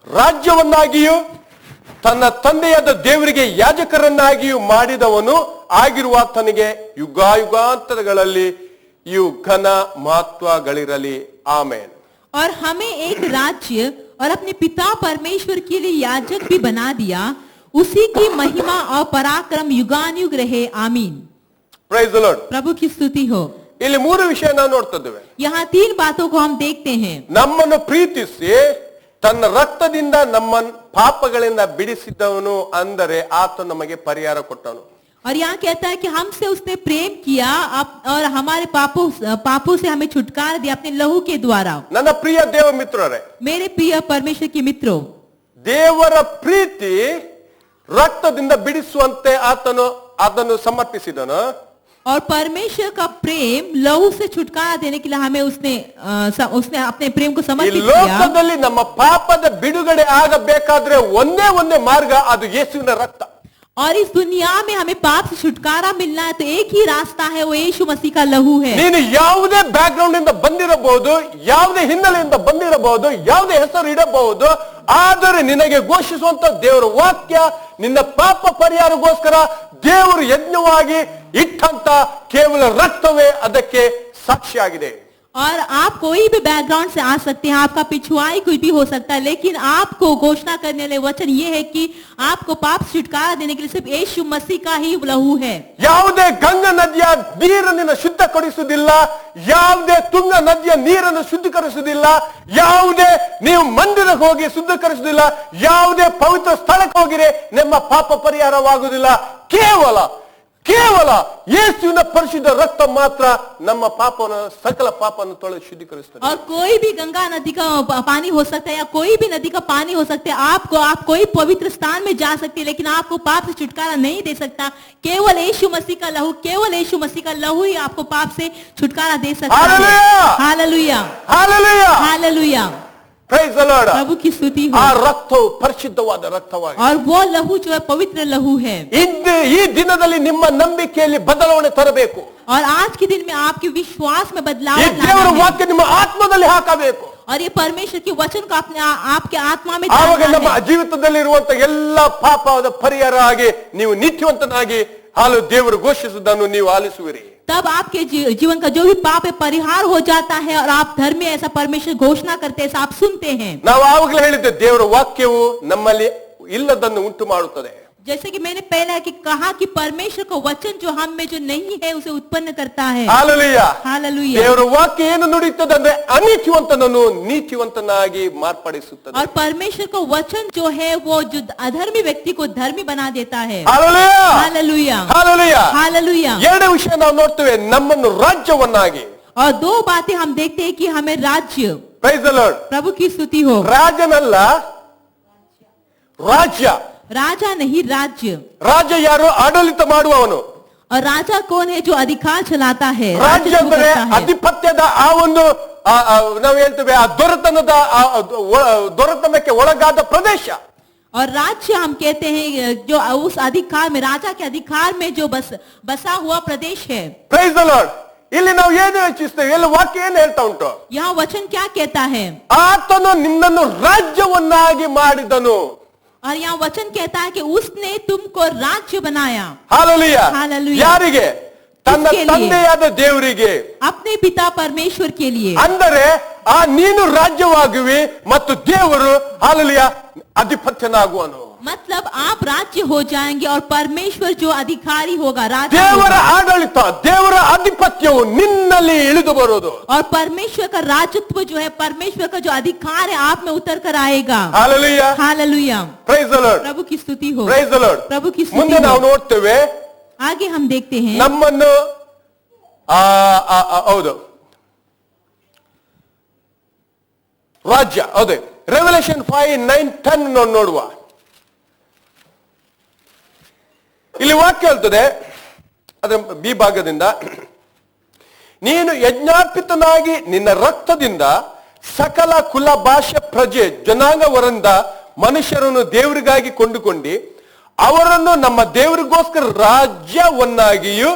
ರಾಜ್ಯವನ್ನಾಗಿಯೂ ತನ್ನ ತಂದೆಯಾದ ದೇವರಿಗೆ ಯಾಜಕರನ್ನಾಗಿಯೂ ಮಾಡಿದವನು ಆಗಿರುವ ತನಗೆ ಯುಗಾಯುಗಾಂತರಗಳಲ್ಲಿ ಇವು ಘನ ಮಹತ್ವಗಳಿರಲಿ. ಆಮೇನ್. और हमें एक राज्य और अपने पिता परमेश्वर के लिए याजक भी बना दिया, उसी की महिमा और पराक्रम युगानुयुग रहे. आमीन. Price the Lord. प्रभु की स्तुति हो. ಇಲ್ಲಿ 3 ವಿಷಯ ನಾವು ನೋಡ್ತಾ ಇದ್ದೇವೆ. यहाँ 3 बातों को हम देखते हैं. ನಮ್ಮನ್ನು ಪ್ರೀತಿಸಿ ತನ್ನ ರಕ್ತದಿಂದ ನಮ್ಮ ಪಾಪಗಳಿಂದ ಬಿಡಿಸಿದವನು ಅಂದರೆ ಆತ ನಮಗೆ ಪರಿಹಾರ ಕೊಟ್ಟನು. और यहाँ कहता है कि हमसे उसने प्रेम किया और हमारे पापों से हमें छुटकारा दिया अपने लहू के द्वारा. ನನ್ನ ಪ್ರಿಯ ದೇವ ಮಿತ್ರರೇ, मेरे प्रिय परमेश्वर के मित्रों, ದೇವರ ಪ್ರೀತಿ ರಕ್ತದಿಂದ ಬಿಡಿಸುವಂತೆ ಆತನು ಅದನ್ನು ಸಮರ್ಪಿಸಿದನು. और परमेश्वर का प्रेम लहू से छुटकारा देने के लिए हमें उसने अपने प्रेम को ಈ समर्पित किया. ಲೋಕದಲ್ಲಿ ನಮ್ಮ ಪಾಪದ ಬಿಡುಗಡೆ ಆಗಬೇಕಾದ್ರೆ ಒಂದೇ ಮಾರ್ಗ, ಅದು ಯೇಸುವಿನ ರಕ್ತ. और इस दुनिया में हमें पाप से छुटकारा मिलना है तो एक ही रास्ता है, वो यीशु मसीह का लहू है. ನೀನು ಯಾವುದೇ ಬ್ಯಾಕ್ ಗ್ರೌಂಡ್ ಇಂದ ಬಂದಿರಬಹುದು, ಯಾವುದೇ ಹಿನ್ನೆಲೆಯಿಂದ ಬಂದಿರಬಹುದು, ಯಾವುದೇ ಹೆಸರು ಇಡಬಹುದು, ಆದರೆ ನಿನಗೆ ಘೋಷಿಸುವಂತ ದೇವರ ವಾಕ್ಯ ನಿನ್ನ ಪಾಪ ಪರಿಹಾರಗೋಸ್ಕರ ದೇವರು ಯಜ್ಞವಾಗಿ ಇಟ್ಟಂತ ಕೇವಲ ರಕ್ತವೇ ಅದಕ್ಕೆ ಸಾಕ್ಷಿಯಾಗಿದೆ. और आप कोई भी बैकग्राउंड से आ सकते हैं, आपका पिछुआई कुछ भी हो सकता है, लेकिन आपको घोषणा करने वाले वचन ये है कि आपको पाप से छुटकारा देने के लिए सिर्फ यीशु मसीह का ही लहू है. ಯಾವುದೇ ಗಂಗಾ ನದಿಯ ನೀರನ್ನು ಶುದ್ಧೀಕರಿಸುವುದಿಲ್ಲ, ಯಾವುದೇ ತುಂಗಾ ನದಿಯ ನೀರನ್ನು ಶುದ್ಧೀಕರಿಸುವುದಿಲ್ಲ, ಯಾವುದೇ ನೀವು ಮಂದಿರಕ್ಕೆ ಹೋಗಿ ಶುದ್ಧೀಕರಿಸುವುದಿಲ್ಲ, ಯಾವುದೇ ಪವಿತ್ರ ಸ್ಥಳಕ್ಕೆ ಹೋಗಿರೆ ನಿಮ್ಮ ಪಾಪ ಪರಿಹಾರವಾಗುವುದಿಲ್ಲ. ಕೇವಲ ಯೇಸುವಿನ ಪರಿಶುದ್ಧ ರಕ್ತ ಮಾತ್ರ ನಮ್ಮ ಪಾಪವನ್ನು ಸಕಲ ಪಾಪವನ್ನು ತೊಳೆದು ಶುದ್ಧೀಕರಿಸುತ್ತದೆ. और कोई भी गंगा नदी का पानी हो सकता है या कोई भी नदी का पानी हो सकता है, आप कोई पवित्र स्थान में जा सकते हैं, लेकिन आपको पाप से छुटकारा नहीं दे सकता. केवल यीशु मसीह का लहू, केवल यीशु मसीह का लहू ही आपको पाप से छुटकारा दे सकता है. Hallelujah. Hallelujah. Hallelujah. Praise the Lord. प्रभु की स्तुति हो. ಆ ರಕ್ತವು ಪರಿಶುದ್ಧವಾದ ರಕ್ತವಾಗಿದೆ. और वो लहू जो है पवित्र लहू है. ಈ ದಿನದಲ್ಲಿ ನಿಮ್ಮ ನಂಬಿಕೆಯಲ್ಲಿ ಬದಲಾವಣೆ ತರಬೇಕು. और आज के दिन में आपके विश्वास में बदलाव ಈ लाना ದೇವರ है. ವಾಕ್ಯ ನಿಮ್ಮ ಆತ್ಮದಲ್ಲಿ ಹಾಕಬೇಕು. और ये परमेश्वर के वचन को अपने आपके आत्मा में ಆವಾಗ डालना ನಮ್ಮ है। ಜೀವಿತದಲ್ಲಿರುವಂತ ಎಲ್ಲ ಪಾಪದ ಪರಿಹಾರ ಆಗಿ ನೀವು ನೀತಿವಂತನಾಗಿ ದೇವರು ಘೋಷಿಸುವುದನ್ನು ನೀವು ಆಲಿಸುವಿರಿ. तब आपके जीवन का जो भी पाप है परिहार हो जाता है और आप धर्म में ऐसा परमेश्वर घोषणा करते हैं, ऐसा आप सुनते हैं। ನಾವು ಆವಾಗಲೇ ಹೇಳಿದ್ದೆ, ದೇವರ ವಾಕ್ಯವು ನಮ್ಮಲ್ಲಿ ಇಲ್ಲದನ್ನು ಉಂಟು ಮಾಡುತ್ತದೆ. जैसे कि मैंने पहले कि कहा कि परमेश्वर का वचन जो हम में जो नहीं है उसे उत्पन्न करता है। ಹಾಲೆಲೂಯಾ. हालेलुया। ದೇವರ ವಾಕ್ಯ ಏನು ನುಡಿಯುತ್ತದೆ ಅಂದ್ರೆ ಅನೀತಿವಂತನನ್ನು ನೀತಿವಂತನಾಗಿ ಮಾರ್ಪಡಿಸುತ್ತದೆ. और परमेश्वर का वचन जो है वो जो अधर्मी व्यक्ति को धर्मी बना देता है। ಹಾಲೆಲೂಯಾ. हालेलुया। ಹಾಲೆಲೂಯಾ. हालेलुया। ಎರಡು ವಿಷಯ ನಾವು ನೋಡ್ತೇವೆ, ನಮ್ಮನ್ನು ರಾಜ್ಯವನ್ನಾಗಿ. और दो बातें हम देखते हैं कि हमें राज्य, ಪ್ರೈಸ್ ದಿ ಲಾರ್ಡ್, प्रभु की स्तुति हो, ರಾಜನಲ್ಲ ರಾಜ್ಯ. राजा नहीं राज्य। ರಾಜ್ಯ ಯಾರು? ಆಡಳಿತ ಮಾಡುವವನು. और राजा कौन है? जो अधिकार चलाता है, ರಾಜ್ಯ राजत्व ಅಂದರೆ करता है। ಅಧಿಪತ್ಯದ ಆ ಒಂದು ನಾವು ಹೇಳ್ತೇವೆ ಆ ದೊರೆತನಕ್ಕೆ ಒಳಗಾದ ಪ್ರದೇಶ. और राज्य हम कहते हैं जो उस अधिकार में, राजा के अधिकार में जो बसा हुआ प्रदेश है। Praise the Lord. ಇಲ್ಲಿ ನಾವು ಏನು ಯೋಚಿಸ್ತೇವೆ? ಇಲ್ಲಿ ವಾಕ್ಯ ಏನು ಹೇಳ್ತಾ ಉಂಟು? यहाँ वचन क्या कहता है? ಆತನು ನಿನ್ನನ್ನು ರಾಜ್ಯವನ್ನಾಗಿ ಮಾಡಿದನು. और यहाँ वचन कहता है कि उसने तुमको राज्य बनाया। ಹಾಲೆಲೂಯಾ. हालेलुया। ಯಾರಿಗೆ? ತನ್ನ किसके लिए? ತಂದೆಯಾದ ದೇವರಿಗೆ. अपने पिता परमेश्वर के लिए। ಅಂದರೆ ನೀನು ರಾಜ್ಯವಾಗುವಿ ಮತ್ತು ದೇವರು ಹಾಲೆಲೂಯಾ ಅಧಿಪತ್ಯನಾಗುವನು. मतलब आप राज्य हो जाएंगे और परमेश्वर जो अधिकारी होगा, राजा ದೇವರ होगा। ಆಡಳಿತ, ದೇವರ ಆಧಿಪತ್ಯವು ನಿನ್ನಲ್ಲಿ ಇಳಿದು ಬರೋದು. और परमेश्वर का राजत्व जो है, परमेश्वर का जो अधिकार है आप में उतर कर आएगा। Hallelujah. Hallelujah. Praise the Lord. प्रभु की स्तुति हो, ಪ್ರೈಸ್ ದಿ ಲಾರ್ಡ್. प्रभु की ಮುಂದೆ स्तुति ನಾವು हो। ನೋಡ್ತೇವೆ, आगे हम देखते हैं ನಮ್ಮನ್ನು ಹೌದು ರಾಜ್ಯ, ಹೌದು. ರೆವಲ್ಯೂಷನ್ 5:9-10 ನೋಡುವ. ಇಲ್ಲಿ ವಾಕ್ಯ ಹೇಳ್ತದೆ, ಅದರ ಬಿ ಭಾಗದಿಂದ, ನೀನು ಯಜ್ಞಾರ್ಪಿತನಾಗಿ ನಿನ್ನ ರಕ್ತದಿಂದ ಸಕಲ ಕುಲ ಭಾಷೆ ಪ್ರಜೆ ಜನಾಂಗವರಿಂದ ಮನುಷ್ಯರನ್ನು ದೇವರಿಗಾಗಿ ಕೊಂಡುಕೊಂಡು ಅವರನ್ನು ನಮ್ಮ ದೇವರಿಗೋಸ್ಕರ ರಾಜ್ಯವನ್ನಾಗಿಯೂ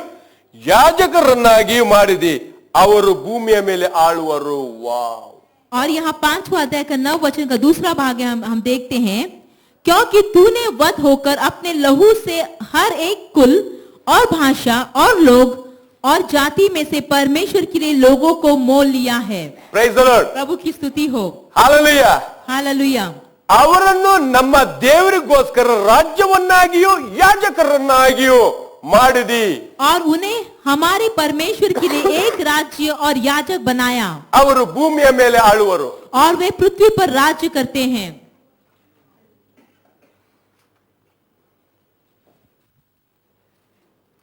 ಯಾಜಕರನ್ನಾಗಿಯೂ ಮಾಡಿದಿ, ಅವರು ಭೂಮಿಯ ಮೇಲೆ ಆಳುವರು. ವಾವ್. और यहाँ 5वां अध्याय का 9 वचन का दूसरा भाग है, हम देखते हैं, क्योंकि तूने वध होकर अपने लहू से हर एक कुल और भाषा और लोग और जाति में से परमेश्वर के लिए लोगों को मोल लिया है। Praise the Lord. प्रभु की स्तुति हो, ಹಾಲೆಲೂಯಾ. हालेलुया। ಅವರನ್ನು ನಮ್ಮ ದೇವರಿಗೋಸ್ಕರ ರಾಜ್ಯವನ್ನಾಗಿಯೂ ಯಾಜಕರನ್ನಾಗಿಯೂ ಮಾಡಿದಿ. और उन्हें हमारे परमेश्वर के लिए एक राज्य और याजक बनाया, ಅವರು ಭೂಮಿಯ ಮೇಲೆ ಆಳುವರು. और वे पृथ्वी पर राज्य करते हैं।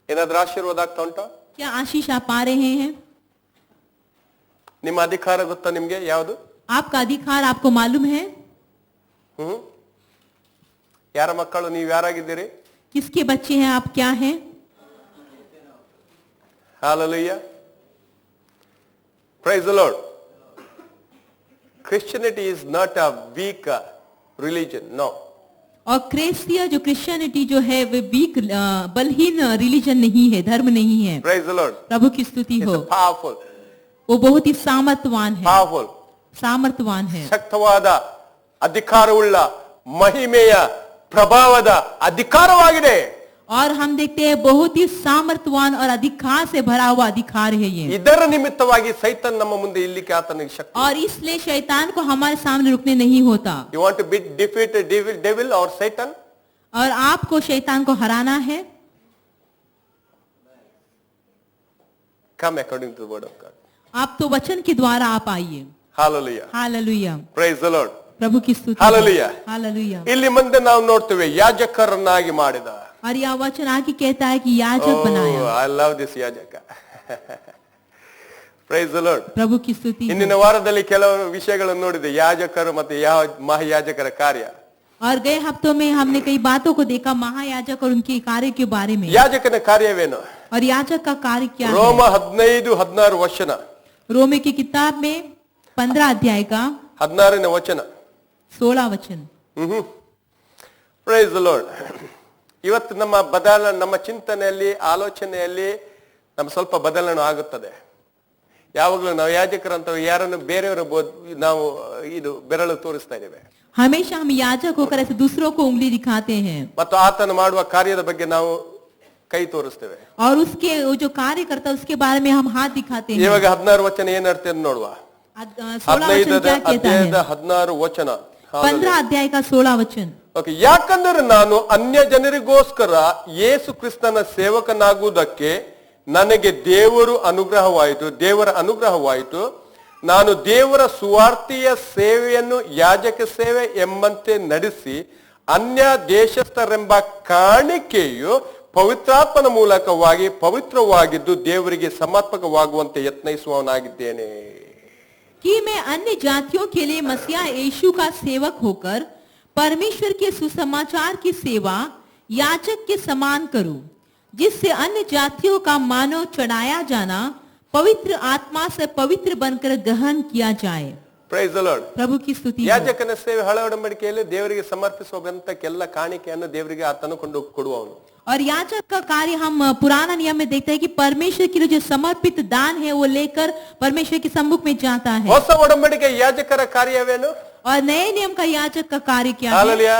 ಏನಾದ್ರೂ ಆಶೀರ್ವಾದ ಆಗ್ತಾ ಉಂಟಾ? क्या आशीष आप पा रहे हैं? ನಿಮ್ಮ ಅಧಿಕಾರ ಗೊತ್ತಾ ನಿಮ್ಗೆ ಯಾವುದು? आपका अधिकार आपको मालूम है? ಯಾರ ಮಕ್ಕಳು ನೀವು? ಯಾರಾಗಿದ್ದೀರಿ? किसके बच्चे हैं आप? क्या हैं? Hallelujah. Praise the Lord. Christianity is not a weak religion, no. और क्रिस्तिया जो क्रिश्चियनिटी जो है वे वीक बलहीन रिलीजन नहीं है, धर्म नहीं है। Praise the Lord. प्रभु की स्तुति It's हो, powerful, वो बहुत ही सामर्थवान है, powerful. सामर्थवान है। ಶಕ್ತವಾದ ಅಧಿಕಾರವುಳ್ಳ ಮಹಿಮೆಯ ಪ್ರಭಾವದ ಅಧಿಕಾರವಾಗಿದೆ. और हम देखते हैं बहुत ही सामर्थवान और अधिकार से भरा हुआ अधिकार है ये। ಇದರ ನಿಮಿತ್ತವಾಗಿ ಸೈತಾನ್ ನಮ್ಮ ಮುಂದೆ ಇಲ್ಲಿಕ್ಕೆ ಆತನಿಗೆ ಶಕ್ತಿ. और इसलिए शैतान को हमारे सामने रुकने नहीं होता। You want to defeat devil or Satan? और आपको शैतान को हराना है, Come according to the word of God. आप तो वचन के द्वारा आप आइए। Hallelujah. Hallelujah. Praise the Lord. प्रभु की स्तुति। Hallelujah. हालेलुया। ಇಲ್ಲಿ ಮುಂದೆ ನಾವು ನೋಡ್ತೇವೆ ಯಾಜಕರನ್ನಾಗಿ ಮಾಡಿದ. और यह वचन आगे कहता है कि याजक बनाया। I love this ಯಾಜಕ. Praise the Lord. प्रभु की स्तुति। ಇಂದಿನ ವಾರದಲ್ಲಿ ಕೆಲವು ವಿಷಯಗಳನ್ನು ನೋಡಿದೆ, ಯಾಜಕರು ಮತ್ತು ಮಹಾಯಾಜಕರ ಕಾರ್ಯ. और गए हफ्तों में हमने कई बातों को देखा, महायाजक और उनके कार्य के बारे में। ಯಾಜಕನ ಕಾರ್ಯವೇನು? और याजक का कार्य क्या है? ರೋಮ 15:16 ವಚನ. रोमी की किताब में 15 अध्याय का 16ನೇ ವಚನ. 16 वचन। Praise the Lord. ಇವತ್ತು ನಮ್ಮ ಚಿಂತನೆಯಲ್ಲಿ, ಆಲೋಚನೆಯಲ್ಲಿ ನಮ್ಮ ಸ್ವಲ್ಪ ಬದಲಾವಣೆ ಆಗುತ್ತದೆ. ಯಾವಾಗಲೂ ನಾವು ಯಾಜಕರಂತ ಯಾರನ್ನು ಬೇರೆಯವರ ನಾವು ಇದು ಬೆರಳು ತೋರಿಸ್ತಾ ಇದ್ದೇವೆ. हमेशा हम याजक होकर ऐसे दूसरों को उंगली दिखाते हैं ಮತ್ತು ಆತನು ಮಾಡುವ ಕಾರ್ಯದ ಬಗ್ಗೆ ನಾವು ಕೈ ತೋರಿಸ್ತೇವೆ. और उसके वो जो कार्य करता है उसके बारे में हम हाथ दिखाते हैं. ಇವಾಗ 16 ವಚನ ಏನ್ ಅರ್ಥ ಅಂತ ನೋಡುವ. 16 वचन क्या कहता है? 16 ವಚನ 15 अध्याय का 16 वचन. ಓಕೆ, ಯಾಕಂದ್ರೆ ನಾನು ಅನ್ಯ ಜನರಿಗೋಸ್ಕರ ಯೇಸು ಕ್ರಿಸ್ತನ ಸೇವಕನಾಗುವುದಕ್ಕೆ ನನಗೆ ದೇವರ ಅನುಗ್ರಹವಾಯಿತು. ನಾನು ದೇವರ ಸುವಾರ್ತೆಯ ಸೇವೆಯನ್ನು ಯಾಜಕ ಸೇವೆ ಎಂಬಂತೆ ನಡೆಸಿ ಅನ್ಯ ದೇಶಸ್ಥರೆಂಬ ಕಾಣಿಕೆಯು ಪವಿತ್ರಾತ್ಮನ ಮೂಲಕವಾಗಿ ಪವಿತ್ರವಾಗಿದ್ದು ದೇವರಿಗೆ ಸಮರ್ಪಕವಾಗುವಂತೆ ಯತ್ನಿಸುವವನಾಗಿದ್ದೇನೆ. कि मैं अन्य जातियों के लिए मसीहा यीशु का सेवक होकर परमेश्वर के सुसमाचार की सेवा याजक के समान करूं, जिससे अन्य जातियों का मानव चढ़ाया जाना पवित्र आत्मा से पवित्र बनकर ग्रहण किया जाए. Price the Lord. प्रभु की स्तुति हो. ಯಾಜಕನ ಸೇವೆ ಹಳೆ ಒಡಂಬಡಿಕೆಯಲ್ಲಿ ದೇವರಿಗೆ ಸಮರ್ಪಿಸುವಂತಕ್ಕೆಲ್ಲ ಕಾಣಿಕೆಯನ್ನು ದೇವರಿಗೆ ಆತನು ಕೊಂಡು ಕೊಡುವವನು. और याजक का कार्य हम पुराना नियम में देखते हैं कि परमेश्वर के लिए जो समर्पित दान है वो लेकर परमेश्वर के सम्मुख में जाता है. ಹೊಸ ಒಡಂಬಡಿಕೆ ಯಾಜಕರ ಕಾರ್ಯವೇನು? और नए नियम का याजक का कार्य क्या है? ಹಾಲೆಲೂಯಾ.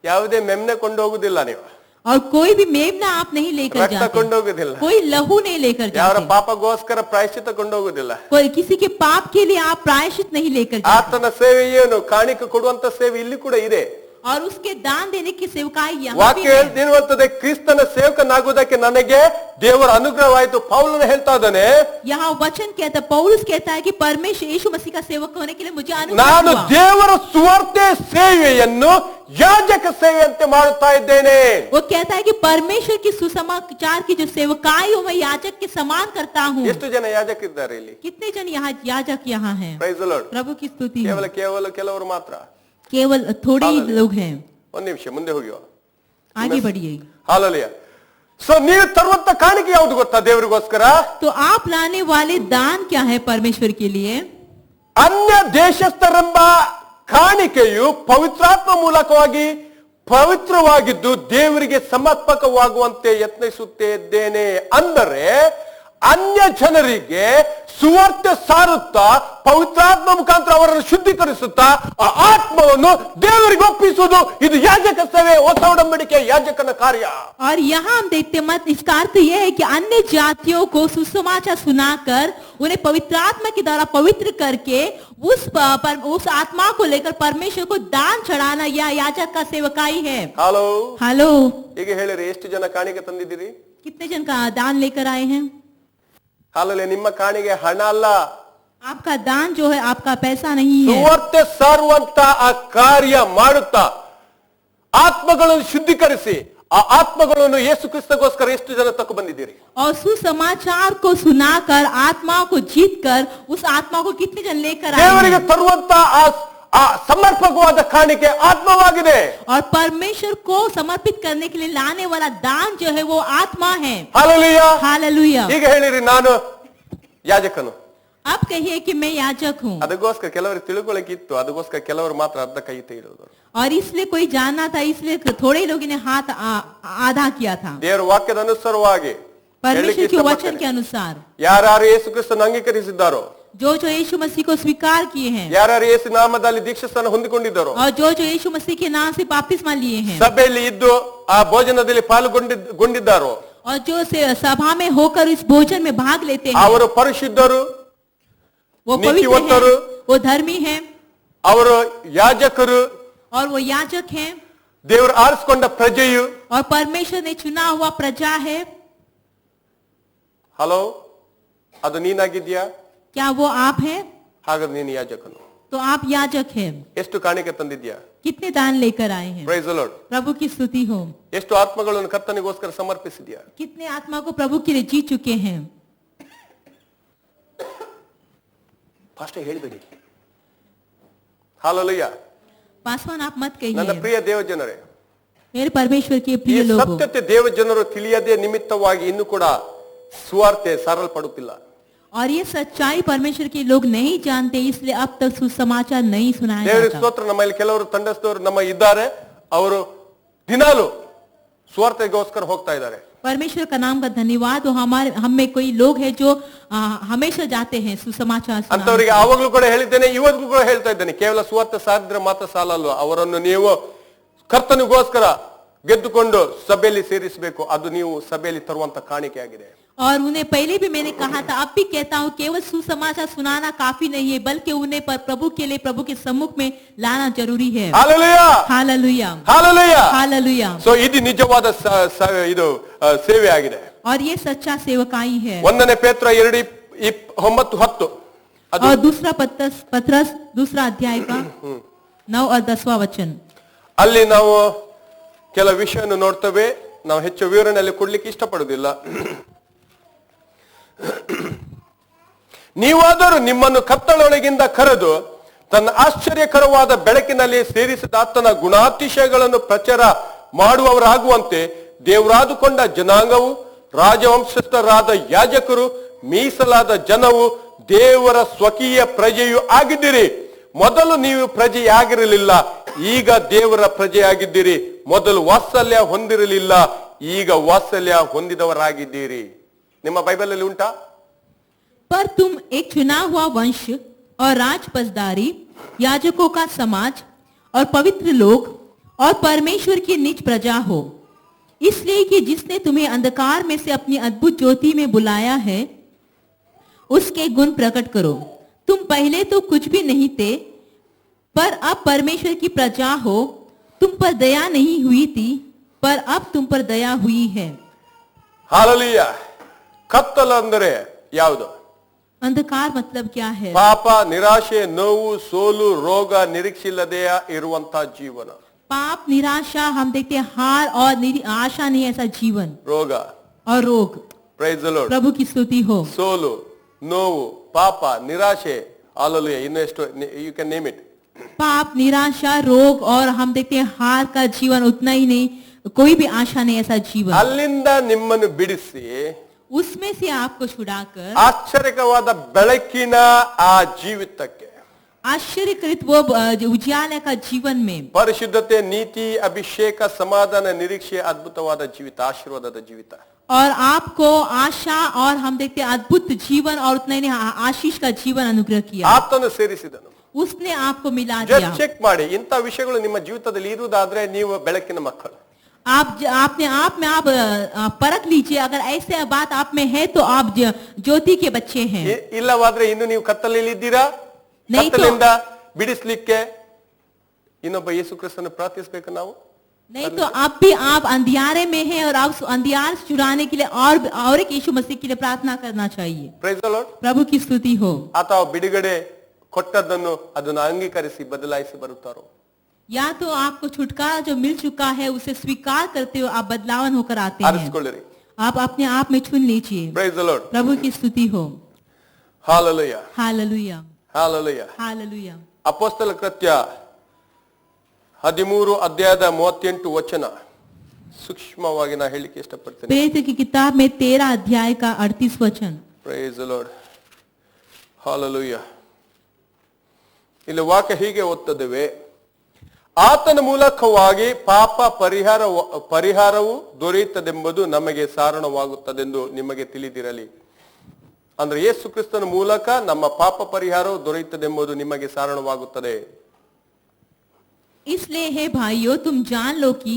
ಯಾವುದೇ ಮೆಮ್ನೆ ಕೊಂಡು ಹೋಗುದಿಲ್ಲ ನೀವು. और कोई भी मेमना आप नहीं लेकर ರಕ್ತ जाते, ಕೊಂಡು ಹೋಗುದಿಲ್ಲ. कोई लहू नहीं लेकर ಯಾರ जाते, ಪಾಪಗೋಸ್ಕರ ಪ್ರಾಯಶ್ಚಿತ್ತ ಕೊಂಡು ಹೋಗುದಿಲ್ಲ. कोई किसी के पाप के लिए आप प्रायश्चित नहीं लेकर जाते. ಆತನ ಸೇವೆ ಏನು? ಕಾಣಿಕೆ ಕೊಡುವಂತ ಸೇವೆ ಇಲ್ಲಿ ಕೂಡ ಇದೆ. और उसके दान देने की सेवकाई यहाँ भी ವಾಕ್ಯ है. ಹೇಳುತ್ತದೆ, ಕ್ರಿಸ್ತನ ಸೇವಕನಾಗುವುದಕ್ಕೆ ನನಗೆ ದೇವರ ಅನುಗ್ರಹವಾಯಿತು. ಪೌಲನು ಹೇಳ್ತಾ ಇದ್ದಾನೆ, यहाँ वचन कहता है, पौलुस कहता है कि परमेश्वर यीशु मसीह का सेवक होने के लिए मुझे अनुग्रह ನಾನು हुआ. ದೇವರ ಸುವಾರ್ತೆ ಸೇವೆಯನ್ನು ಯಾಜಕ ಸೇವೆಯಂತೆ ಮಾಡುತ್ತಾ ಇದ್ದೇನೆ. वो कहता है कि परमेश्वर की सुसमाचार की जो सेवकाई हो मैं याजक के समान करता हूँ. ಎಷ್ಟು ಜನ ಯಾಜಕ ಇದ್ದಾರೆ ಇಲ್ಲಿ? कितने जन यहाँ याजक यहाँ हैं? Praise the Lord. प्रभु की स्तुति हो. ಕೇವಲ ಕೆಲವರು ಮಾತ್ರ. केवल थोड़े ही लोग हैं. ಒಂದ್ ನಿಮಿಷ ಮುಂದೆ ಹೋಗಿವ. आगे बढ़िए. ಹಾಲೆಲೂಯಾ. ಸೊ ನೀವು ತರುವಂತ ಕಾಣಿಕೆ ಯಾವುದು ಗೊತ್ತಾ ದೇವರಿಗೋಸ್ಕರ? तो आप लाने वाले दान क्या है परमेश्वर के लिए? ಅನ್ಯ ದೇಶಸ್ಥರೆಂಬ ಕಾಣಿಕೆಯು ಪವಿತ್ರಾತ್ಮ ಮೂಲಕವಾಗಿ ಪವಿತ್ರವಾಗಿದ್ದು ದೇವರಿಗೆ ಸಮರ್ಪಕವಾಗುವಂತೆ ಯತ್ನಿಸುತ್ತಿದ್ದೇನೆ. ಅಂದರೆ ಅನ್ಯ ಜನರಿಗೆ ಸುವಾರ್ತೆ ಸಾರುತ್ತಾ ಪವಿತ್ರಾತ್ಮ ಮುಖಾಂತರ ಅವರನ್ನು ಶುದ್ಧೀಕರಿಸುತ್ತಾ ಆ ಆತ್ಮವನ್ನು ದೇವರಿಗೆ ಒಪ್ಪಿಸುವುದು ಇದು ಯಾಜಕ ಸೇವೆ, ಹೊಸ ಒಡಂಬಡಿಕೆ ಯಾಜಕನ ಕಾರ್ಯ. और यहाँ हम देखते मत इसका अर्थ यह है कि अन्य जातियों को सुसमाचार सुनाकर उन्हें पवित्र आत्मा के द्वारा पवित्र करके उस आत्मा को लेकर परमेश्वर को दान चढ़ाना यह याजक का सेवकाई है. हेलो, ಈಗ ಹೇಳಿರಿ, ಎಷ್ಟು ಜನ ಕಾಣಿಕೆ ತಂದಿದ್ದೀರಿ? कितने जन का दान लेकर आए हैं? ಹಾಲೆಲೂಯಾ. ನಿಮ್ಮ ಕಾಣಿಕೆ ಹಣ ಅಲ್ಲ, आपका दान जो है आपका पैसा नहीं है. ಸುವಾರ್ತೆ ಸಾರುವಂತ ಆ ಕಾರ್ಯ ಮಾಡುತ್ತಾ ಆತ್ಮಗಳನ್ನು ಶುದ್ಧೀಕರಿಸಿ ಆ ಆತ್ಮಗಳನ್ನು ಯೇಸು ಕ್ರಿಸ್ತಗೋಸ್ಕರ ಎಷ್ಟು ಜನ ತಕ್ಕ ಬಂದಿದ್ದೀರಿ? और सुसमाचार को सुनाकर आत्माओं को जीतकर उस आत्मा को कितने जन लेकर आए ದೇವರಿಗೆ हैं? ತರುವಂತ ಆ ಸಮರ್ಪಕವಾದ ಕಾಣಿಕೆ ಆತ್ಮವಾಗಿದೆ. और परमेश्वर को समर्पित करने के लिए लाने वाला दान जो है वो आत्मा है. ಹಾಲೆಲೂಯಾ. हालेलुया. ಈಗ ಹೇಳಿರಿ, ನಾನು ಯಾಜಕನು. अब कहिए कि मैं याजक हूँ. ಅದಕ್ಕೋಸ್ಕರ ಕೆಲವರಿಗೆ ತಿಳ್ಕೊಳ್ಳಿಕ್ಕೆ ಇತ್ತು, ಅದಕ್ಕೋಸ್ಕರ ಕೆಲವರು ಮಾತ್ರ ಅರ್ಧ ಕೈ ತೆಗೆದರು. और इसलिए कोई जानना था, इसलिए थोड़े लोगों ने हाथ आधा किया था. ದೇವರ ವಾಕ್ಯದ ಅನುಸಾರವಾಗಿ परमेश्वर के वचन के अनुसार ಯಾರ್ಯಾರು ಯೇಸು ಕ್ರಿಸ್ತನ ಅಂಗೀಕರಿಸಿದ್ದಾರೋ, जो यीशु मसीह को स्वीकार किए हैं, ಯಾರ್ಯಾರು ಯೇಸು ನಾಮದಲ್ಲಿ ದೀಕ್ಷಾಸ್ನಾನ ಹೊಂದಿಕೊಂಡಿದ್ದಾರೋ, और जो यीशु मसीह के नाम से बपतिस्मा लिए हैं, ಸಭೆಯಲ್ಲಿ ಇದ್ದು ಆ ಭೋಜನದಲ್ಲಿ ಪಾಲ್ಗೊಂಡಿದ್ದಾರೋ, और जो सभा में होकर इस भोजन में भाग लेते हैं, ಅವರು ಪರಿಶುದ್ಧರು, वो पवित्र ನೀತಿವಂತರು, हैं, वो धर्मी हैं, ಅವರು ಯಾಜಕರು, और वो याजक हैं, ದೇವರು ಆರಿಸಿಕೊಂಡ ಪ್ರಜೆಯು. और परमेश्वर ने चुना हुआ प्रजा है. ಹಲೋ, ಅದು ನೀನಾಗಿದ್ಯಾ? क्या वो आप हैं? ಹಾಗಾದ್ರೆ ನೀನು ಯಾಜಕನು. तो आप याजक हैं. ಎಷ್ಟು ಕಾಣಿಕೆ ತಂದಿದ್ಯಾ? कितने दान लेकर आए हैं? Praise the Lord. प्रभु की स्तुति हो. ಎಷ್ಟು ಆತ್ಮಗಳನ್ನು ಕರ್ತನಿಗೋಸ್ಕರ ಸಮರ್ಪಿಸಿದ್ಯಾ? कितने आत्मा को प्रभु के लिए जी चुके हैं? ಫಾಸ್ಟ್ ಹೇಳಿಬಿಡಿ. ಹಾಲೆಲೂಯಾ. पासवान आप मत ನನ್ನ कहिए. ಪ್ರಿಯ ದೇವ ಜನರೇ, मेरे परमेश्वर के ಈ प्रिय लोगों, ಸತ್ಯತೆ ದೇವ ಜನರು ತಿಳಿಯದೆ ನಿಮಿತ್ತವಾಗಿ ಇನ್ನೂ ಕೂಡ ಸುವಾರ್ತೆ ಸಾರಲ್ಪಡುತ್ತಿಲ್ಲ. और ये सच्चाई परमेश्वर के लोग नहीं जानते, इसलिए अब तक सुसमाचार नहीं सुनाया ದೇವರ जाता. ಸ್ತೋತ್ರ. ನಮ್ಮಲ್ಲಿ ಕೆಲವರು ತಂಡಸ್ಥರು ನಮ್ಮ ಇದ್ದಾರೆ, ಅವರು ದಿನಾಲು ಸುವಾರ್ತೆಗೋಸ್ಕರ ಹೋಗ್ತಾ ಇದ್ದಾರೆ. परमेश्वर का नाम का धन्यवाद। और हम में कोई लोग हैं जो हमेशा जाते हैं सुसमाचार सुनाने। ಅಂತವರಿಗೆ ಆವಾಗಲೂ ಕೂಡ ಹೇಳಿದ್ದೇನೆ, ಇವತ್ತಿಗೂ ಕೂಡ ಹೇಳ್ತಾ ಇದ್ದೇನೆ, ಕೇವಲ ಸುವಾರ್ತೆ ಸಾರಿದ್ರೆ ಮಾತ್ರ ಸಾಲಲ್ಲ, ಅವರನ್ನು ನೀವು ಕರ್ತನಿಗೋಸ್ಕರ ಗೆದ್ದುಕೊಂಡು ಸಭೆಯಲ್ಲಿ ಸೇರಿಸಬೇಕು. ಅದು ನೀವು ಸಭೆಯಲ್ಲಿ ತರುವಂತ ಕಾಣಿಕೆ ಆಗಿದೆ. और उन्हें पहले भी मैंने कहा था, अब भी कहता हूँ, केवल सुसमाचार सुनाना काफी नहीं है, बल्कि उन्हें प्रभु के लिए प्रभु के सम्मुख में लाना जरूरी है। Hallelujah, hallelujah, hallelujah, hallelujah. So ಇದು ನಿಜವಾದ ಇದು ಸೇವೆ ಆಗಿದೆ. और ये सच्चा सेवकाई है। 1 ಪೇತ್ರ 2:9-10 और दूसरा पत्रस दूसरा अध्याय का 9 और 10वां वचन, ಅಲ್ಲಿ ನಾವು ಕೆಲವು ವಿಷಯವನ್ನು ನೋಡ್ತೇವೆ. ನಾವು ಹೆಚ್ಚು ವಿವರಣೆಯಲ್ಲಿ ಕೊಡ್ಲಿಕ್ಕೆ ಇಷ್ಟಪಡುವುದಿಲ್ಲ. ನೀವಾದರೂ ನಿಮ್ಮನ್ನು ಕತ್ತಲೊಳಗಿಂದ ಕರೆದು ತನ್ನ ಆಶ್ಚರ್ಯಕರವಾದ ಬೆಳಕಿನಲ್ಲಿ ಸೇರಿಸಿದ ಆತನ ಗುಣಾತಿಶಯಗಳನ್ನು ಪ್ರಚಾರ ಮಾಡುವವರಾಗುವಂತೆ ದೇವರಾದುಕೊಂಡ ಜನಾಂಗವು, ರಾಜವಂಶಸ್ಥರಾದ ಯಾಜಕರು, ಮೀಸಲಾದ ಜನವು, ದೇವರ ಸ್ವಕೀಯ ಪ್ರಜೆಯೂ ಆಗಿದ್ದೀರಿ. ಮೊದಲು ನೀವು ಪ್ರಜೆಯಾಗಿರಲಿಲ್ಲ, ಈಗ ದೇವರ ಪ್ರಜೆಯಾಗಿದ್ದೀರಿ. ಮೊದಲು ವಾತ್ಸಲ್ಯ ಹೊಂದಿರಲಿಲ್ಲ, ಈಗ ವಾತ್ಸಲ್ಯ ಹೊಂದಿದವರಾಗಿದ್ದೀರಿ. ನಿಮ್ಮ ಬೈಬಲ್ ಅಲ್ಲಿ ಉಂಟಾ? पर तुम एक चुना हुआ वंश और राजपसदारी, याजकों का समाज और पवित्र लोग और परमेश्वर की निज प्रजा हो, इसलिए कि जिसने तुम्हें अंधकार में से अपनी अद्भुत ज्योति में बुलाया है, उसके गुण प्रकट करो। तुम पहले तो कुछ भी नहीं थे, पर अब परमेश्वर की प्रजा हो। तुम पर दया नहीं हुई थी, पर अब तुम पर दया हुई है। ಹಾಲೆಲೂಯಾ. ಕತ್ತಲು ಅಂದರೆ ಯಾವುದು? अंधकार मतलब क्या है? ಪಾಪ, ನಿರಾಶೆ, ನೋವು, ಸೋಲು, ರೋಗ, ನಿರೀಕ್ಷೆ ಇಲ್ಲದೆ ಇರುವಂತಹ ಜೀವನ. पाप, निराशा, हम देखते हैं हार और आशा नहीं ऐसा जीवन, ರೋಗ और रोग। Price the Lord. प्रभु की स्तुति हो। ಸೋಲು, ನೋವು, ಪಾಪ, ನಿರಾಶೆ, ಹಾಲೆಲೂಯಾ, ಇನ್ನೆಷ್ಟು ಯು ಕ್ಯಾನ್ ನೇಮ್ ಇಟ್. पाप, निराशा, रोग और हम देखते हैं हार का जीवन, उतना ही नहीं, कोई भी आशा नहीं ऐसा जीवन। ಅಲ್ಲಿಂದ ನಿಮ್ಮನ್ನು ಬಿಡಿಸಿ उसमें से आपको छुड़ाकर ಆಶ್ಚರ್ಯಕವಾದ ಬೆಳಕಿನ ಆ ಜೀವಿತಕ್ಕೆ, आश्चर्यकृत वो उजियाले का जीवन में ಪರಿಶುದ್ಧತೆ, ನೀತಿ, ಅಭಿಷೇಕ, ಸಮಾಧಾನ, ನಿರೀಕ್ಷೆ, ಅದ್ಭುತವಾದ ಜೀವಿತ, ಆಶೀರ್ವಾದದ ಜೀವಿತ, और आपको आशा और हम देखते हैं अद्भुत जीवन और उतना ही नहीं आशीष का जीवन अनुग्रह किया। ಆತನು ಸೇರಿಸಿದನು. उसने आपको मिला ಜಸ್ಟ್ दिया। ಚೆಕ್ ಮಾಡಿ, ಇಂಥ ವಿಷಯಗಳು ನಿಮ್ಮ ಜೀವಿತದಲ್ಲಿ ಇರುವುದಾದ್ರೆ ನೀವು ಬೆಳಕಿನ ಮಕ್ಕಳು. आपने आप में आप परख लीजिए, अगर ऐसे बात आप में है तो आप ज्योति के बच्चे हैं। ಇಲ್ಲವಾದ್ರೆ ಇನ್ನು ನೀವು ಕತ್ತಲಲ್ಲಿ ಇದ್ದೀರಾ. नहीं तो- ಕತ್ತಲಿಂದ ಬಿಡಿಸ್ಲಿಕ್ಕೆ ಇನ್ನೊಬ್ಬ ಯೇಸು ಕ್ರಿಸ್ತನ ಪ್ರಾರ್ಥಿಸಬೇಕು ನಾವು. नहीं तो अब भी आप अंधियारे में हैं और आप अंधियार से छुड़ाने के लिए और एक यीशु मसीह के लिए प्रार्थना करना चाहिए। Price the Lord. प्रभु की स्तुति हो। ಅಥವಾ ಬಿಡುಗಡೆ ಕೊಟ್ಟದ್ದನ್ನು ಅದನ್ನು ಅಂಗೀಕರಿಸಿ ಬದಲಾಯಿಸಿ ಬರುತ್ತಾರೋ. या तो आपको छुटकारा जो मिल चुका है उसे स्वीकार करते हो, आप बदलावन होकर आते हैं। ಆರಿಸಿಕೊಳ್ಳಿರಿ. आप अपने आप में चुन लीजिए। Price the Lord. प्रभु की स्तुति हो। Hallelujah, hallelujah, hallelujah. हालेलुया। ಅಪೊಸ್ತಲ ಕೃತ್ಯ 13:38 ಸೂಕ್ಷ್ಮವಾಗಿ ನಾ ಹೇಳಿಕ್ಕೆ ಇಷ್ಟಪಡ್ತೇನೆ. प्रेरित की किताब में 13 अध्याय का 38 वचन। Praise the Lord. ಹಾಲೆಲೂಯಾ. ಇಲ್ಲಿ ವಾಕ್ಯ ಹೀಗೆ ಓದ್ತದ್ದೇವೆ, ಆತನ ಮೂಲಕವಾಗಿ ಪಾಪ ಪರಿಹಾರವು ದೊರೆಯುತ್ತದೆಂಬುದು ನಮಗೆ ಸಾರಣವಾಗುತ್ತದೆಂದು ನಿಮಗೆ ತಿಳಿದಿರಲಿ. ಅಂದ್ರೆ ಯೇಸು ಕ್ರಿಸ್ತನ ಮೂಲಕ ನಮ್ಮ ಪಾಪ ಪರಿಹಾರವು ದೊರೆಯುತ್ತದೆಂಬುದು ನಿಮಗೆ ಸಾರಣವಾಗುತ್ತದೆ. इसलिए हे भाइयों, तुम जान लो कि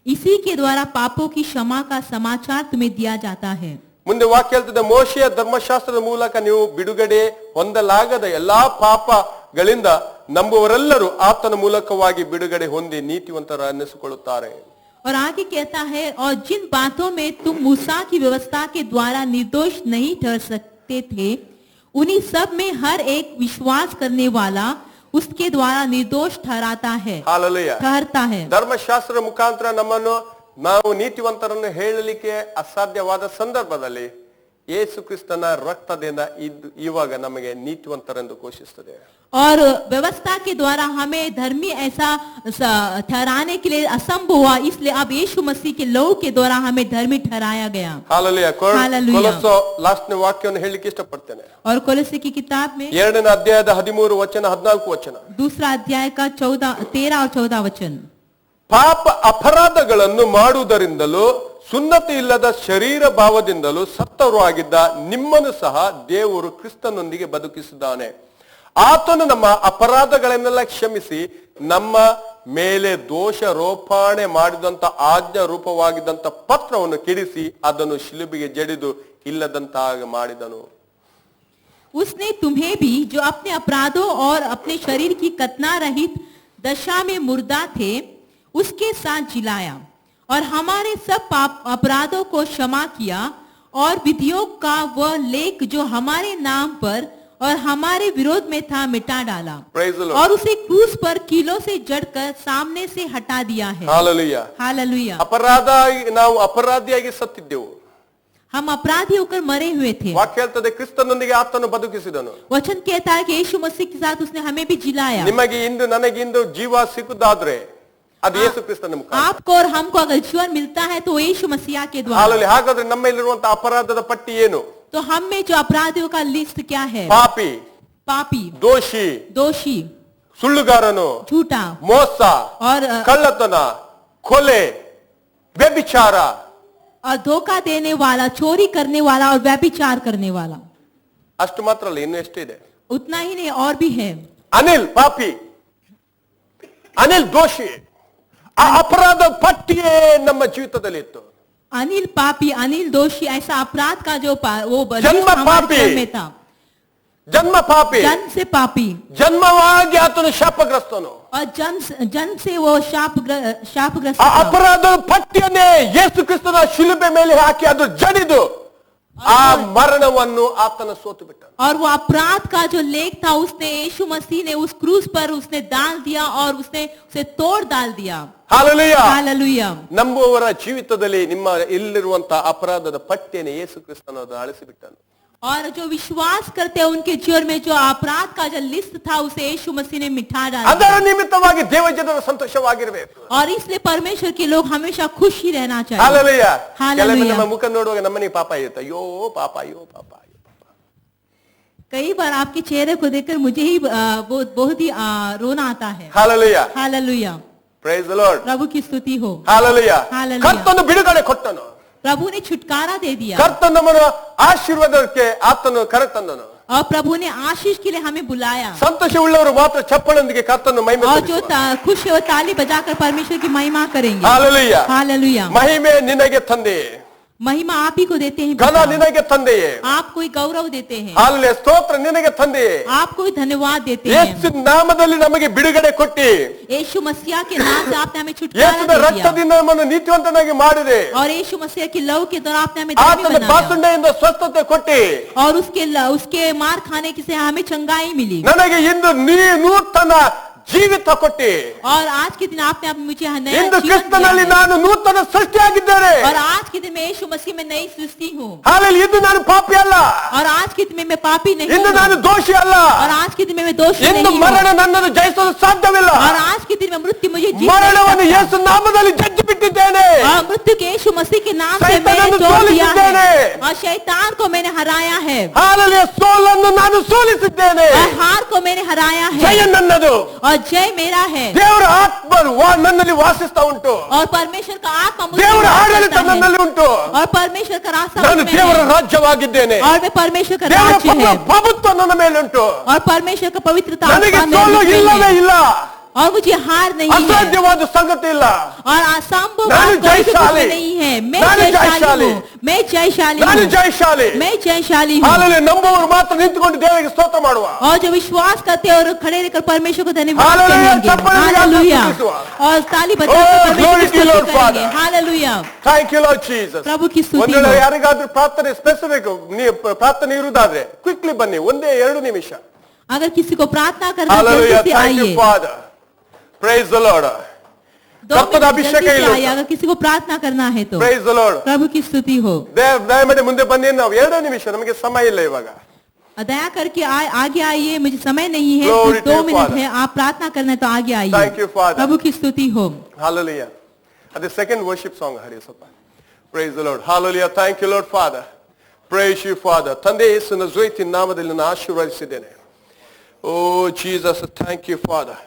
इसी के द्वारा पापों की क्षमा का समाचार तुम्हें दिया जाता है। ಮುಂದೆ ವಾಕ್ಯ ಹೇಳ್ತದೆ, ಮೋಶೆಯ ಧರ್ಮಶಾಸ್ತ್ರದ ಮೂಲಕ ನೀವು ಬಿಡುಗಡೆ ಹೊಂದಲಾಗದ ಎಲ್ಲಾ ಪಾಪಗಳಿಂದ ನಂಬುವರೆಲ್ಲರೂ ಆತನ ಮೂಲಕವಾಗಿ ಬಿಡುಗಡೆ ಹೊಂದಿ ನೀತಿವಂತರ ಅನ್ನಿಸಿಕೊಳ್ಳುತ್ತಾರೆ. और आगे कहता है, और जिन बातों में तुम मूसा की व्यवस्था के द्वारा निर्दोष नहीं ठहर सकते थे, उन्हीं सब में हर एक विश्वास करने वाला उसके द्वारा निर्दोष ठहराता है, ಹಾಲೆಲೂಯಾ. ठहरता है। ಧರ್ಮಶಾಸ್ತ್ರದ ಮುಖಾಂತರ ನಮ್ಮನ್ನು ನಾವು ನೀತಿವಂತರನ್ನು ಹೇಳಲಿಕ್ಕೆ ಅಸಾಧ್ಯವಾದ ಸಂದರ್ಭದಲ್ಲಿ ಯೇಸು ಕ್ರಿಸ್ತನ ರಕ್ತದಿಂದ ಇವಾಗ ನಮಗೆ ನೀತಿವಂತರೆಂದು ಘೋಷಿಸುತ್ತದೆ. और व्यवस्था के द्वारा हमें धर्मी ऐसा ठहराने के लिए असंभव हुआ, इसलिए अब यीशु मसीह के लहू के द्वारा हमें धर्मी ठहराया गया। ಹಾಲೆಲೂಯಾ. ಹಾಲೆಲೂಯಾ. ಕೊಲೊಸ್ಸೆ ಲಾಸ್ಟ್ನೇ ವಾಕ್ಯವನ್ನು ಹೇಳಲಿಕ್ಕೆ ಇಷ್ಟಪಡ್ತೇನೆ. और कोलोसे की किताब में 2ನೇ ಅಧ್ಯಾಯದ 13-14 दूसरा अध्याय का 13 और 14 वचन। ಪಾಪ ಅಪರಾಧಗಳನ್ನು ಮಾಡುವುದರಿಂದಲೂ ಸುನ್ನತಿ ಇಲ್ಲದ ಶರೀರ ಭಾವದಿಂದಲೂ ಸತ್ತವರು ಆಗಿದ್ದ ನಿಮ್ಮನ್ನು ಸಹ ದೇವರು ಕ್ರಿಸ್ತನೊಂದಿಗೆ ಬದುಕಿಸಿದ್ದಾನೆ. ಆತನು ನಮ್ಮ ಅಪರಾಧಗಳನ್ನೆಲ್ಲ ಕ್ಷಮಿಸಿ ನಮ್ಮ ಮೇಲೆ ದೋಷಾರೋಪಣೆ ಮಾಡಿದಂತ ಆಜ್ಞಾ ರೂಪವಾಗಿದ್ದಂತ ಪತ್ರವನ್ನು ಕಿಡಿಸಿ ಅದನ್ನು ಶಿಲುಬೆಗೆ ಜಡಿದು ಇಲ್ಲದಂತಾಗಿ ಮಾಡಿದನು. उसने तुम्हें भी जो अपने अपराधों और अपने शरीर की कतना रहित दशा में मुर्दा थे उसके साथ जिलाया और हमारे सब पाप अपराधों को क्षमा किया और विधियों का वह लेख जो हमारे नाम पर और हमारे विरोध में था मिटा डाला Praise the Lord. और उसे क्रूस पर कीलों से जड़कर सामने से हटा दिया है. Hallelujah. हालेलुया. ನಾವು ಅಪರಾಧಿಯಾಗಿ ಸತ್ತಿದ್ದೆವು. हम अपराधी होकर मरे हुए थे. ವಾಕ್ಯ ಹೇಳ್ತದೆ ಕ್ರಿಸ್ತನೊಂದಿಗೆ ಆತನು ಬದುಕಿಸಿದನು. वचन कहता है कि यीशु मसीह के साथ उसने हमें भी जिलाया. ನಿಮಗೆ ಇಂದು ನನಗೆ ಇಂದು ಜೀವ ಸಿಕ್ಕುದಾದ್ರೆ ಅದು ಯೇಸು ಕ್ರಿಸ್ತನ ಮುಖಾಂತರ. आपको और हमको अगर जीवन मिलता है तो यीशु मसीह के द्वारा. ಹಾಲೆಲೂಯಾ. ಹಾಗಾದ್ರೆ ನಮ್ಮಲ್ಲಿರುವಂತ ಅಪರಾಧದ ಪಟ್ಟಿ ಏನು? तो हम में जो अपराधियों का लिस्ट क्या है? ಪಾಪಿ, पापी, ದೋಷಿ, दोषी, ಸುಳ್ಳುಗಾರನು, झूठा ಮೋಸ, और ಕಳ್ಳತನ, ಕೊಲೆ, ವ್ಯಭಿಚಾರ, धोखा देने वाला, चोरी करने वाला और व्यभिचार करने वाला. ಅಷ್ಟು ಮಾತ್ರ ಅಲ್ಲ, ಇನ್ನು ಎಷ್ಟಿದೆ? उतना ही नहीं और भी है. ಅನಿಲ್ ಪಾಪಿ, ಅನಿಲ್ ದೋಷಿ. ಆ ಅಪರಾಧ ಪಟ್ಟಿಯೇ ನಮ್ಮ ಜೀವಿತದಲ್ಲಿ ಇತ್ತು. अनिल पापी, अनिल दोषी, ऐसा अपराध का जो वो जन्म हमारे पापी. जन्म में था. ಜನ್ಮ ಪಾಪಿ, जन्म से पापी ಜನ್ಮವಾಗಿ ಆತನು ಶಾಪಗ್ರಸ್ತನು. और जन्म से वो शापग्रस्त ಆ था. ಅಪರಾಧ ಪಟ್ಟಿಯನ್ನೇ ಯೇಸು ಕ್ರಿಸ್ತನ ಶಿಲುಬೆ ಮೇಲೆ ಹಾಕಿ ಅದು ಜಡಿದು ಆ ಮರಣವನ್ನು ಆತನ ಸೋತು ಬಿಟ್ಟ. और वो अपराध का जो लेख था उसने यीशु मसीह ने उस क्रूस पर उसने डाल दिया और उसने उसे तोड़ डाल दिया. ಹಾಲೆಲೂಯಾ. हालेलुया. ನಂಬುವವರ ಜೀವಿತದಲ್ಲಿ ನಿಮ್ಮ ಇಲ್ಲಿರುವಂತಹ ಅಪರಾಧದ ಪಟ್ಟಿಯನ್ನು ಯೇಸು ಕ್ರಿಸ್ತನು ಅಳಿಸಿ ಬಿಟ್ಟನು. और जो विश्वास करते हैं उनके जीवन में जो अपराध का जो लिस्ट था उसे यीशु मसीह ने मिटा डाला. ಅದರ ನಿಮಿತ್ತವಾಗಿ ದೇವಜನರು ಸಂತೋಷವಾಗಿರಬೇಕು. और इसलिए परमेश्वर के लोग हमेशा खुश ही रहना चाहिए. ಹಾಲೆಲೂಯಾ. ಹಾಲೆಲೂಯಾ. ಕೆಲವೊಮ್ಮೆ ನಮ್ಮ ಮುಖ ನೋಡುವಾಗ ನಮ್ಮನಿಗೆ ಪಾಪ ಇರುತ್ತೆ. ಅಯ್ಯೋ ಪಾಪ, ಅಯ್ಯೋ ಪಾಪ, ಅಯ್ಯೋ ಪಾಪ. कई बार आपके चेहरे को देखकर मुझे ही बहुत ही रोना आता है. Hallelujah. Hallelujah. Praise the Lord. प्रभु की स्तुति हो. ಹಾಲೆಲೂಯಾ. ಹಾಲೆಲೂಯಾ. ಕರ್ತನು ಬಿಡುಗಡೆ ಕೊಟ್ಟನು. प्रभु ने छुटकारा दे दिया. ಕರ್ತನು ನಮ್ಮನ್ನು ಆಶೀರ್ವಾದಕ್ಕೆ ಆತನು ಕರೆತಂದನು. और प्रभु ने आशीष के लिए हमें बुलाया. ಸಂತೋಷವುಳ್ಳವರು ಮಾತ್ರ ಚಪ್ಪಳೊಂದಿಗೆ ಕರ್ತನು ಮಹಿಮೆ और जो ಪಡಿಸುವರು. खुश है वो ताली बजाकर परमेश्वर की महिमा करेंगे. ಹಾಲೆಲೂಯಾ. हालेलुया. ಮಹಿಮೆ ನಿನಗೆ ತಂದೆ, महिमा आप ही को देते हैं. ಘನ पिता. ನಿನಗೆ ತಂದೆಯೇ. आपको ही गौरव देते हैं. ಹಾಲೆಲೂಯಾ. ಸ್ತೋತ್ರ ನಿನಗೆ ತಂದೆಯೇ. आपको ही धन्यवाद देते ಯೇಸು हैं. ನಾಮದಲ್ಲಿ ನಮಗೆ ಬಿಡುಗಡೆ ಕೊಟ್ಟಿ यीशु मसीह के नाम से आपने हमें छुटकारा ಯೇಸುವಿನ दे दिया. ರಕ್ತದಿಂದ ನಮ್ಮನ್ನು ನೀತಿವಂತನಾಗಿ ಮಾಡಿದೆ. और यीशु मसीह के लहू के द्वारा आपने हमें धर्मी ಆತನ बनाया. ಪಾಸುಂಡೆಯಿಂದ ಸ್ವಸ್ಥತೆ ಕೊಟ್ಟಿ और उसके मार खाने की से हमें चंगाई मिली. ನನಗೆ ಇಂದು ನೂತನ ಜೀವಿತ ಕೊಟ್ಟಿ. और आज के दिन आपने मुझे नया ಇಂದು जीवन ಕ್ರಿಸ್ತನಲ್ಲಿ दिया है. ನಾನು ನೂತನ ಸೃಷ್ಟಿಯಾಗಿದ್ದೇನೆ. और आज के दिन मैं यीशु मसीह में नई सृष्टि हूँ. ಹಾಲೆಲೂಯಾ. ಇದು ನಾನು ಪಾಪಿ ಅಲ್ಲ. और आज के दिन में मैं पापी नहीं ಇಂದು हूँ. ನಾನು ದೋಷಿ ಅಲ್ಲ. और आज के दिन में मैं दोषी ಇಂದು नहीं हूँ. ಮರಣ ನನ್ನನ್ನು ಜಯಿಸಲು ಸಾಧ್ಯವಿಲ್ಲ. और आज के दिन में मृत्यु मुझे जीत नहीं ಮರಣವನ್ನು सकता. ಯೇಸು ನಾಮದಲ್ಲಿ ಜಜ್ಜಿ ಬಿಟ್ಟಿದ್ದೇನೆ. और मृत्यु के यीशु मसीह के नाम से शैतानನ್ನು मैंने तोड़ दिया ಸೋಲಿಸಿದ್ದೇನೆ. है. और शैतान को मैंने हराया है. ಹಾಲೆಲೂಯಾ. ಸೋಲನ್ನು ನಾನು ಸೋಲಿಸಿದ್ದೇನೆ. और हार को मैंने हराया ಜಯ है. ನನ್ನದು. और जय मेरा है. ದೇವರ ಆತ್ಮ ನನ್ನಲ್ಲಿ ವಾಸಿಸ್ತಾ ಉಂಟು. और परमेश्वर का आत्मा मुझ में ದೇವರ वास ಆಡಳಿತ करता है. ನನ್ನಲ್ಲಿ ಉಂಟು. और परमेश्वर का रास्ता ನಾನು मुझ में ದೇವರ है. ರಾಜ್ಯವಾಗಿದ್ದೇನೆ. और मैं परमेश्वर का ದೇವರ राज्य है. ಪ್ರಭುತ್ವ ನನ್ನ ಮೇಲೆ ಉಂಟು. और परमेश्वर का पवित्रता ನನಗೆ आत्मा ಸೋಲು मेरे में ಇಲ್ಲವೇ है. ಇಲ್ಲ. और मुझे हार नहीं है. ಅಸಾಧ್ಯವಾದ ಸಂಗತಿ ಇಲ್ಲ. और असंभव ನಾನು बात कोई भी जयशाली. मुझ में नहीं है. मैं ನಾನು जयशाली जयशाली. हूँ. मैं जयशाली ನಾನು हूँ. ಜಯಶಾಲಿ. मैं जयशाली हूँ. ಹಾಲೆಲೂಯಾ. ನಂಬುವವರು ಮಾತ್ರ ನಿಂತುಕೊಂಡು ದೇವರಿಗೆ ಸ್ತೋತ್ರ ಮಾಡುವ. और जो विश्वास करते हैं और खड़े रहकर परमेश्वर को धन्यवाद हालेलुया, कहेंगे. चप्पल में हालेलुया. आशीष और ताली Oh, बजाकर परमेश्वर glory की to Lord स्तुति करेंगे. Father. Hallelujah. Thank you Lord Jesus. प्रभु की स्तुति ಒಂದು ವೇಳೆ हो. ಯಾರಿಗಾದ್ರೂ ಪ್ರಾರ್ಥನೆ ಸ್ಪೆಸಿಫಿಕ್ ಪ್ರಾರ್ಥನೆ ಇರುವುದಾದ್ರೆ ಕ್ವಿಕ್ಲಿ ಬನ್ನಿ, ಒಂದೇ 2 ನಿಮಿಷ. अगर किसी को प्रार्थना करना है ಹಾಲೆಲೂಯಾ. जल्दी से ಥ್ಯಾಂಕ್ ಯು आइए. ಫಾದರ್. Price the lord. 2 ಕರ್ತನ मिनट ಅಭಿಷೇಕ जल्दी से ಇಲ್ಲ. आइए अगर किसी को प्रार्थना करना है तो. Price the Lord. प्रभु की स्तुति हो. ದಯಮಾಡಿ ಮುಂದೆ ಬನ್ನಿ. ನಾವು 2 ನಿಮಿಷ, ನಮಗೆ ಸಮಯ ಇಲ್ಲ ಇವಾಗ. दया करके आगे आइए. मुझे समय नहीं है. Glory to 2 you, minute Father. है. आप प्रार्थना करना है तो आगे आइए. Thank you, Father. प्रभु की स्तुति हो. Hallelujah. ಅದು ಸೆಕೆಂಡ್ ವರ್ಷಿಪ್ ಸಾಂಗ್ ಹಾಡಿ ಸ್ವಲ್ಪ. Price the lord. Hallelujah. Thank you Lord Father. Praise you Father. ತಂದೆ ಯೇಸುವಿನ ಜ್ಯೋತಿ ನಾಮದಲ್ಲಿ ನಾನು ಆಶೀರ್ವದಿಸಿದ್ದೇನೆ. Oh Jesus, thank you Father.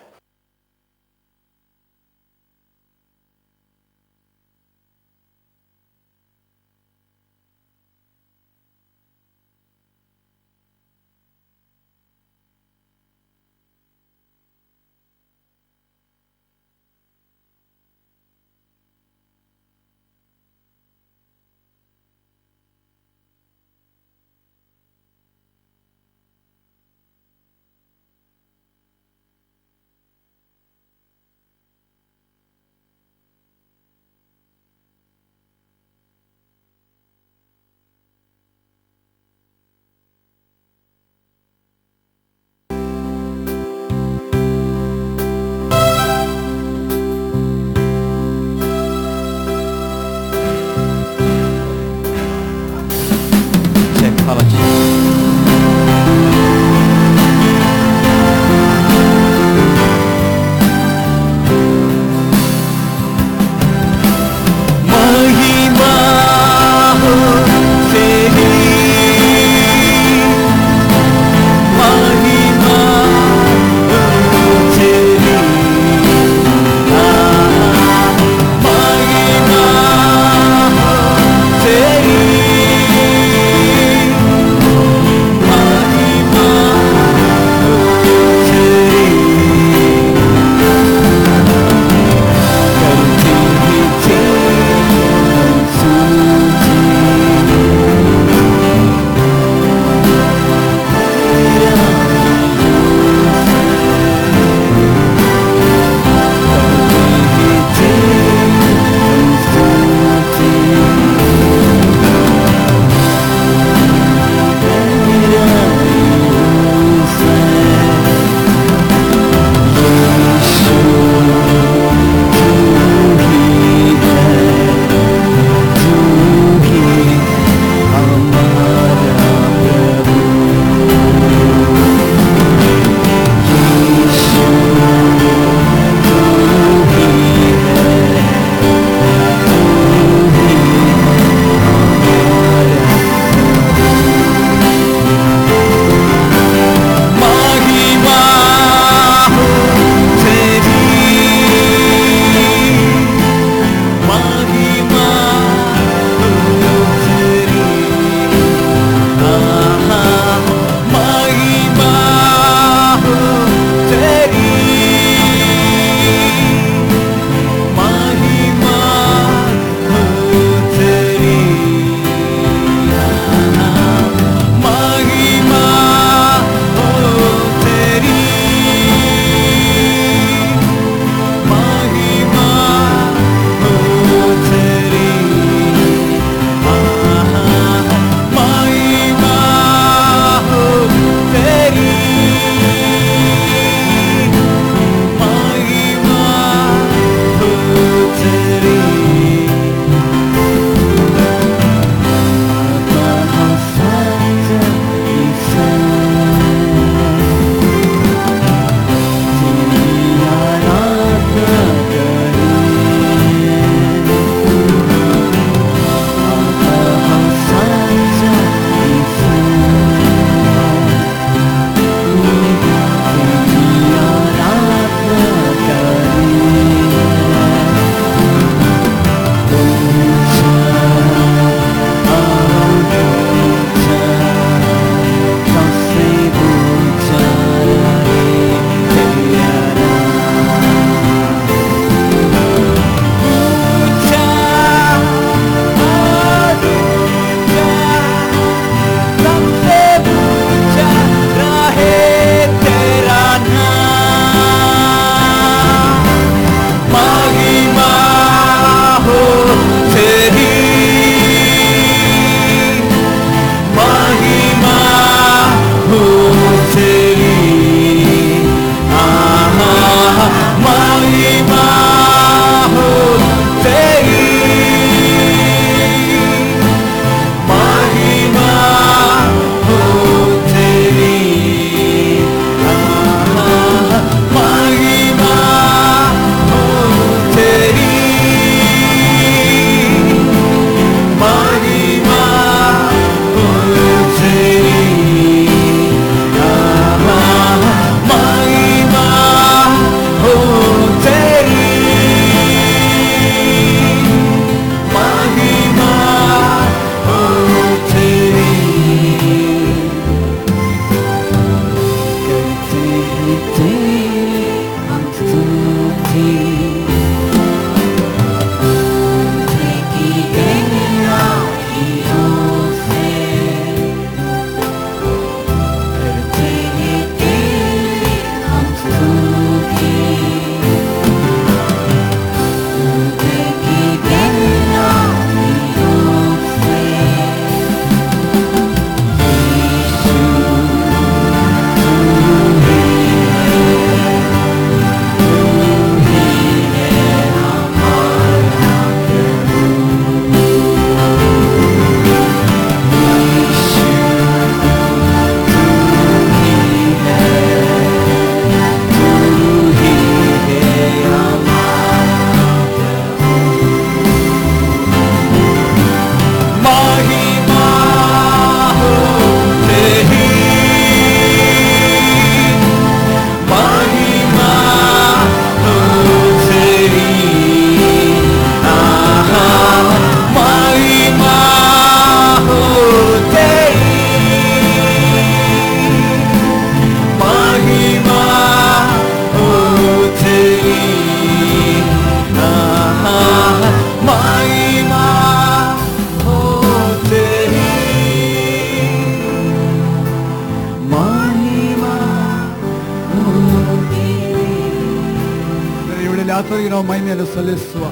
ಆತನಿಗೆ ನಾವು ಮಹಿಮೆಯನ್ನು ಸಲ್ಲಿಸುವ.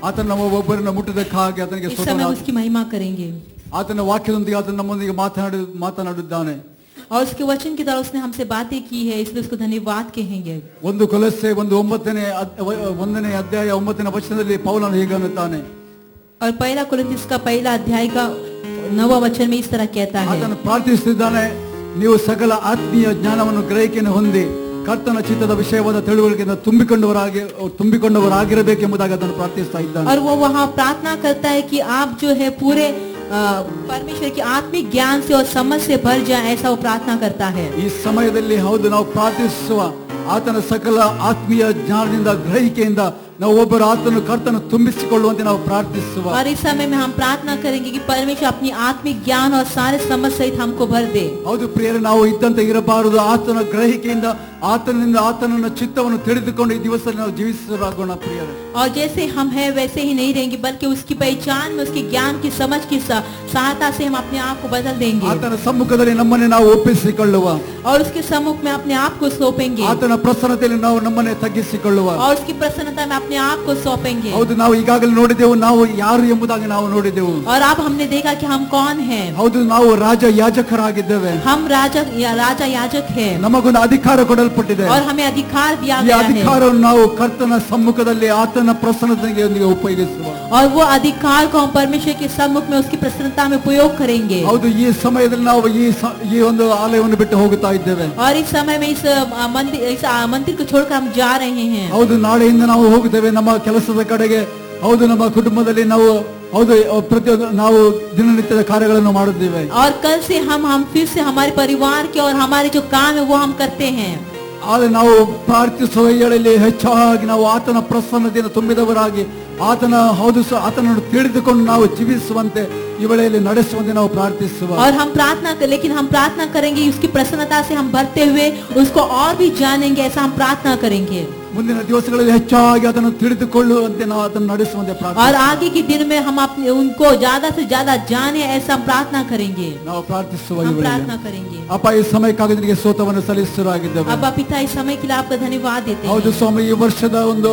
ಆತನ ನಮ್ಮ ಒಬ್ಬರನ್ನ ಮುಟ್ಟದಕ್ಕಾಗಿ ಆತನಿಗೆ इस समय उसकी महिमा करेंगे ಆತನ ವಾಕ್ಯದೊಂದಿಗೆ ಆತನ ನಮ್ಮೊಂದಿಗೆ ಮಾತನಾಡಿದ್ದಾನೆ. और उसके वचन के द्वारा उसने हमसे बातें की है, इसलिए उसको धन्यवाद कहेंगे. 1 ಕೊಲೊಸ್ಸೆ 1ನೇ ಅಧ್ಯಾಯ 9ನೇ ವಚನದಲ್ಲಿ ಪೌಲನು ಹೀಗೆ ಅನ್ನುತ್ತಾನೆ. और पहला कोरिन्थियों का पहला अध्याय का 9वां वचन में इस तरह कहता है. ಆತನು ಪ್ರಾರ್ಥಿಸುತ್ತಿದ್ದಾನೆ, ನೀವು ಸಕಲ ಆತ್ಮೀಯ ಜ್ಞಾನವನ್ನು ಗ್ರಹಿಕೆಯನ್ನು ಹೊಂದಿ ಕರ್ತನ ಚಿತ್ತದ ವಿಷಯವಾದ ತಿಳುವಳಿಕೆಯಿಂದ ತುಂಬಿಕೊಂಡವರಾಗಿರಬೇಕೆಂಬುದಾಗಿ ಅದನ್ನು ಪ್ರಾರ್ಥಿಸ್ತಾ ಇದ್ದಾನೆ. और वो वहाँ प्रार्थना करता है कि आप जो है पूरे परमेश्वर की आत्मिक ज्ञान से और समझ से भर जाए, ऐसा वो प्रार्थना करता है. ಈ ಸಮಯದಲ್ಲಿ ಹೌದು ನಾವು ಪ್ರಾರ್ಥಿಸುವ ಆತನ ಸಕಲ ಆತ್ಮೀಯ ಜ್ಞಾನದಿಂದ ಗ್ರಹಿಕೆಯಿಂದ ನಾವು ಒಬ್ಬರು ಆತನ ಕರ್ತನ ತುಂಬಿಸಿಕೊಳ್ಳುವಂತೆ ನಾವು ಪ್ರಾರ್ಥಿಸುವ. और इस समय में हम प्रार्थना करेंगे कि परमेश्वर अपनी आत्मिक ज्ञान और सारे समझ सहित हमको भर दे. ಹೌದು ಪ್ರಿಯರೇ, ನಾವು ಇದ್ದಂತೆ ಇರಬಾರದು. ಆತನ ಗ್ರಹಿಕೆಯಿಂದ ಆತನನ್ನ ಚಿತ್ತವನ್ನು ತಿಳಿದುಕೊಂಡು ಈ ದಿವಸದಲ್ಲಿ ನಾವು ಜೀವಿಸರಾಗೋಣ ಪ್ರಿಯರೇ. और जैसे हम हैं वैसे ही नहीं रहेंगे, बल्कि उसकी पहचान में उसके ज्ञान की समझ की सहायता से हम अपने आप को बदल देंगे. ಆತನ ಸಮ್ಮುಖದಲ್ಲಿ ನಮ್ಮನ್ನೇ ನಾವು ಒಪ್ಪಿಸಿಕೊಳ್ಳುವ. और उसके सम्मुख में अपने आप को सौंपेंगे. ಆತನ ಪ್ರಸನ್ನತೆಯಲ್ಲಿ ನಾವು ನಮ್ಮನ್ನೇ ತಗ್ಗಿಸಿಕೊಳ್ಳುವ. और उसकी प्रसन्नता में अपने आप को सौंपेंगे. ಹೌದು, ನಾವು ಈಗಾಗಲೇ ನೋಡಿದೆವು ನಾವು ಯಾರು ಎಂಬುದಾಗಿ ನಾವು ನೋಡಿದೆವು. और अब हमने देखा कि हम कौन हैं. ಹೌದು, ನಾವು ರಾಜ ಯಾಜಕರಾಗಿದ್ದೇವೆ. हम राजा याजक हैं. ನಮಗೊಂದು ಅಧಿಕಾರ ಕೊಡಲ್ಪಟ್ಟಿದೆ. और हमें अधिकार दिया ಈ गया है. ಅಧಿಕಾರವನ್ನು ನಾವು ಕರ್ತನ ಸಮ್ಮುಖದಲ್ಲಿ ಆತನ ಪ್ರಸನ್ನತೆಯೊಂದಿಗೆ ಉಪಯೋಗಿಸುವ. और वो अधिकार को हम परमेश्वर के सम्मुख में उसकी प्रसन्नता में उपयोग करेंगे. ಹೌದು, ಈ ಸಮಯದಲ್ಲಿ ನಾವು ಈ ಒಂದು ಆಲಯವನ್ನು ಬಿಟ್ಟು ಹೋಗುತ್ತಾ ಇದ್ದೇವೆ. और इस समय में इस मंदिर को छोड़कर हम जा रहे हैं. ಹೌದು, ನಾಳೆಯಿಂದ ನಾವು ಹೋಗುತ್ತೇವೆ ನಮ್ಮ ಕೆಲಸದ ಕಡೆಗೆ. ಹೌದು, ನಮ್ಮ ಕುಟುಂಬದಲ್ಲಿ ನಾವು ಹೌದು ಪ್ರತಿಯೊಂದು ನಾವು ದಿನನಿತ್ಯದ ಕಾರ್ಯಗಳನ್ನು ಮಾಡುತ್ತೇವೆ. और कल से हम फिर से हमारे परिवार के और हमारे जो काम है वो हम करते हैं. ಆದರೆ ನಾವು ಪ್ರಾರ್ಥಿಸುವ ವೇಳೆಯಲ್ಲಿ ಹೆಚ್ಚಾಗಿ ನಾವು ಆತನ ಪ್ರಸನ್ನತೆಯನ್ನು ತುಂಬಿದವರಾಗಿ ಆತನನ್ನು ತಿಳಿದುಕೊಂಡು ನಾವು ಜೀವಿಸುವಂತೆ ಈ ವೇಳೆಯಲ್ಲಿ ನಡೆಸುವಂತೆ ನಾವು ಪ್ರಾರ್ಥಿಸುವ. और हम प्रार्थना करेंगे उसकी प्रसन्नता से हम भरते हुए उसको और भी जानेंगे, ऐसा हम प्रार्थना करेंगे. ಮುಂದಿನ ದಿವಸಗಳಲ್ಲಿ ಹೆಚ್ಚಾಗಿ ಅದನ್ನು ತಿಳಿದುಕೊಳ್ಳುವಂತೆ ನಾವು ಅದನ್ನು ನಡೆಸುವಂತೆ ಪ್ರಾರ್ಥನೆ. और आगे के दिन में हम अपने उनको ज्यादा से ज्यादा जाने, ऐसा हम प्रार्थना करेंगे. ನಾವು ಪ್ರಾರ್ಥಿಸುವ. हम प्रार्थना करेंगे. ಅಪ್ಪ, ಈ ಸಮಯಕ್ಕಾಗಿ ನಿನಗೆ ಸ್ತೋತ್ರವನ್ನು ಸಲ್ಲಿಸುತ್ತಿದ್ದೇವೆ. अब पिता इस समय के लिए आपका धन्यवाद देते हैं. ಹೌದು ಸ್ವಾಮಿ, ಈ ವರ್ಷದ ಒಂದು